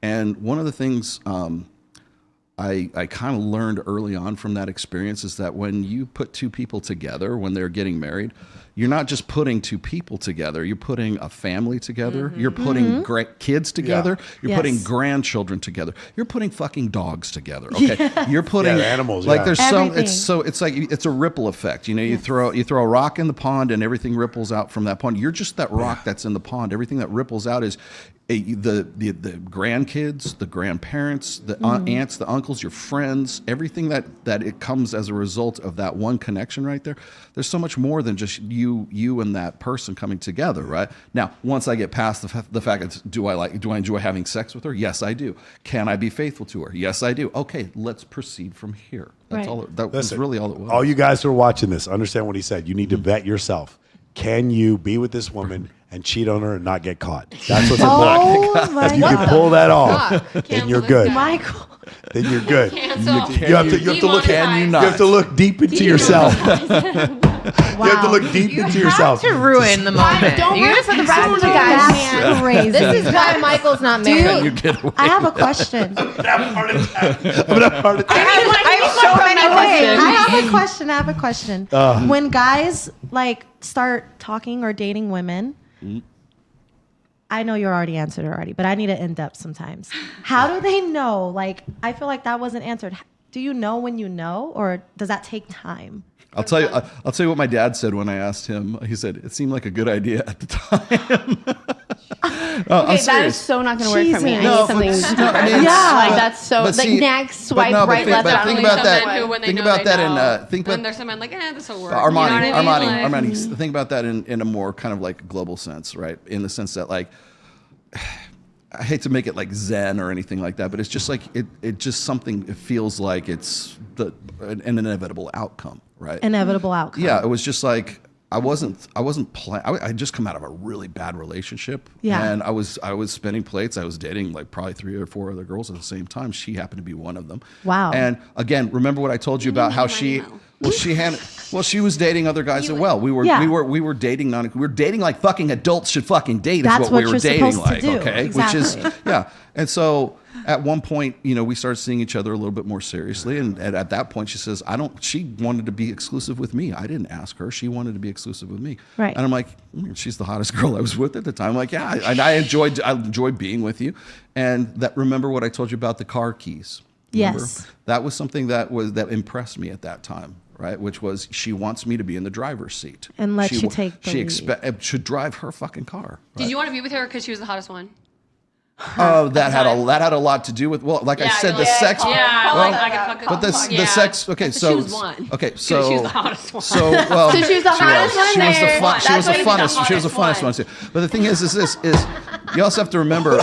And one of the things I kind of learned early on from that experience is that when you put two people together when they're getting married, you're not just putting two people together. You're putting a family together. You're putting great kids together. You're putting grandchildren together. You're putting fucking dogs together. Okay, you're putting animals. Like there's Everything. it's like it's a ripple effect. You throw a rock in the pond and everything ripples out from that pond. You're just that rock that's in the pond. Everything that ripples out is the grandkids, the grandparents, the aunts, the uncles, your friends, everything that it comes as a result of that one connection right there. There's so much more than just you and that person coming together, right? Now, once I get past the fact that do I enjoy having sex with her? Yes, I do. Can I be faithful to her? Yes, I do. Okay, let's proceed from here. That's all. That was really all it was. All you guys who are watching this, understand what he said. You need to vet yourself. Can you be with this woman and cheat on her and not get caught? That's what's important. If you can pull that off, then you're good. Michael. Then you're good. You have to look. Can you not? You have to look deep into yourself. You have to look deep into yourself. To ruin the moment. Don't You ruin just the rest of the guys. That's crazy. This is why Michael's not married. You get away. I have a question. I'm gonna have a heart attack. I have so many questions. I have a question. When guys like start talking or dating women, I know you already answered already, but I need it in depth sometimes. How do they know? Like, I feel like that wasn't answered. Do you know when you know, or does that take time? I'll tell you what my dad said when I asked him. He said it seemed like a good idea at the time. Okay, that is so not going to work for me. I No, need something but- different. no, I mean, Like that's so but like see- next but swipe no, but right think- left. but I think don't about need that. something. Who, when they Think know about they that know. in think Then about there's some men like, this will work. Armani. Think about that in a more kind of like global sense, right? In the sense that like, I hate to make it like Zen or anything like that, but it's just like it just something. It feels like it's an inevitable outcome, right? Inevitable outcome. Yeah, it was just like I wasn't playing. I had just come out of a really bad relationship, Yeah. and I was spinning plates. I was dating like probably 3 or 4 other girls at the same time. She happened to be one of them. Wow. And again, remember what I told you about how she was dating other guys as well. We were dating we were dating like fucking adults should fucking date. That's is what we what were you're dating supposed to like. do. Okay, Exactly. which is yeah. And so at one point, we started seeing each other a little bit more seriously. And at that point, she says, she wanted to be exclusive with me. I didn't ask her. She wanted to be exclusive with me. Right. And I'm like, she's the hottest girl I was with at the time. I'm like, yeah, and I enjoyed being with you. And remember what I told you about the car keys? Remember? Yes. That was something that impressed me at that time. Right, which was she wants me to be in the driver's seat And let you take the lead. should drive her fucking car. Did you want to be with her because she was the hottest one? That had a lot to do with I said the sex. The sex. Okay, so she was one. Okay, so she was the hottest one. So well, So she was the hottest one She was there. the funnest. She was the funnest one too. But the thing is you also have to remember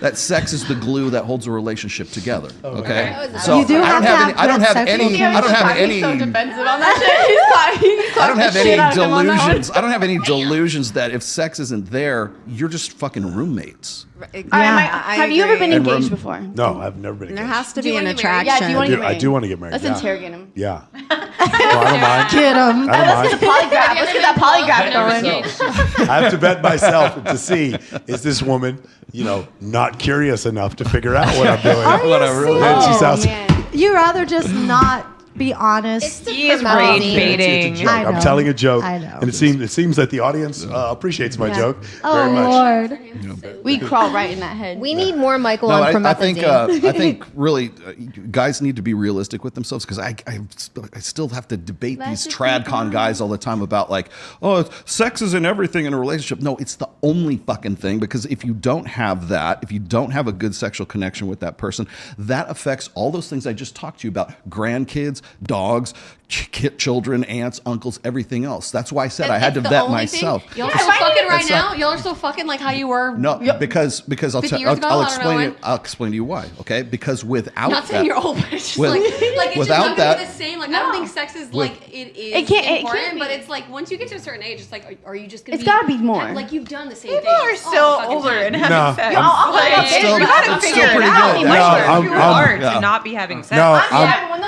that sex is the glue that holds a relationship together. Okay, so You do have to have I don't have good any. sexual I don't have any. So defensive on that shit. I don't have any delusions. I don't have any delusions that if sex isn't there, you're just fucking roommates. Have you ever been And engaged room- before? No, I've never been. There engaged. has to Do you be an wanna get married? attraction. Yeah, do you want to get married? I do want to get married. Let's yeah. interrogate him. Yeah. I don't mind. Get him. I don't mind. Polygraph. Let's get that polygraph going. I have to vet myself to see, is this woman, not curious enough to figure out what I'm doing. Are you Whatever. serious? And she sounds. You rather just not be honest. He is rage baiting. It's a joke. I'm telling a joke. I know. And it seems that the audience appreciates my joke very much. Lord. We crawl right in that head. We need more Michael No, on I think promethazine. I think really guys need to be realistic with themselves because I still have to debate these tradcon guys all the time about like, oh, sex is in everything in a relationship. No, it's the only fucking thing, because if you don't have that, if you don't have a good sexual connection with that person, that affects all those things I just talked to you about: grandkids, dogs, children, aunts, uncles, everything else. That's why I said I had to vet myself. Y'all are still fucking right now. Y'all are still fucking like how you were. No, because I'll 50 years ago? I'll I don't know explain when. it. I'll explain to you why. Okay, because without Not saying that, you're old, but it's just with- like it's without just not that- gonna be the same. Like I don't think sex is with- like it is It can't important, be. but it's like once you get to a certain age, it's like are you just gonna? It's gotta be more. Like you've done the same People thing. are still older and having sex. still- You gotta it's figure still it pretty out. good. Much No, harder I'm- if you I'm- are yeah. to not be having sex. No,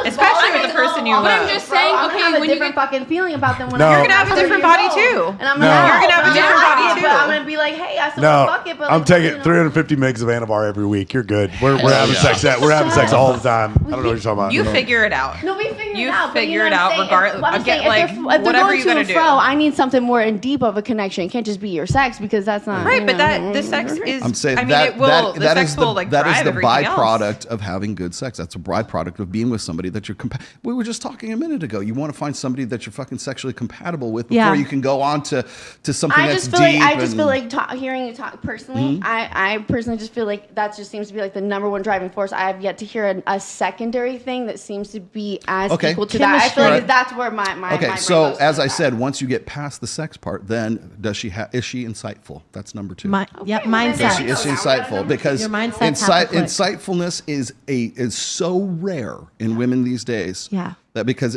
especially with the person you But I'm love. just saying, I'm okay, gonna have a when you different get fucking feeling about them when No. I'm You're gonna have a different body too. And I'm No. gonna You're gonna have a different body too. But I'm gonna be like, hey, I still No, fuck it, but I'm like, taking 350 megs of Anavar every week. You're good. We're having sex. We're having sex all the time. I don't know what you're talking about. You figure it out. No, we figure You it out. figure but it out know what I'm saying? regardless. What I'm Again, saying, like, if they're whatever going you're to gonna and do. fro, I need something more in deep of a connection. It can't just be your sex because that's not Right, you but know, the sex is. I'm saying I mean, that it will. The that sex is will like that drive is the everything else. byproduct of having good sex. That's a byproduct of being with somebody that you're. We were just talking a minute ago. You want to find somebody that you're fucking sexually compatible with before Yeah. you can go on to something I that's just feel deep. like I just and- feel like hearing you talk personally. Mhm. I personally just feel like that just seems to be like the number one driving force. I have yet to hear a secondary thing that seems to be as Okay. equal to that. I feel Chemistry. like that's where my Okay, my so brain goes as with I that. said, once you get past the sex part, then is she insightful? That's number two. Mindset. Is she insightful? Because Your mindset's half the click. insightfulness is so rare in women these days. Yeah. That because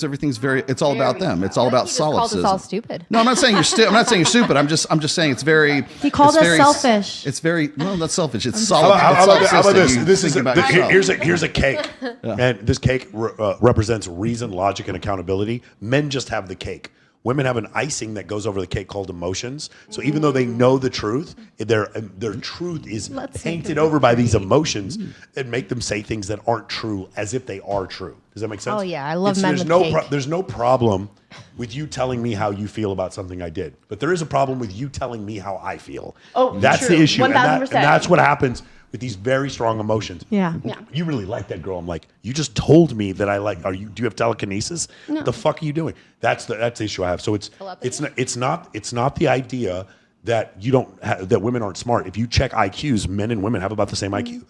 everything's it's all about them. It's all about called us solipsism. all stupid. No, I'm not saying you're I'm not saying you're stupid. I'm just saying it's very. He called it's us very- selfish. It's very that's selfish. It's How solid. about, it's how about this? How about solipsistic. this? You This is think about yourself. here's a cake, and this cake represents reason, logic, and accountability. Men just have the cake. Women have an icing that goes over the cake called emotions. So even though they know the truth, their truth is painted over by these emotions and make them say things that aren't true as if they are true. Does that make sense? Oh, yeah. I love men there's with no cake. there's no problem with you telling me how you feel about something I did, but there is a problem with you telling me how I feel. Oh, that's true. the issue, and 1000%. that's what happens with these very strong emotions. Yeah. You really like that girl. I'm like, you just told me that I like. Do you have telekinesis? No. What the fuck are you doing? That's the issue I have. So it's not the idea that you don't that women aren't smart. If you check IQs, men and women have about the same IQ.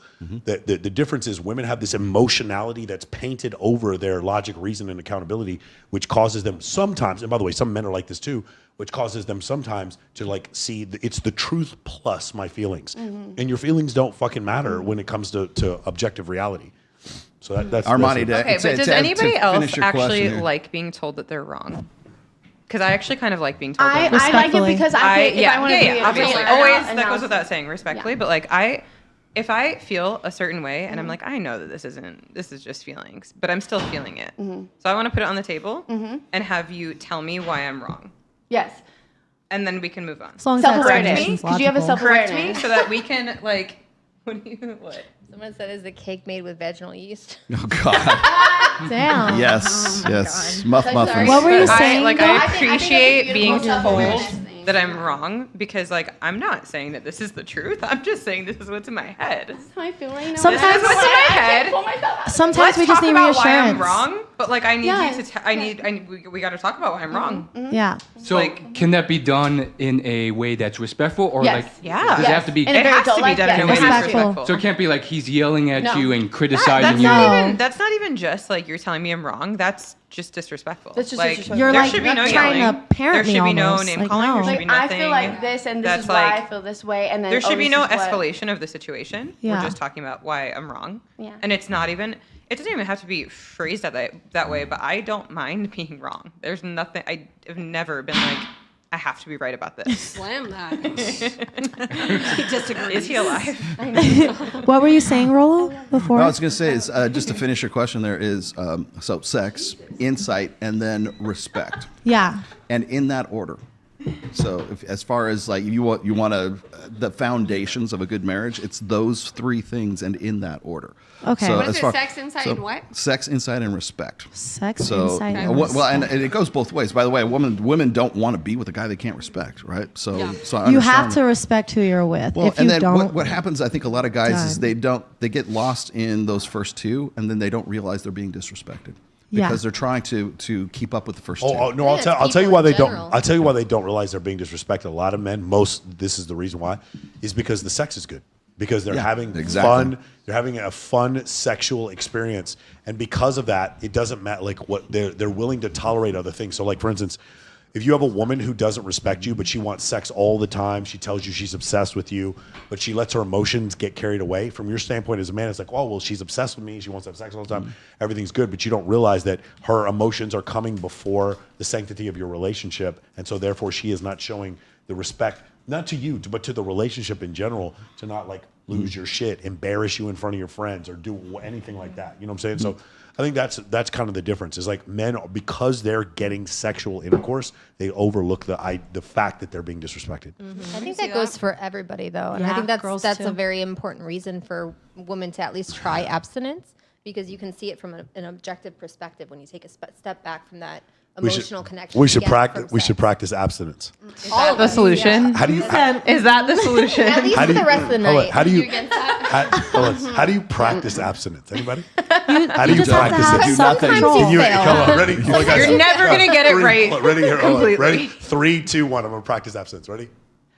The difference is women have this emotionality that's painted over their logic, reason, and accountability, which causes them sometimes. And by the way, some men are like this too. Which causes them sometimes to like see it's the truth plus my feelings, and your feelings don't fucking matter when it comes to objective reality. So that's Armani, that's Okay, but does anybody else finish your question actually here. like being told that they're wrong? Because I actually kind of like being told. I that I'm wrong. like it because if I want to be obviously, a always and that now- goes without saying, respectfully. But like if I feel a certain way and I'm like, I know that this is just feelings, but I'm still feeling it. So I want to put it on the table and have you tell me why I'm wrong. Yes. And then we can move on. As long as Self-awareness. that definition's Because you have a logical. self-awareness. Correct me so that we can like. What? Someone said, "Is the cake made with vaginal yeast?" Oh God. Damn. Yes. yes. Muff Like, muffins. sorry. What were you I, saying? like, though? I I think that's a appreciate being beautiful told self-awareness thing. that I'm wrong because, like, I'm not saying that this is the truth. I'm just saying this is what's in my head. That's how I feel right now. Sometimes- This is what's in my head. Sometimes Let's we just talk need about why I'm reassurance. wrong, but like, I need Yeah. you to. We got to talk about why I'm wrong. Yeah. So Like- can that be done in a way that's respectful, or Yes. like Yeah. does it Yes. have to be? In a It very has to be adult-like done in a way. way that's Respectful. respectful. So it can't be like he's yelling at No. you and That's criticizing you. not even just like you're telling me I'm wrong. That's just disrespectful. That's just like, disrespectful. You're there like should be no trying yelling. to parent there me should be no almost. name Like, calling. no. There should Like, be I nothing. feel like this, and this that's is why like- I feel this way, and then There should be no this is what- escalation of the situation. Yeah. We're just talking about why I'm wrong. Yeah. And it doesn't even have to be phrased that way, but I don't mind being wrong. There's nothing, I've never been like, I have to be right about this. Slam that. He disagrees. Is he alive? What were you saying, Rolo, before? What I was going to say is just to finish your question. There is so sex, insight, and then respect, Yeah. and in that order. So as far as like you want the foundations of a good marriage, it's those three things and in that order. Okay. So What is it? Sex, insight, and what? Sex, insight, and respect. Sex, insight, and well, and respect. it goes both ways. By the way, women don't want to be with a guy they can't respect, right? So, so I You understand have to respect who you're with. Well, if and you then don't, what happens, I think a lot of guys is they get lost in those first two, and then they don't realize they're being disrespected because they're trying to keep up with the first two. Oh no, I'll tell you why they don't. I'll tell you why they don't realize they're being disrespected. A lot of men, this is the reason why, is because the sex is good. Because they're having fun, they're having a fun sexual experience, and because of that, it doesn't matter. Like what they're willing to tolerate other things. So, like for instance, if you have a woman who doesn't respect you, but she wants sex all the time, she tells you she's obsessed with you, but she lets her emotions get carried away. From your standpoint as a man, it's like, oh well, she's obsessed with me. She wants to have sex all the time. Everything's good, but you don't realize that her emotions are coming before the sanctity of your relationship, and so therefore she is not showing the respect. Not to you, but to the relationship in general, to not like lose your shit, embarrass you in front of your friends, or do anything like that. You know what I'm saying? So I think that's kind of the difference. Is like men, because they're getting sexual intercourse, they overlook the fact that they're being disrespected. I think that goes for everybody though, and I think that's a very important reason for women to at least try abstinence, because you can see it from an objective perspective when you take a step back from that emotional connection. We should practice. We should practice abstinence. All of the solution. How do you? Is that the solution? At least for the rest of the night. How do you? How do you practice abstinence? Anybody? How do you practice it? Do nothing. Can you come on, ready? You're never gonna get it right. Ready? Here, completely. ready? 3, 2, 1. I'm gonna practice abstinence. Ready?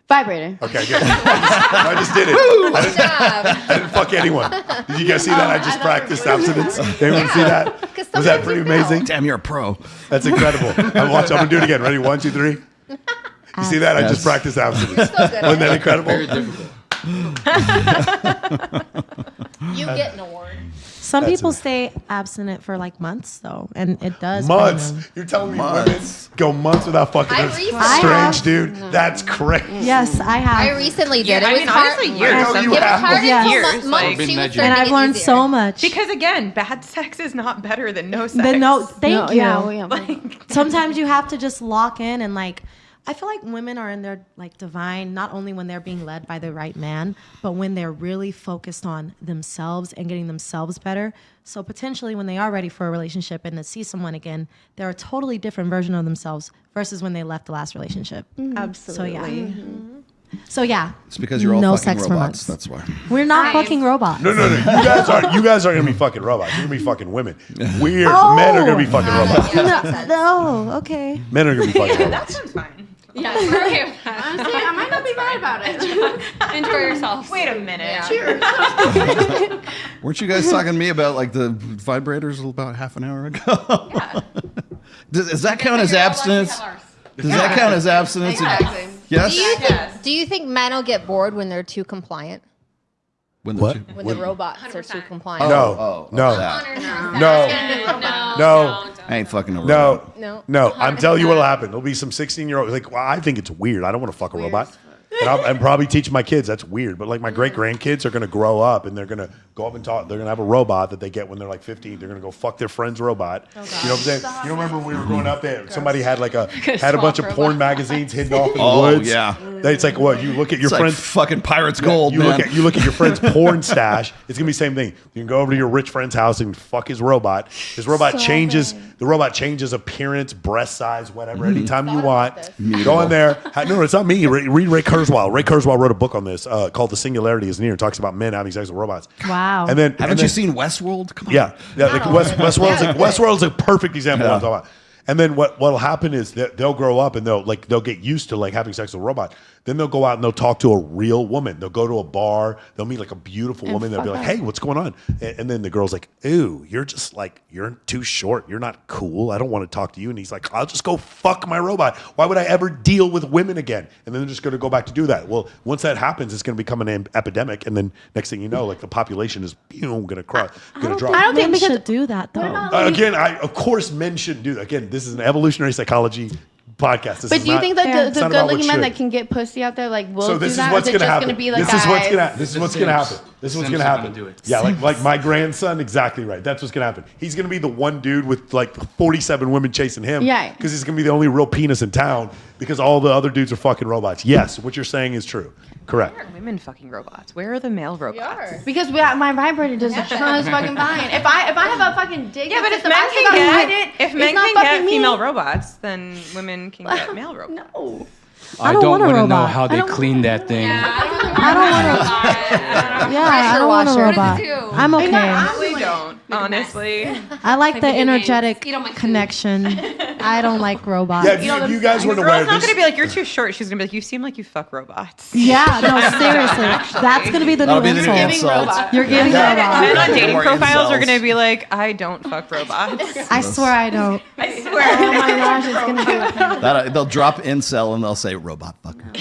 Vibrator. Okay, good. I just did it. I didn't fuck anyone. Did you guys see that? I just practiced abstinence. Anyone see that? Was that pretty amazing? Damn, you're a pro. That's incredible. I'm gonna do it again. Ready? 1, 2, 3. You see that? I just practiced abstinence. Wasn't that incredible? Very difficult. You get an award. some people stay abstinent for like months though, and it does. Months. You're telling me women go months without fucking? That's strange, dude. That's crazy. Yes, I have. I recently did. Yeah, it was hard. honestly, years. It was hard Yes. until month 2 started and I've to get learned easier. so much. Because again, bad sex is not better than no sex. Thank you. Yeah. Sometimes you have to just lock in and like, I feel like women are in their like divine, not only when they're being led by the right man, but when they're really focused on themselves and getting themselves better. So potentially when they are ready for a relationship and to see someone again, they're a totally different version of themselves versus when they left the last relationship. Absolutely. So yeah. So yeah. It's because you're all no fucking sex robots. For months. That's why. We're not fucking robots. No. You guys aren't gonna be fucking robots. You're gonna be fucking women. Men are gonna be fucking robots. No, okay. Men are gonna be fucking That robots. sounds fine. Yeah, honestly, I might not be mad about it. Enjoy yourself. Wait a minute. Cheers. Weren't you guys talking to me about like the vibrators about half an hour ago? Yeah. Does that count as abstinence? Does that count as abstinence? Exactly. Yes. Do you think men will get bored when they're too compliant? When What? When the robots are too compliant? No. I ain't fucking a No. robot. No. I'm telling you what'll happen. There'll be some 16-year-olds. Like, well, I think it's weird. I don't want to fuck a robot. And I'm probably teach my kids that's weird. But like my great grandkids are gonna grow up and they're gonna go up and talk. They're gonna have a robot that they get when they're like 15. They're gonna go fuck their friend's robot. You know what I'm saying? You remember when we were growing up there? Somebody had like a bunch of porn magazines hidden off in the woods. Yeah. It's like what you look at your It's friend's like fucking pirate's gold. You man. look at your friend's porn stash. It's gonna be the same thing. You can go over to your rich friend's house and fuck his robot. His robot changes. The robot changes appearance, breast size, whatever. Anytime you want, go in there. No, it's not me. Read Ray Kurzweil. Ray Kurzweil wrote a book on this called "The Singularity Is Near." It talks about men having sex with robots. Wow. And then Haven't you seen Westworld? Come on. Yeah. Like Westworld's a perfect example of what I'm talking about. And then what'll happen is that they'll grow up and they'll get used to like having sex with a robot. Then they'll go out and they'll talk to a real woman. They'll go to a bar. They'll meet like a beautiful woman. They'll be like, "Hey, what's going on?" And then the girl's like, "Ooh, you're just like you're too short. You're not cool. I don't want to talk to you." And he's like, "I'll just go fuck my robot. Why would I ever deal with women again?" And then they're just going to go back to do that. Well, once that happens, it's going to become an epidemic. And then next thing you know, like the population is going to drop. I don't think we should do that though. Again, of course, men shouldn't do that. Again, this is an evolutionary psychology podcast. This But is do you not- think that it's the not about good-looking what men should. that can get pussy out there like will So do this is that? what's or is it gonna just happen. gonna be like This is what's guys? gonna. This is what's gonna happen. This is what's Sims gonna are happen. gonna do it. Yeah, like my grandson. Exactly right. That's what's gonna happen. He's gonna be the one dude with like 47 women chasing him. Yeah. Because he's gonna be the only real penis in town. Because all the other dudes are fucking robots. Yes, what you're saying is true. Correct. Where are women fucking robots? Where are the male robots? Because my vibrator does a ton of fucking fine. If I have a fucking dick, Yeah, but if system, men I still can gotta hide get it. if men It's not can get fucking me. female robots, then women can get male robots. No. I don't don't want a want to know robot. how they clean that thing. I don't want to. Yeah, I don't want a robot. I'm okay. I don't, honestly. I like the video games. energetic Eat all my food. connection. I don't like robots. Yeah, you guys weren't The aware girl's of not this. gonna be like, you're too short. She's gonna be like, you seem like you fuck robots. Yeah, no, seriously. That's gonna be the That'll new be the new insult. insult. You're giving Men robots. on dating More profiles are incels. gonna be like, I don't fuck robots. I swear I don't. I swear. Oh my gosh, it's gonna be. They'll drop incel and they'll say robot fucker.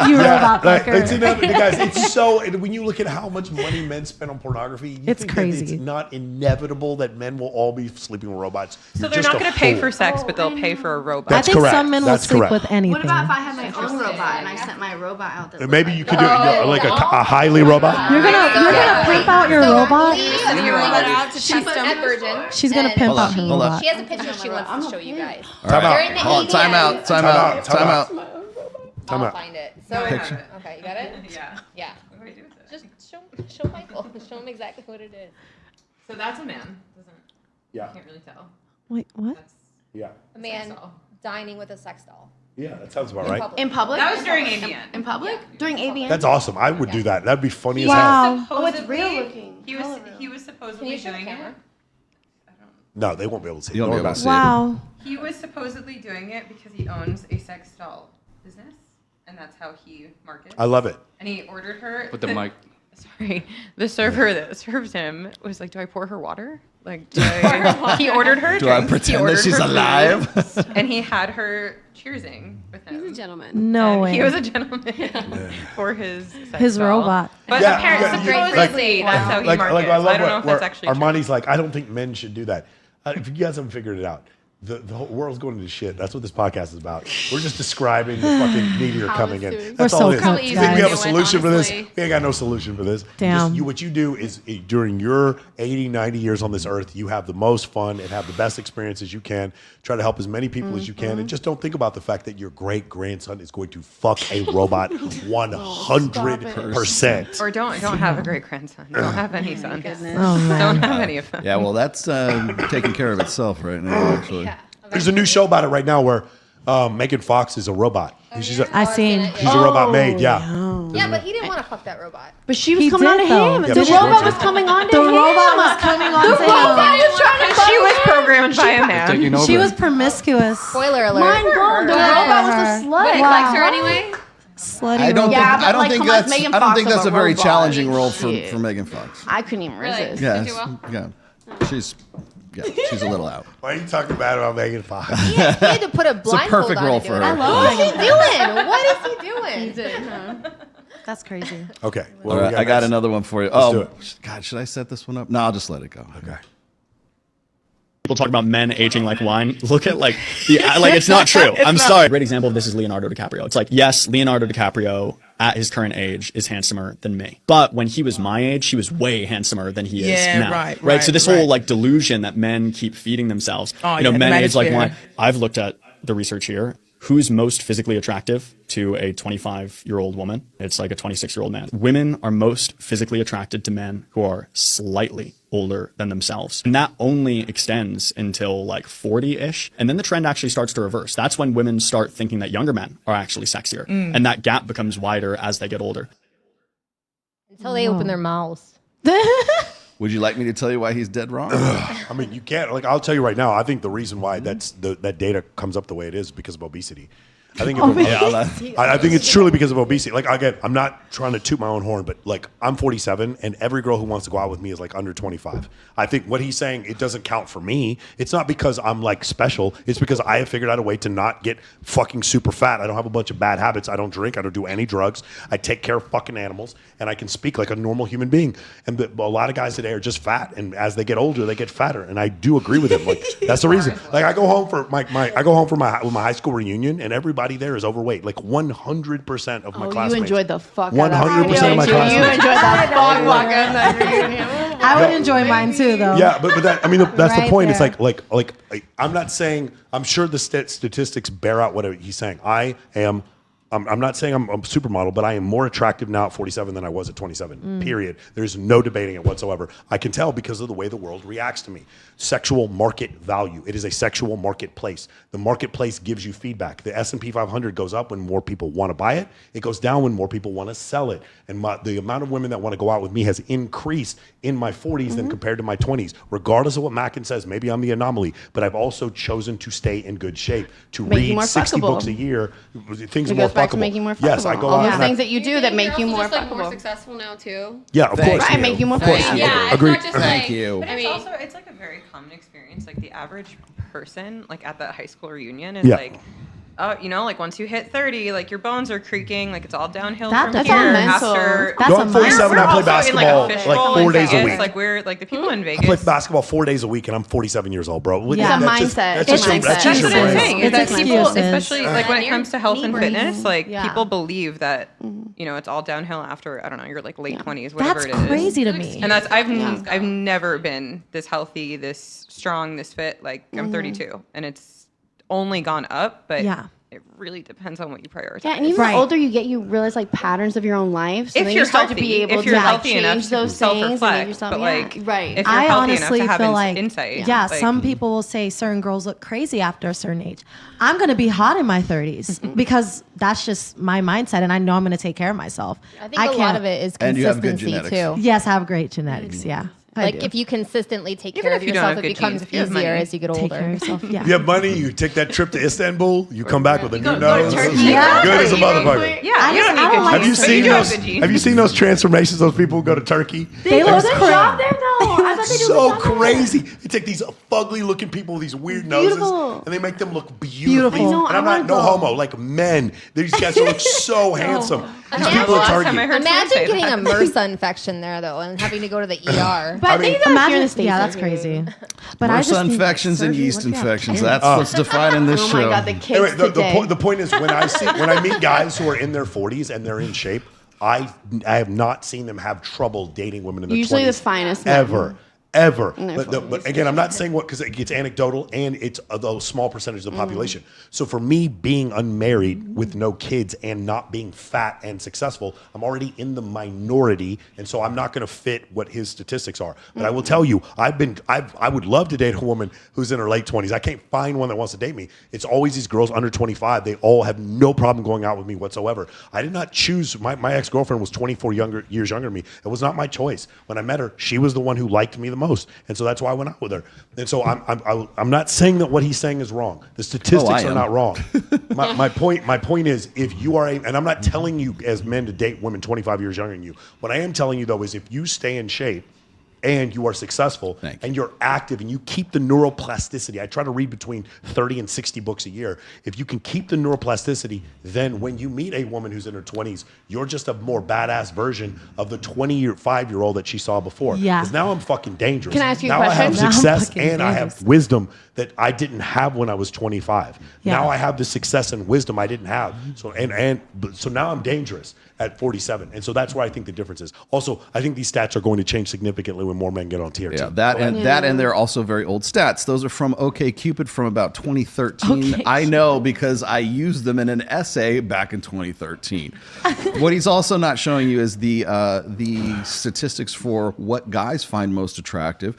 You robot like, fucker. it's inevitable, guys. It's so. And when you look at how much money men spend on pornography, you It's think crazy. That it's not inevitable that men will all be sleeping with robots. So You're they're just not a going to pay fool. for sex, but they'll pay for a robot. That's I think correct. some men will That's sleep correct. with anything. What about if I had my own robot and I sent my robot out there? Maybe you could do like a highly robot. You're gonna pimp out your robot. Send your robot out to test them. Virgin. She's gonna And pimp out her hold on. robot. She has a picture she wants to show you guys. All right. During the Hold on. Time out. Time out. Time out. Time I'll out. find it. So, okay, you got it? Yeah. Yeah. What do I do with it? Just show Michael. Show him exactly what it is. So that's a man. Doesn't. Yeah. Can't really tell. Wait, what? That's Yeah. A man dining with a sex doll. Yeah, that sounds about In right. public. In public? That was during AVN. In public? During AVN? That's awesome. I would do that. That'd be funny as hell. Wow. Oh, it's real looking. He was supposedly doing it. No, they won't be able to see. You won't be Don't able worry to about see Wow. He was supposedly doing it because he owns a sex doll business, and that's how he markets. I love it. And he ordered her. Put the mic. Sorry, the server that serves him was like, "Do I pour her water? Like, do I?" He ordered her. Do I drinks, he pretend that ordered she's her alive? food, and he had her cheersing with him. He's a gentleman. No And way. He was a gentleman for his sex His doll. robot. But Yeah, apparently, yeah, supposedly, that's how he markets. I love I don't know if what that's actually true. Armani's like. I don't think men should do that. If you guys haven't figured it out, the whole world's going into shit. That's what this podcast is about. We're just describing the fucking meteor coming in. it's That's We're all so it is. cooked, You think we have a guys. solution for this? Honestly. We ain't got no solution for this. Damn. What you do is during your 80, 90 years on this earth, you have the most fun and have the best experiences you can. Try to help as many people as you can. And just don't think about the fact that your great grandson is going to fuck a robot 100%. Or don't have a great grandson. Don't have any sons. Oh, man. Don't have any of them. Yeah, well, that's taking care of itself right now, actually. There's a new show about it right now where Megan Fox is a robot. She's a, I seen. she's a robot maid, yeah. Yeah, but he didn't want to fuck that robot. But she was He coming on to did, though. him. Yeah, The but she robot wants was it. coming on to The him. robot was coming on The to robot him. was trying to fuck She was him. programmed by a man. Taking over. She was promiscuous. Spoiler alert. Mind blown. The Good robot for was her. a slut. But he likes her anyway. Slutty I don't robot. think, Yeah, but I don't like, think come on, that's Megan I don't Fox think of that's a a very robot. challenging role Shit. for Megan Fox. I couldn't even resist. Yeah, Did you yeah. She's she's a little out. Why are you talking bad about Megan Fox? He had to put a blindfold perfect on role to do for it. her. I love What is he doing? What is he doing? He did, huh? That's crazy. Okay. All right, I got another one for you. Let's do Oh, it. God, should I set this one up? No, I'll just let it go. Okay. People talk about men aging like wine. Look at like it's not true. I'm sorry. A great example of this is Leonardo DiCaprio. It's like, yes, Leonardo DiCaprio at his current age is handsomer than me. But when he was my age, he was way handsomer than he is now. Right. So this whole like delusion that men keep feeding themselves. Men age like wine. I've looked at the research here. Who's most physically attractive to a 25-year-old woman? It's like a 26-year-old man. Women are most physically attracted to men who are slightly older than themselves. And that only extends until like 40-ish. And then the trend actually starts to reverse. That's when women start thinking that younger men are actually sexier. And that gap becomes wider as they get older. Until they open their mouths. Would you like me to tell you why he's dead wrong? I mean, you can't. Like, I'll tell you right now. I think the reason why that data comes up the way it is because of obesity. I think Obesity. I think it's truly because of obesity. Like, again, I'm not trying to toot my own horn, but like, I'm 47, and every girl who wants to go out with me is like under 25. I think what he's saying, it doesn't count for me. It's not because I'm like special. It's because I have figured out a way to not get fucking super fat. I don't have a bunch of bad habits. I don't drink. I don't do any drugs. I take care of fucking animals, and I can speak like a normal human being. And a lot of guys today are just fat, and as they get older, they get fatter. And I do agree with him. Like, that's the reason. Like, I go home for my high school reunion, and everybody there is overweight. Like 100% of my classmates. You enjoyed the fuck 100% out of that. of my classmates. You enjoyed the fuck walk out of that reunion. I would enjoy mine too, though. Yeah, but that, I mean, that's Right the point. there. It's like I'm not saying, I'm sure the statistics bear out what he's saying. I'm not saying I'm a supermodel, but I am more attractive now at 47 than I was at 27, period. There's no debating it whatsoever. I can tell because of the way the world reacts to me. Sexual market value. It is a sexual marketplace. The marketplace gives you feedback. The S&P 500 goes up when more people want to buy it. It goes down when more people want to sell it. And the amount of women that want to go out with me has increased in my 40s than compared to my 20s. Regardless of what Mackin says, maybe I'm the anomaly, but I've also chosen to stay in good shape, to read 60 books a year. Things are more back to making more fuckable. Yes, I go all out. those things that you do that make you more just, like, more fuckable. successful now too. Yeah, of course. Right, make you more Of course. fuckable. Yeah, Agreed. it's not just Thank like, you. But I mean, it's like a very common experience. Like the average person, like at that high school reunion, is Yeah. like, like once you hit 30, like your bones are creaking, like it's all downhill That's from all here. mental. After That's Going 47, I play basketball like 4 days a week. Like we're like the people in I Vegas. play basketball 4 days a week, and I'm 47 years old, bro. Yeah. That's It's a mindset. That's just, It's that's mindset. just your That's what I'm brain. saying. Is It's that people, excuses. especially like when it comes to health and fitness, like Yeah. people believe that it's all downhill after you're like late 20s, whatever That's it is. crazy to me. And I've never been this healthy, this strong, this fit. Like I'm 32, and it's only gone up, but it really depends on what you prioritize. Yeah, and even the older you get, you realize like patterns of your own life. So If then you're you start healthy, to be able if you're to like healthy enough change to those things and make self-reflect, yourself but like, right. if you're I healthy enough honestly to have feel like, insight, yeah, like, some people will say certain girls look crazy after a certain age. I'm going to be hot in my 30s because that's just my mindset, and I know I'm going to take care of myself. I think a lot of it is And you have good consistency genetics. too. Yes, I have great genetics. Yeah. I Like do. if you consistently take Even care if of you don't yourself, have it good becomes genes, if you have easier money. as you get Take older. care of yourself. Yeah. You have money, you take that trip to Istanbul, you come back with a new go nose. to Turkey. Yeah. Good as a motherfucker. Yeah, you don't need I don't good like Have you genes, but seen do have those? good genes. Have you seen those transformations? Those people who go to Turkey. They look Good crazy. job there though. I thought they did So a good job there. crazy. They take these fugly looking people with these weird noses Beautiful. and they make them look beautiful. Beautiful. I know, And I I'm not wanna no go. homo, like men. These guys look so handsome. These Imagine- people Last are time I Turkey. heard someone Imagine say getting that. a MRSA infection there though, and having to go to the ER. But I mean, they don't Imagine, here in the States. yeah, that's are crazy. But I MRSA just need infections and surgery. yeast What do you have? infections. That's what's defining this Oh show. my god, the kids Anyway, today. the point is when I meet guys who are in their 40s and they're in shape, I have not seen them have trouble dating women in their 20s. Usually the finest men. Ever. In their But again, I'm not saying because it's anecdotal and it's a small percentage of the Mm-hmm. population. So for me being unmarried with no kids and not being fat and successful, I'm already in the minority, and so I'm not going to fit what his statistics are. But I will tell you, I would love to date a woman who's in her late 20s. I can't find one that wants to date me. It's always these girls under 25. They all have no problem going out with me whatsoever. I did not choose. My ex-girlfriend was 24 years younger than me. It was not my choice. When I met her, she was the one who liked me the most, and so that's why I went out with her. And so I'm not saying that what he's saying is wrong. The statistics are not wrong. my point is, if you are and I'm not telling you as men to date women 25 years younger than you. What I am telling you though is if you stay in shape and you are successful and you're active and you keep the neuroplasticity. I try to read between 30 and 60 books a year. If you can keep the neuroplasticity, then when you meet a woman who's in her 20s, you're just a more badass version of the 25-year-old that she saw before. Yeah. Because now I'm fucking dangerous. Can I ask you a now question? I have Now I'm success fucking and I dangerous. have wisdom that I didn't have when I was 25. Yeah. Now I have the success and wisdom I didn't have. So now I'm dangerous at 47. And so that's where I think the difference is. Also, I think these stats are going to change significantly when more men get on TRT. Yeah, that and they're also very old stats. Those are from OkCupid from about 2013. Okay. I know because I used them in an essay back in 2013. What he's also not showing you is the statistics for what guys find most attractive.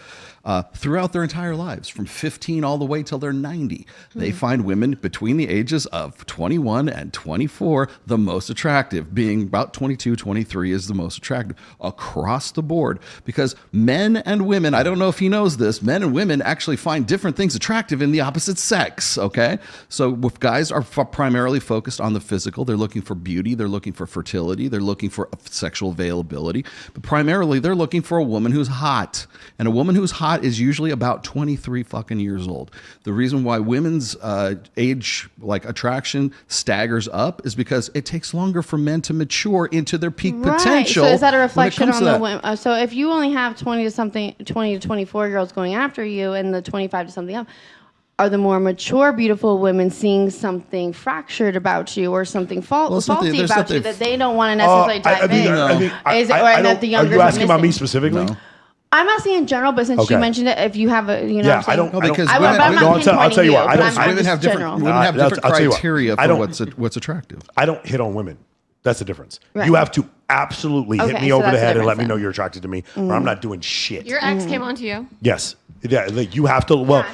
Throughout their entire lives, from 15 all the way till they're 90. They find women between the ages of 21 and 24 the most attractive, being about 22, 23 is the most attractive across the board, because men and women, I don't know if he knows this, men and women actually find different things attractive in the opposite sex, okay? So if guys are primarily focused on the physical, they're looking for beauty, they're looking for fertility, they're looking for sexual availability, but primarily they're looking for a woman who's hot. And a woman who's hot is usually about 23 fucking years old. The reason why women's age, like attraction, staggers up is because it takes longer for men to mature into their peak potential. So is that a reflection on the women? So if you only have 20 to 24-year-olds going after you, and the 25 to something up, are the more mature, beautiful women seeing something fractured about you or something faulty about you that they don't want to necessarily dive in? Are you asking about me specifically? No. I'm asking in general, but since you mentioned it, if you have a, you know, yeah, I don't because I'll tell you what. Women have different criteria for what's attractive. I don't hit on women. That's the difference. Right. You have to absolutely hit me over the head and let me know you're attracted to me, or I'm not doing shit. Your ex came on to you. Yes. Yeah, like you have to. Well,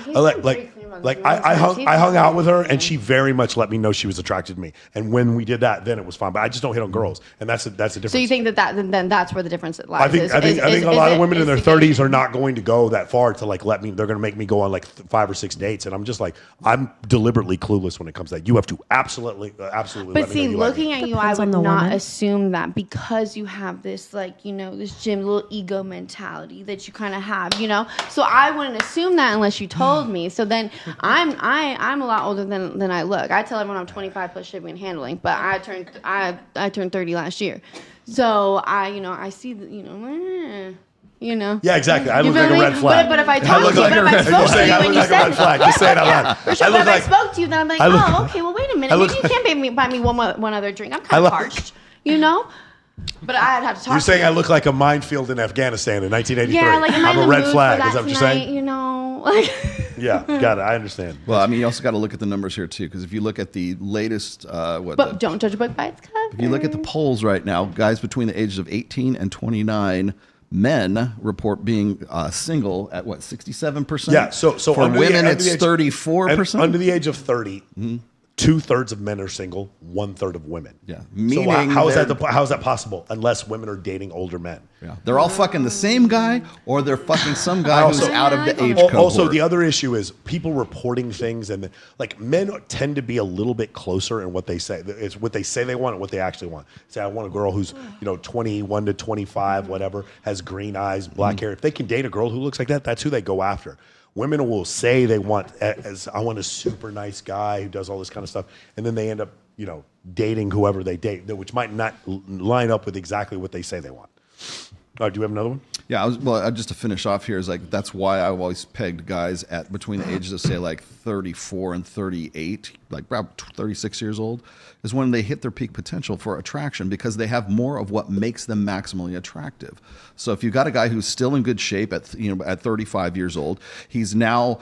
I hung out with her, and she very much let me know she was attracted to me. And when we did that, then it was fine. But I just don't hit on girls, and that's the difference. So you think then that's where the difference lies? I think a lot of women in their 30s are not going to go that far to like let me. They're going to make me go on like 5 or 6 dates, and I'm just like, I'm deliberately clueless when it comes to that. You have to absolutely. But see, looking at you, I would not assume that because you have this this little ego mentality that you kind of have, So I wouldn't assume that unless you told me. So then I'm a lot older than I look. I tell everyone I'm 25 plus shipping and handling, but I turned 30 last year. So I see Yeah, exactly. I look like a red flag. But if I told you, if I spoke to you when you said flag, just say it out loud. For sure, but if I spoke to you, then I'm like, okay, well, wait a minute. Maybe you can't buy me one other drink. I'm kind of parched, But I'd have to talk. You're saying I look like a minefield in Afghanistan in 1983. Yeah, like I'm a red flag. Is that what you're saying? Yeah, got it. I understand. Well, I mean, you also got to look at the numbers here too, because if you look at the latest, but don't judge a book by its cover. If you look at the polls right now, guys between the ages of 18 and 29. Men report being single at 67%. Yeah, so for women it's 34%. Under the age of 30, 2/3 of men are single, 1/3 of women. Yeah, meaning how is that possible? Unless women are dating older men. Yeah, they're all fucking the same guy, or they're fucking some guy who's out of the age cohort. Also, the other issue is people reporting things, and like men tend to be a little bit closer in what they say. It's what they say they want and what they actually want. Say, I want a girl who's 21 to 25, whatever, has green eyes, black hair. If they can date a girl who looks like that, that's who they go after. Women will say they want, I want a super nice guy who does all this kind of stuff, and then they end up, dating whoever they date, which might not line up with exactly what they say they want. Do you have another one? Yeah, just to finish off here is like that's why I've always pegged guys at between the ages of say like 34 and 38, like about 36 years old, is when they hit their peak potential for attraction because they have more of what makes them maximally attractive. So if you've got a guy who's still in good shape at 35 years old, he's now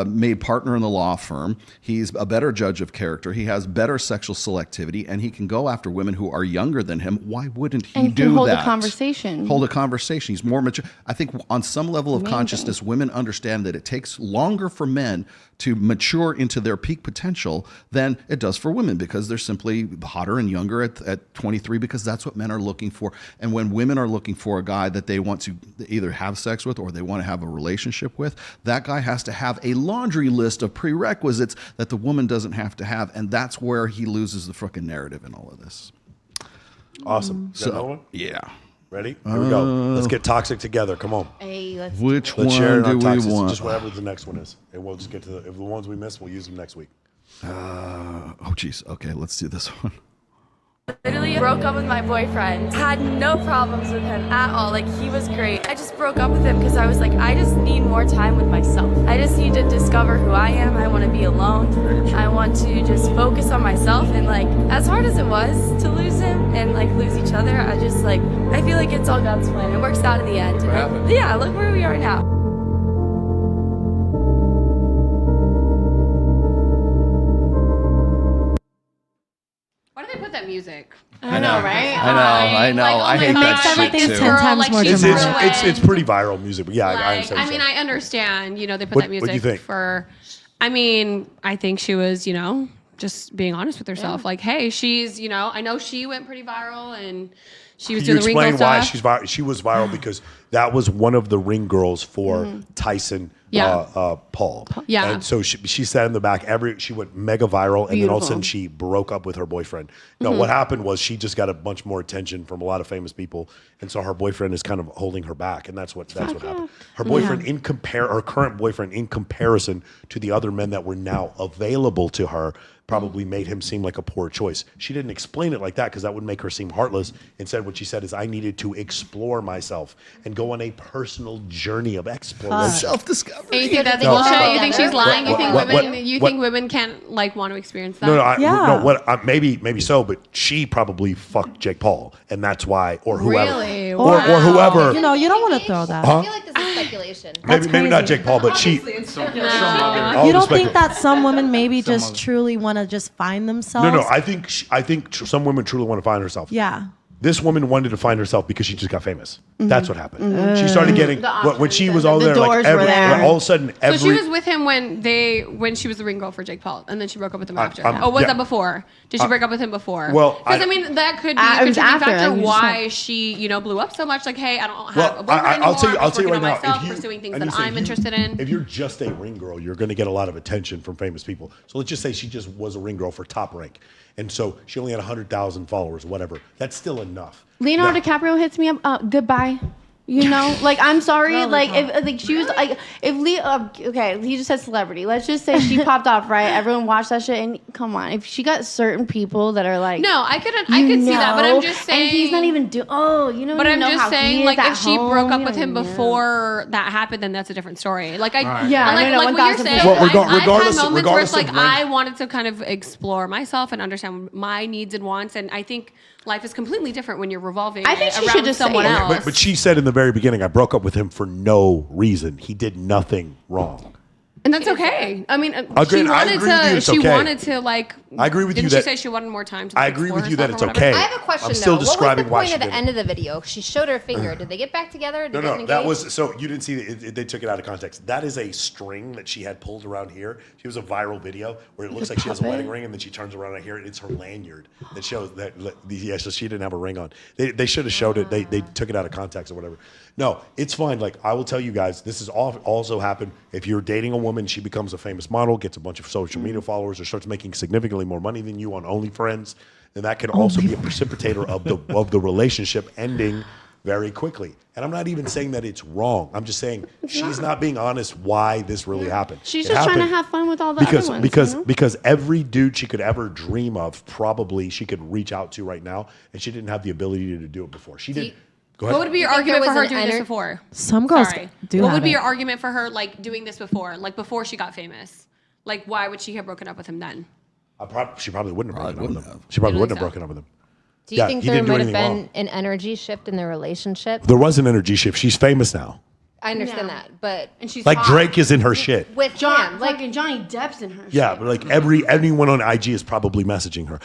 made partner in the law firm, he's a better judge of character, he has better sexual selectivity, and he can go after women who are younger than him. Why wouldn't he do that? Hold a conversation. Hold a conversation. He's more mature. I think on some level of consciousness, women understand that it takes longer for men to mature into their peak potential than it does for women because they're simply hotter and younger at 23 because that's what men are looking for. And when women are looking for a guy that they want to either have sex with or they want to have a relationship with, that guy has to have a laundry list of prerequisites that the woman doesn't have to have. And that's where he loses the fucking narrative in all of this. Awesome. So, another one? Yeah. Ready? Here we go. Let's get toxic together. Come on. Hey, Which let's one share it do on we toxic. want? Just whatever the next one is. And we'll just get to if the ones we miss, we'll use them next week. Oh, geez. Okay, let's do this one. Literally broke up with my boyfriend. Had no problems with him at all. Like, he was great. I just broke up with him because I was like, I just need more time with myself. I just need to discover who I am. I want to be alone. I want to just focus on myself. And like, as hard as it was to lose him and like lose each other, I just like, I feel like it's all God's plan. It works out in the end. What happened? Yeah, look where we are now. Why do they put that music? I know, right? I know. I hate that shit too. 10 times more It's pretty viral music, but yeah, I understand. I mean, I understand. They put What- that what do music you think? for. I mean, I think she was, just being honest with herself. Like, hey, she's, I know she went pretty viral and she was Can you doing the Ringo explain why stuff. she was viral? Because that was one of the ring girls for Tyson Paul. Yeah. And so she sat in the back. She went mega viral, and then all of a sudden she broke up with her boyfriend. No, what happened was she just got a bunch more attention from a lot of famous people, and so her boyfriend is kind of holding her back, and that's what happened. Her boyfriend, her current boyfriend, in comparison to the other men that were now available to her, probably made him seem like a poor choice. She didn't explain it like that because that would make her seem heartless. Instead, what she said is, I needed to explore myself and go on a personal journey of exploration. Self-discovery. And you think that's bullshit? You think she's lying? You think women can't like want to experience that? No, maybe so, but she probably fucked Jake Paul, and that's why, or whoever, Really? or whoever. You know, you don't want to throw that. I feel like this is speculation. Maybe not Jake Paul, but she. You don't think that some women maybe just truly want to just find themselves? No. I think some women truly want to find herself. Yeah. This woman wanted to find herself because she just got famous. That's what happened. She started getting when she was all there, like all of a sudden. So she was with him when she was the ring girl for Jake Paul, and then she broke up with him after. Was that before? Did she break up with him before? Well, because I mean that could be a contributing factor why she blew up so much. Like, hey, I don't have a boyfriend anymore. I'll tell you right now. Myself, pursuing things that I'm interested in. If you're just a ring girl, you're going to get a lot of attention from famous people. So let's just say she just was a ring girl for Top Rank, and so she only had 100,000 followers, whatever. That's still enough. Leonardo DiCaprio hits me up. Goodbye. You know, like I'm sorry, if she was like okay, he just said celebrity. Let's just say she popped off, right? Everyone watched that shit, and come on, if she got certain people that are like, no, I could see that, but I'm just saying, and he's not even But I'm just saying, like, if she broke up with him before that happened, then that's a different story. Like, like what you're saying, I've had moments where it's like I wanted to kind of explore myself and understand my needs and wants, and I think life is completely different when you're revolving around someone else. But she said in the very beginning, I broke up with him for no reason. He did nothing wrong. And that's okay. I mean, she wanted to like. I agree with you. Didn't she say she wanted more time to? I agree with you that it's okay. I have a question. I'm still describing what was the point at the end of the video? She showed her finger. Did they get back together? No. That was so you didn't see. They took it out of context. That is a string that she had pulled around here. She was a viral video where it looks like she has a wedding ring, and then she turns around right here, and it's her lanyard that shows that. Yeah, so she didn't have a ring on. They should have showed it. They took it out of context or whatever. No, it's fine. Like, I will tell you guys, this has also happened. If you're dating a woman, she becomes a famous model, gets a bunch of social media followers, or starts making significantly more money than you on OnlyFans, then that can also be a precipitator of the relationship ending very quickly. And I'm not even saying that it's wrong. I'm just saying she's not being honest why this really happened. She's just trying to have fun with all the other ones. Because every dude she could ever dream of, probably she could reach out to right now, and she didn't have the ability to do it before. She did. What would be your argument for her doing this before? Some girls do. What would be your argument for her like doing this before, like before she got famous? Like, why would she have broken up with him then? She probably wouldn't have broken up with him. She probably wouldn't have broken up with him. Do you think there might have been an energy shift in their relationship? There was an energy shift. She's famous now. I understand that, but and she's like Drake is in her shit. With John, like Johnny Depp's in her. Yeah, but like anyone on IG is probably messaging her.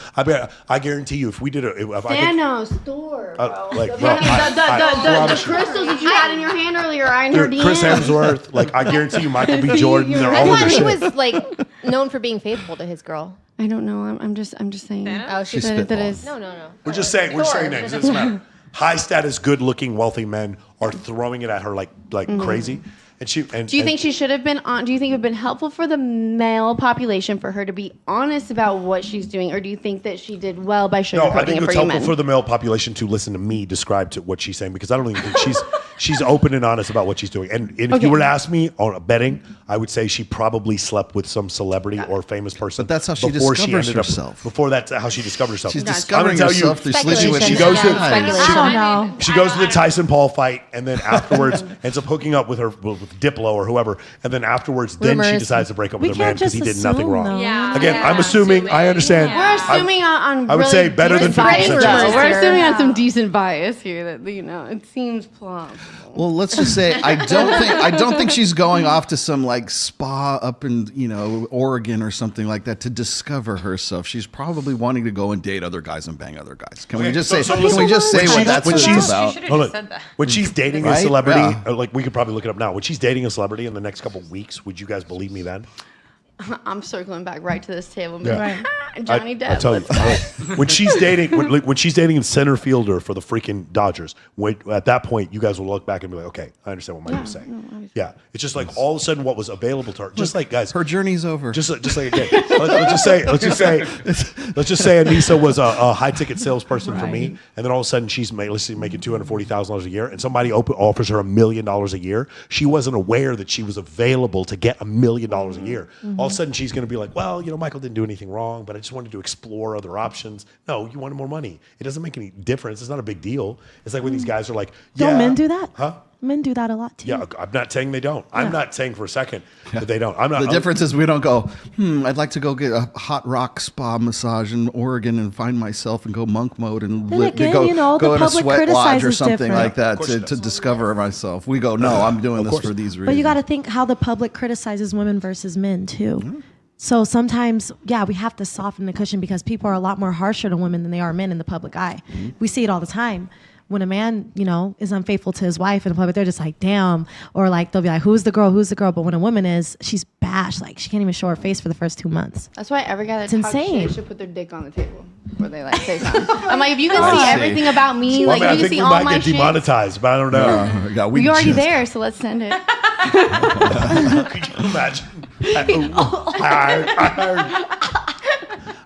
I guarantee you, if we did Thanos, Thor, bro. The crystals that you had in your hand earlier, I in her DMs. Chris Hemsworth, like I guarantee you, Michael B. Jordan, they're all in her shit. He was like known for being faithful to his girl. I don't know. I'm just saying. Oh, she's that is. No. We're just saying names. It doesn't matter. High status, good looking, wealthy men are throwing it at her like crazy. And do you think she should have been on? Do you think it would have been helpful for the male population for her to be honest about what she's doing, or do you think that she did well by sugarcoating it for you men? No, I think it's helpful for the male population to listen to me describe to what she's saying, because I don't even think she's open and honest about what she's doing. And if you were to ask me on betting, I would say she probably slept with some celebrity or famous person. But that's how she discovers herself. Before that's how she discovered herself. She's discovering herself through sleeping with she goes to the Tyson Paul fight, and then afterwards ends up hooking up with Diplo or whoever, and then afterwards, then she decides to break up with her man because he did nothing wrong. Again, I'm assuming. I understand. We're assuming on. I would say better than 50%. We're assuming on some decent bias here that it seems plausible. Well, let's just say I don't think she's going off to some like spa up in Oregon or something like that to discover herself. She's probably wanting to go and date other guys and bang other guys. Can we just say what that's about? When she's dating a celebrity, like we could probably look it up now. When she's dating a celebrity in the next couple of weeks, would you guys believe me then? I'm circling back right to this table. And Yeah. right. Johnny Depp. I tell you, when she's dating, when she's dating a center fielder for the freaking Dodgers, at that point, you guys will look back and be like, okay, I understand what Mike was saying. Yeah, it's just like all of a sudden what was available to her. Just like guys, her journey's over. Just like again, let's just say Anissa was a high ticket salesperson for me, and then all of a sudden she's making $240,000 a year, and somebody offers her $1 million a year. She wasn't aware that she was available to get $1 million a year. All of a sudden she's going to be like, well, Michael didn't do anything wrong, but I just wanted to explore other options. No, you wanted more money. It doesn't make any difference. It's not a big deal. It's like when these guys are like, yeah. Don't men do that? Huh? Men do that a lot too. Yeah, I'm not saying they don't. I'm not saying for a second that they don't. The difference is we don't go, I'd like to go get a hot rock spa massage in Oregon and find myself and go monk mode and go in a sweat lodge or something like that to discover myself. We go, no, I'm doing this for these reasons. But you got to think how the public criticizes women versus men too. So sometimes, we have to soften the cushion because people are a lot more harsher to women than they are men in the public eye. We see it all the time. When a man, is unfaithful to his wife in the public, they're just like, damn. Or like, they'll be like, who's the girl? But when a woman is, she's bashed. Like, she can't even show her face for the first 2 months. That's why every guy that it's talks insane. shit should put their dick on the table before they say something. I'm like, if you can see everything about me, Well, you can see all my shit. we might get demonetized, but I don't know. You're already there, so let's send it. Could you imagine?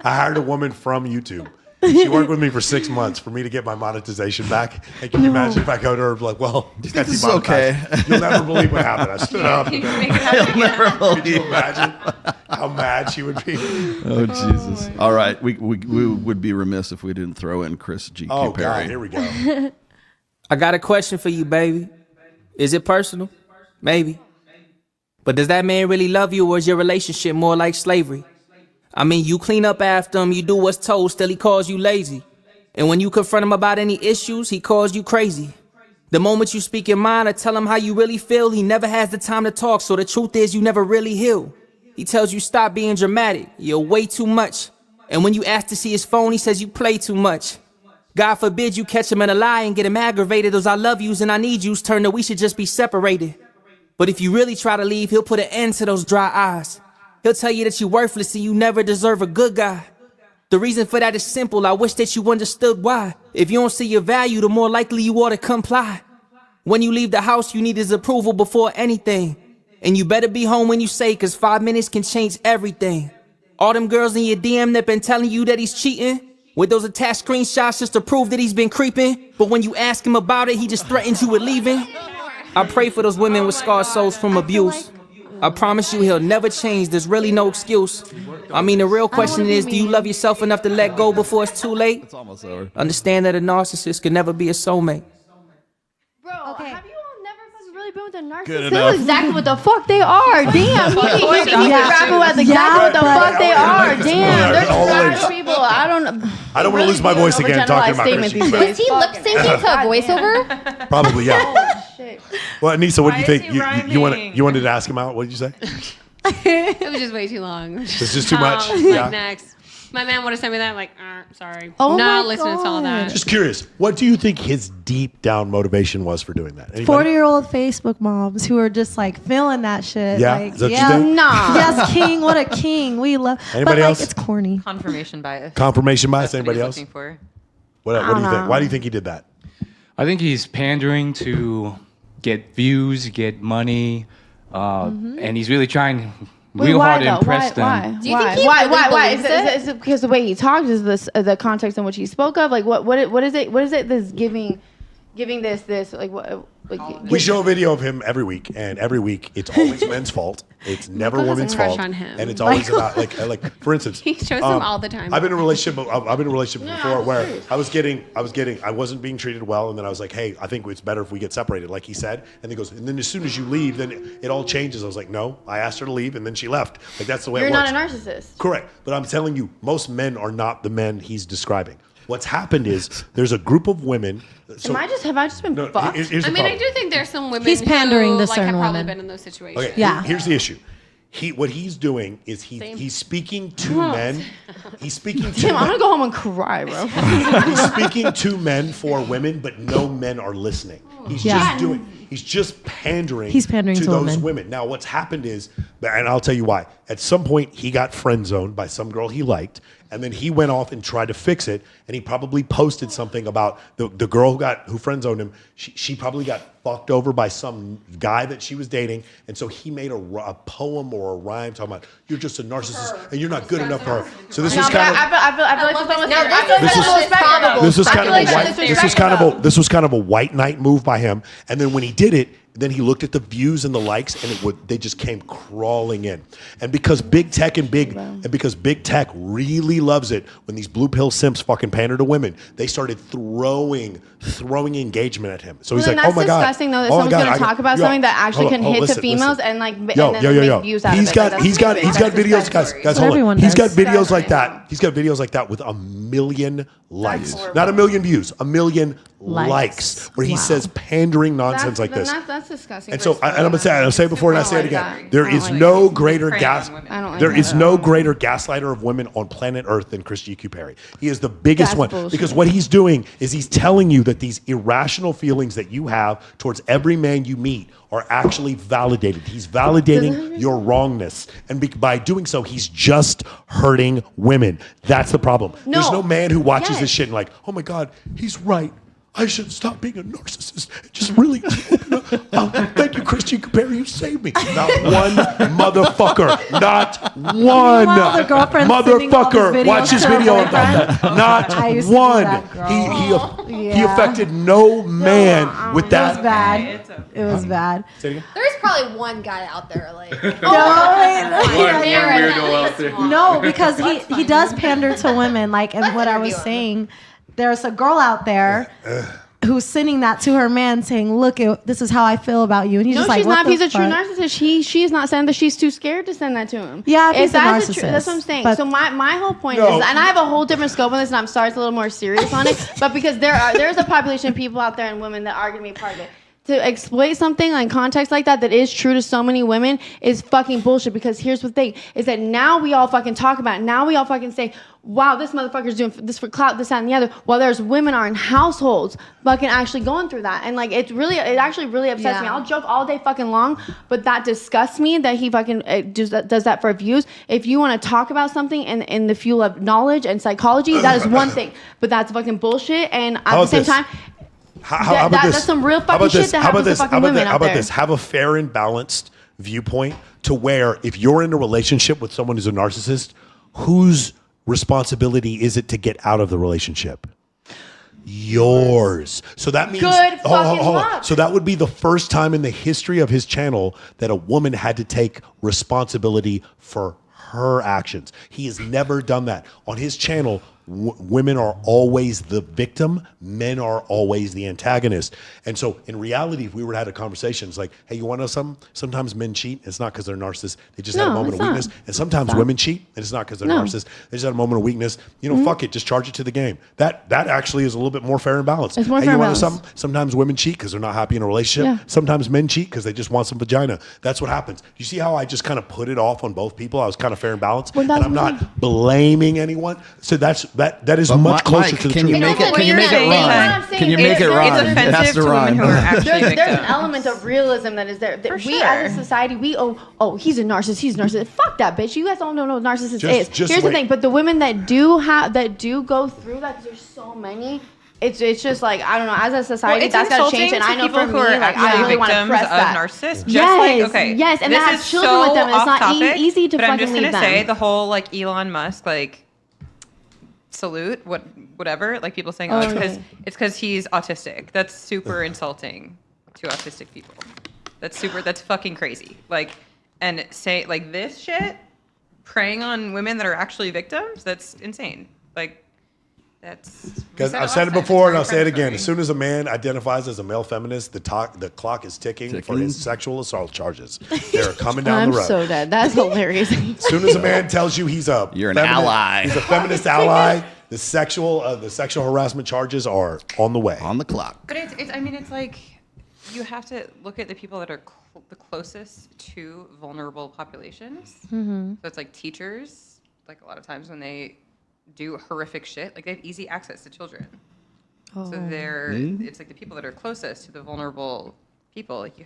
I hired a woman from YouTube. She worked with me for 6 months for me to get my monetization back. And can you imagine if I go to her like, well, you got this is okay. You'll never believe what happened. I stood up. You'll never believe. Could you imagine how mad she would be? Oh, Jesus. All right. We would be remiss if we didn't throw in Chris G. Oh, Perry. God, here we go. I got a question for you, baby. Is it personal? Maybe. But does that man really love you, or is your relationship more like slavery? I mean, you clean up after him, you do what's told, still he calls you lazy. And when you confront him about any issues, he calls you crazy. The moment you speak your mind or tell him how you really feel, he never has the time to talk, so the truth is you never really heal. He tells you stop being dramatic, you're way too much. And when you ask to see his phone, he says you play too much. God forbid you catch him in a lie and get him aggravated. Those I love yous and I need yous turn to we should just be separated. But if you really try to leave, he'll put an end to those dry eyes. He'll tell you that you're worthless and you never deserve a good guy. The reason for that is simple. I wish that you understood why. If you don't see your value, the more likely you are to comply. When you leave the house, you need his approval before anything. And you better be home when you say, cause 5 minutes can change everything. All them girls in your DM that been telling you that he's cheating, with those attached screenshots just to prove that he's been creeping. But when you ask him about it, he just threatens you with leaving. I pray for those women with scarred souls from abuse. I promise you he'll never change, there's really no excuse. I mean, the real question is, do you love yourself enough to let go before it's too late? It's almost over. Understand that a narcissist can never be a soulmate. Bro, have you all never really been with a narcissist? Good They enough. know exactly what the fuck they are. Damn, he can rap about exactly what the fuck they are. Damn, they're trash people. I don't want to lose my voice again talking about Christian. Was he lip syncing to a voiceover? Probably, yeah. Oh, shit. Well, Anissa, what do you Why is think? he You wanted to ask him out? What did you say? It was just way too long. It's just too much? Like, Yeah. next. My man would have sent me that, like, sorry. Oh Not my listening to all that. Just curious, what do you think his deep down motivation was for doing that? Anybody? 40-year-old Facebook moms who are just like feeling that shit. Yeah? Like, Is that what you think? Nah. Yes, king. What a king. We love. Anybody but else? Like, it's corny. Confirmation bias. Confirmation bias? That's what Anybody he's else? looking for. What do you think? Why do you think he did that? I think he's pandering to get views, get money, and he's really trying real hard to impress them. Why? Do you think he really Why? believes it? Is it because the way he talks is this the context in which he spoke of? Like what is it? What is it that's giving this like what? Like, We show a video of him every week, and every week it's always men's fault. It's never Michael has a women's crush fault, on him. and it's always Michael. about like for instance, He shows them all the time. I've been in a relationship before where I wasn't being treated well, and then I was like, hey, I think it's better if we get separated, like he said, and he goes, and then as soon as you leave, then it all changes. I was like, no, I asked her to leave, and then she left. Like that's the way You're it works. not a narcissist. Correct, but I'm telling you, most men are not the men he's describing. What's happened is there's a group of women. So, have I just been fucked? here's the I mean, I problem. do think there's some women He's pandering who to like, certain have probably women. been in those situations. Okay, here's the issue. what he's doing is he's speaking to men. He's speaking to Tim, I'm gonna go home and cry, bro. He's speaking to men for women, but no men are listening. He's just pandering. He's pandering to those women. women. Now, what's happened is, and I'll tell you why. At some point, he got friend zoned by some girl he liked, and then he went off and tried to fix it. And he probably posted something about the girl who friend zoned him. She probably got fucked over by some guy that she was dating, and so he made a poem or a rhyme talking about you're just a narcissist and you're not good enough for her. So this was kind of this was kind of a white knight move by him. And then when he did it, then he looked at the views and the likes, and they just came crawling in. And because big tech really loves it when these blue pill simps fucking pander to women, they started throwing engagement at him. So he's like, "Oh my god!" Disgusting though that someone's going to talk about something that actually can hit to females and like make views out of it. He's got videos, guys. Hold on. He's got videos like that. He's got videos like that with 1 million likes, not 1 million views, 1 million likes, where he says pandering nonsense like this. That's disgusting. And so, I'll say it before and I say it again. There is no greater greater gaslighter of women on planet Earth than Chris G.Q. Perry. He is the biggest one because what he's doing is he's telling you that these irrational feelings that you have towards every man you meet are actually validated. He's validating your wrongness. And by doing so, he's just hurting women. That's the problem. No. There's no man who watches this shit and like, oh my God, he's right. I should stop being a narcissist. Just really open up. Thank you, Chris G. Perry. You saved me. Not one motherfucker. Not one motherfucker. Watch his video about that. Not one. He affected no man with that. It was bad. It was bad. Say it again. There's probably one guy out there like. No, because he does pander to women. Like, and what I was saying, there's a girl out there who's sending that to her man, saying, "Look, this is how I feel about you," and he's just like, she's not. He's a true fuck? narcissist. She's not saying that. She's too scared to send that to him. Yeah, he's a narcissist. That's what I'm saying. So my whole point is, and I have a whole different scope on this, and I'm sorry it's a little more serious on it, but because there's a population of people out there and women that are going to be part of it. To exploit something in context like that is true to so many women is fucking bullshit, because here's the thing, is that now we all fucking talk about it. Now we all fucking say, wow, this motherfucker's doing this for clout, this, that, and the other, while there's women are in households fucking actually going through that. And like, it actually really upsets me. I'll joke all day fucking long, but that disgusts me that he fucking does that for views. If you want to talk about something in the fuel of knowledge and psychology, that is one thing, but that's fucking bullshit. And at the same time, how about this? That's some real fucking shit that happens to fucking women out there. How about this? Have a fair and balanced viewpoint to where if you're in a relationship with someone who's a narcissist, whose responsibility is it to get out of the relationship? Yours. So that means hold on. So that would be the first time in the history of his channel that a woman had to take responsibility for her actions. He has never done that. On his channel, women are always the victim, men are always the antagonist. And so in reality, if we were to have a conversation, it's like, hey, you want to know something? Sometimes men cheat. It's not because they're narcissists. They just had a moment of weakness. And sometimes women cheat, and it's not because they're narcissists. They just had a moment of weakness. You know, fuck it. Just charge it to the game. That actually is a little bit more fair and balanced. It's more hey, fair you and want to know balanced. something? Sometimes women cheat because they're not happy in a relationship. Sometimes men cheat because they just want some vagina. That's what happens. You see how I just kind of put it off on both people? I was kind of fair and balanced. And I'm not blaming anyone. So that is much closer to the truth. Can you make it rhyme? Can you make it rhyme? It's offensive to women who are actually victims. There's an element of realism that is there. We as a society, he's a narcissist. He's a narcissist. Fuck that bitch. You guys don't know what narcissist is. Here's the thing. But the women that do go through that, because there's so many. It's just like, I don't know, as a society, that's got to change. And I know for me, like, I really want to press that. Narcissists. Yes, and they have children with them. It's not easy to fucking leave them. But I'm just gonna say the whole like Elon Musk salute, whatever, like people saying, it's because he's autistic. That's super insulting to autistic people. That's fucking crazy. Like, and say like this shit, preying on women that are actually victims. That's insane. Like. Because I've said it before and I'll say it again. As soon as a man identifies as a male feminist, the clock is ticking for his sexual assault charges. They're coming down the road. I'm so dead. That's hilarious. As soon as a man tells you he's an ally, he's a feminist ally, the sexual harassment charges are on the way, on the clock. But it's like you have to look at the people that are the closest to vulnerable populations. Mm-hmm. So it's like teachers, like a lot of times when they do horrific shit, like they have easy access to children. So they're, it's like the people that are closest to the vulnerable people, like you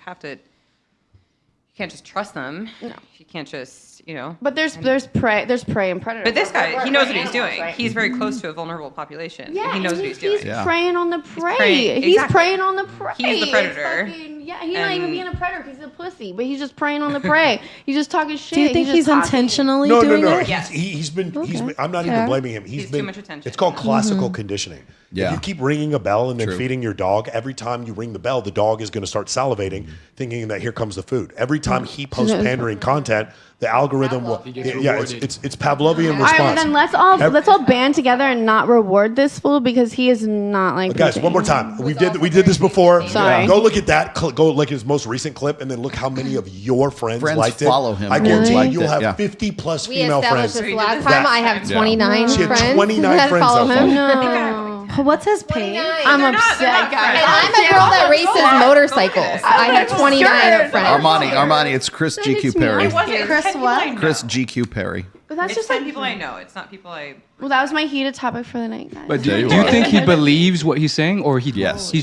can't just trust them. No. You can't just, But there's prey and predators. But this guy, he knows what he's doing. Right? He's very close to a vulnerable population. Yeah, He knows what he's doing. He's preying on the prey. He's preying on the prey. He's the predator. He's not even being a predator. He's a pussy, but he's just preying on the prey. He's just talking shit. Do you think he's intentionally doing it? No. He's been. I'm not even blaming him. He's been too much attention. It's called classical conditioning. Yeah. If you keep ringing a bell and then feeding your dog, every time you ring the bell, the dog is going to start salivating, thinking that here comes the food. Every time he posts pandering content, the algorithm will. It's Pavlovian response. All right, then let's all band together and not reward this fool because he is not like. Guys, one more time. We did this before. Sorry. Go look at that. Go look at his most recent clip, and then look how many of your friends liked it. Follow him. I guarantee Liked you'll it, have 50 plus We female friends. established this last time. I have 29 She had friends 29 that friends follow that him. No. What's his page? I'm upset, guys. And I'm a girl that races motorcycles. I have 29 friends. Armani, it's Chris GQ Perry. Chris what? Chris GQ Perry. But that's It's just 10 like people I know. It's not people I. Well, that was my heated topic for the night, guys. But do you think he believes what he's saying, or he's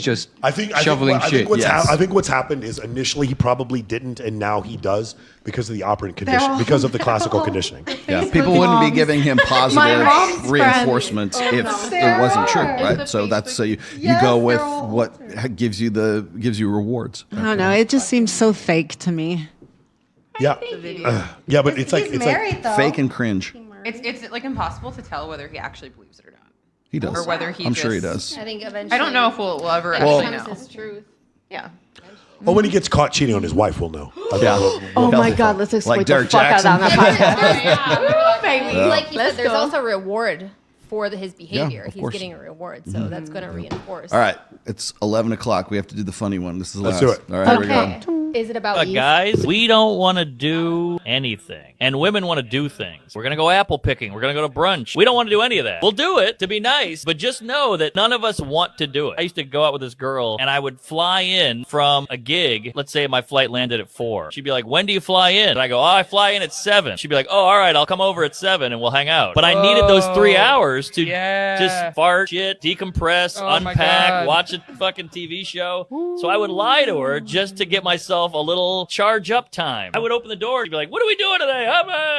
just shoveling shit? I think what's happened is initially he probably didn't, and now he does because of the operant condition, because of the classical conditioning. Yeah, people wouldn't be giving him positive reinforcement if it wasn't true, right? So that's so you go with what gives you rewards. I don't know. It just seems so fake to me. Yeah, but it's like fake and cringe. It's like impossible to tell whether he actually believes it or not. He does. Or whether he I'm sure he does. I think eventually. I don't know if we'll ever actually know. His truth. Yeah. Well, when he gets caught cheating on his wife, we'll know. Oh my God, let's exploit the Derek fuck out of that on Jackson. that podcast. Baby. Like he said, there's go. also a reward for his behavior. of He's course. getting a reward, so that's going to reinforce. All right, it's 11 o'clock. We have to do the funny one. This is the Let's last. do it. All right, here we go. Is it about Eve? Guys, we don't want to do anything. And women want to do things. We're going to go apple picking. We're going to go to brunch. We don't want to do any of that. We'll do it to be nice, but just know that none of us want to do it. I used to go out with this girl, and I would fly in from a gig. Let's say my flight landed at 4. She'd be like, when do you fly in? And I go, I fly in at 7. She'd be like, all right, I'll come over at 7 and we'll hang out. But I needed those 3 hours to just fart, shit, decompress, unpack, watch a fucking TV show. So I would lie to her just to get myself a little charge up time. I would open the door and be like, what are we doing today?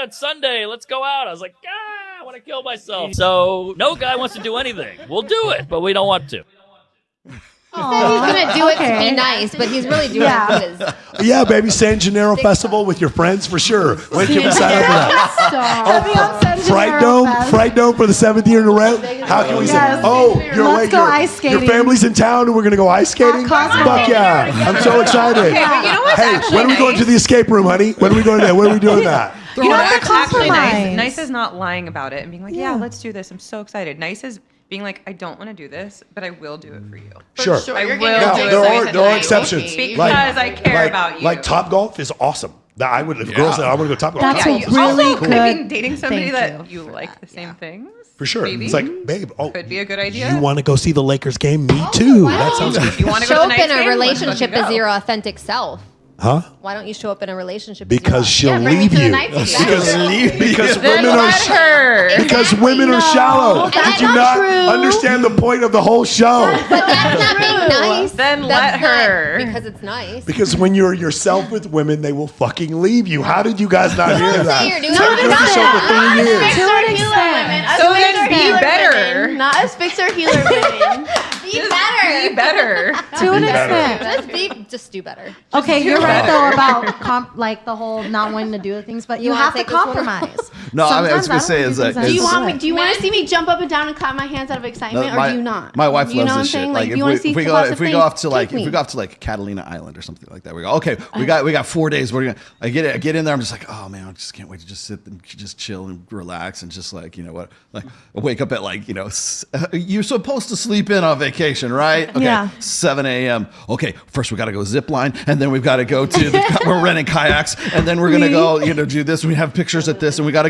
It's Sunday. Let's go out. I was like, I want to kill myself. So no guy wants to do anything. We'll do it, but we don't want to. He said he's going to do it to be nice, but he's really doing it to his... Yeah, baby, San Gennaro Festival with your friends for sure. When can we sign up for that? Fright Dome for the 7th year in a row. How can we say? Oh, Let's go ice skating. Your family's in town, and we're gonna go ice skating. Fuck yeah! I'm so excited. Okay, but you know what's Hey, when are we going to the escape room, honey? When are we going there? When are we doing that? You know what's actually nice? Nice is not lying about it and being like, yeah, let's do this. I'm so excited. Nice is being like, I don't want to do this, but I will do it for you. Sure. I will Now, do it there are exceptions. because I care about you. Like Top Golf is awesome. That I would, if girls said I want to go Top Golf. That's Top Golf. really also, good. I mean, dating somebody Thank that you like the same things. For sure. Maybe. It's like, babe, Could be a good idea. you want to go see the Lakers game? Me too. That sounds good. You want to go Show to the up night in a game? relationship Let's as fucking your go. authentic self. Huh? Why don't you show up in a relationship Because as she'll your leave you. Because Then women are let her. because women are shallow. That's Did you not not true. understand the point of the whole show? But that's not being nice. Then That's let not her. Because it's nice. Because when you're yourself with women, they will fucking leave you. How did you guys not hear that? you're doing It's like, it. you're on the show for 3 years. To an extent. So then be better. Not as fixer healer women. Be better. Be better. To an better. extent. Just do better. Okay, you're right better. though about like the whole not wanting to do the things, but you wanna have to take this one? compromise. No, I mean, I was Sometimes gonna say don't is think that it's Do you it's- want me? Do you want to see me jump up and down and clap my hands out of excitement, No, or do you not? My wife you know loves what I'm this saying? shit. Like, Like if you want to see if we lots go of if we things, go off to like take me. if we go off to like Catalina Island or something like that, we go, okay, we got 4 days. We're gonna I get in there. I'm just like, oh man, I just can't wait to just sit and just chill and relax and just like, you know what, like I wake up at like, you know, you're supposed to sleep in on vacation, right? Okay, Yeah. 7 a.m. Okay, first we got to go zip line, and then we've got to go to we're renting kayaks, and then we're gonna go, you know, do this. We have pictures at this, and we got to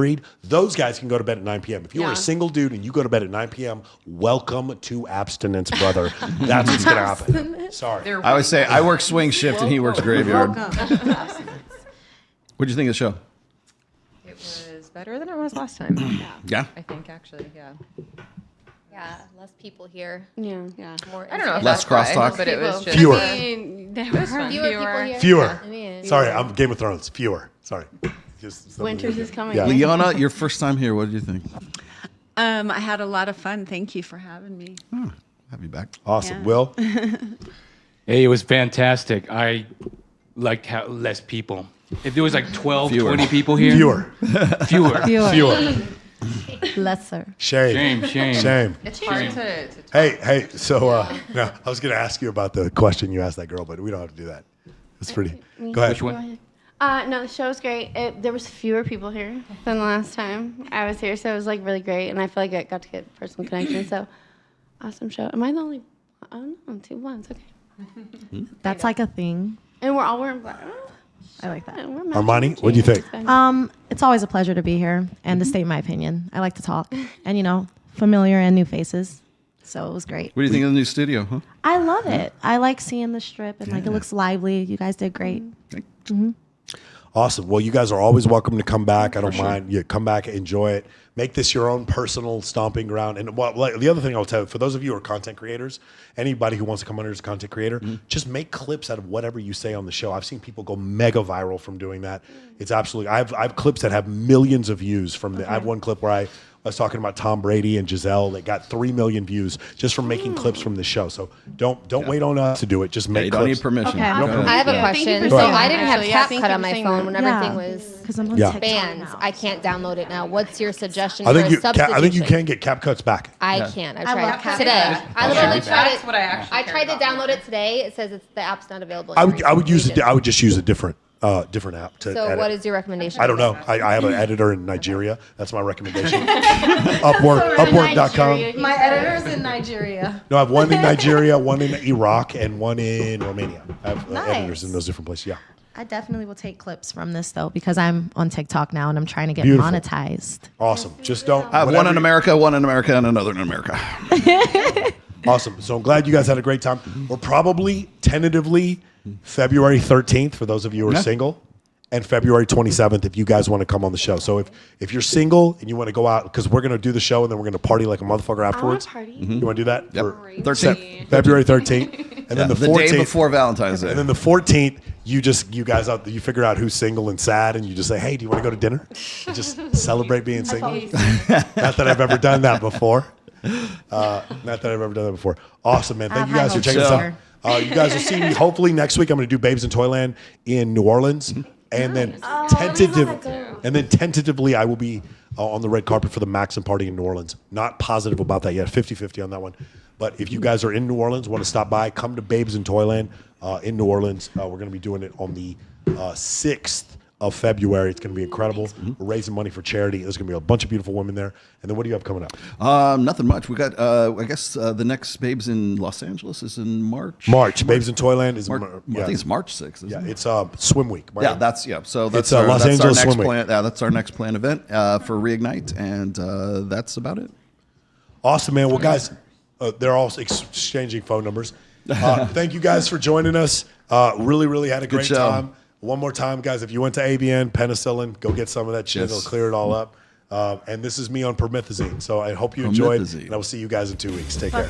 married, those guys can go to bed at 9 p.m. If you're a single dude and you go to bed at 9 p.m. welcome to abstinence, brother. That's what's going to happen. Sorry. I always say I work swing shift and he works graveyard. What'd you think of the show? It was better than it was last time. Yeah? I think, actually, yeah. Yeah, less people here. Yeah. More I don't know if Less that's crosstalk? right, but it was just Fewer. There was were fun. Fewer people here. Fewer. I mean, Sorry, I'm Game of Thrones. Fewer. Sorry. Just Winter's is coming. Yeah. Liana, your first time here, what did you think? I had a lot of fun. Thank you for having me. Have you back. Awesome. Yeah. Will? Hey, it was fantastic. I liked how less people. If there was like 12, Fewer. 20 people here. Fewer. Fewer. Lesser. Shame. Shame. It's hard to Hey. So, no, I was going to ask you about the question you asked that girl, but we don't have to do that. It's pretty. Go ahead. Which one? No, the show was great. There was fewer people here than the last time I was here, so it was like really great, and I feel like I got to get personal connection. So, awesome show. Am I the only? Oh no, 2 blondes. Okay. That's like a thing. And we're all wearing black. I like that. Armani, what do you think? It's always a pleasure to be here and to state my opinion. I like to talk and, familiar and new faces. So it was great. What do you think of the new studio, huh? I love it. I like seeing the strip and it looks lively. You guys did great. Awesome. Well, you guys are always welcome to come back. I don't mind. Yeah, come back, enjoy it. Make this your own personal stomping ground. And the other thing I'll tell you, for those of you who are content creators, anybody who wants to come under as a content creator, just make clips out of whatever you say on the show. I've seen people go mega viral from doing that. It's absolutely. I have clips that have millions of views from the. I have one clip where I was talking about Tom Brady and Giselle that got 3 million views just from making clips from the show. So don't wait on us to do it. Just make you clips. don't need permission. Okay. No permission. I have a question. So I didn't have CapCut on my phone when everything was banned. I can't download it now. What's your suggestion for a substitution? I think you can get CapCuts back. I can't. I love tried CapCut. today. I literally tried That's what I actually I tried to download it today. It says the app's not available. I would use it. I would just use a different app to So edit. what is your recommendation? I don't know. I have an editor in Nigeria. That's my recommendation. Upwork.com. My editor's in Nigeria. No, I have one in Nigeria, one in Iraq, and one in Romania. I have Nice. editors in those different places. Yeah. I definitely will take clips from this though because I'm on TikTok now and I'm trying to get Beautiful. monetized. Awesome. Just don't. I have one in America, and another in America. Awesome. So I'm glad you guys had a great time. We're probably tentatively February 13th for those of you who are single, and February 27th if you guys want to come on the show. So if you're single and you want to go out, because we're going to do the show and then we're going to party like a motherfucker afterwards. You want to do that? Yep. For 13th. February 13th. And then the 14th. day before Valentine's Day. And then the 14th, you figure out who's single and sad, and you just say, hey, do you want to go to dinner? And just celebrate being single. Not that I've ever done that before. Awesome, man. Thank you guys for checking us out. You guys will see me hopefully next week. I'm going to do Babes in Toyland in New Orleans. And then tentatively, I will be on the red carpet for the Maxim party in New Orleans. Not positive about that yet. 50-50 on that one. But if you guys are in New Orleans, want to stop by, come to Babes in Toyland in New Orleans. We're going to be doing it on the 6th of February. It's going to be incredible. We're raising money for charity. There's going to be a bunch of beautiful women there. And then what do you have coming up? Nothing much. We got, I guess, the next Babes in Los Angeles is in March. Babes in Toyland is I think it's March 6th. Isn't it? It's Swim Week. So that's it's Los Angeles our Swim Week. Plan, that's our next planned event for Reignite, and that's about it. Awesome, man. Well, guys, they're all exchanging phone numbers. Thank you guys for joining us. Really, really had a great time. One more time, guys, if you went to AVN, penicillin, go get some of that shit. It'll clear it all up. And this is me on promethazine. So I hope you enjoyed, and I will see you guys in 2 weeks. Take care.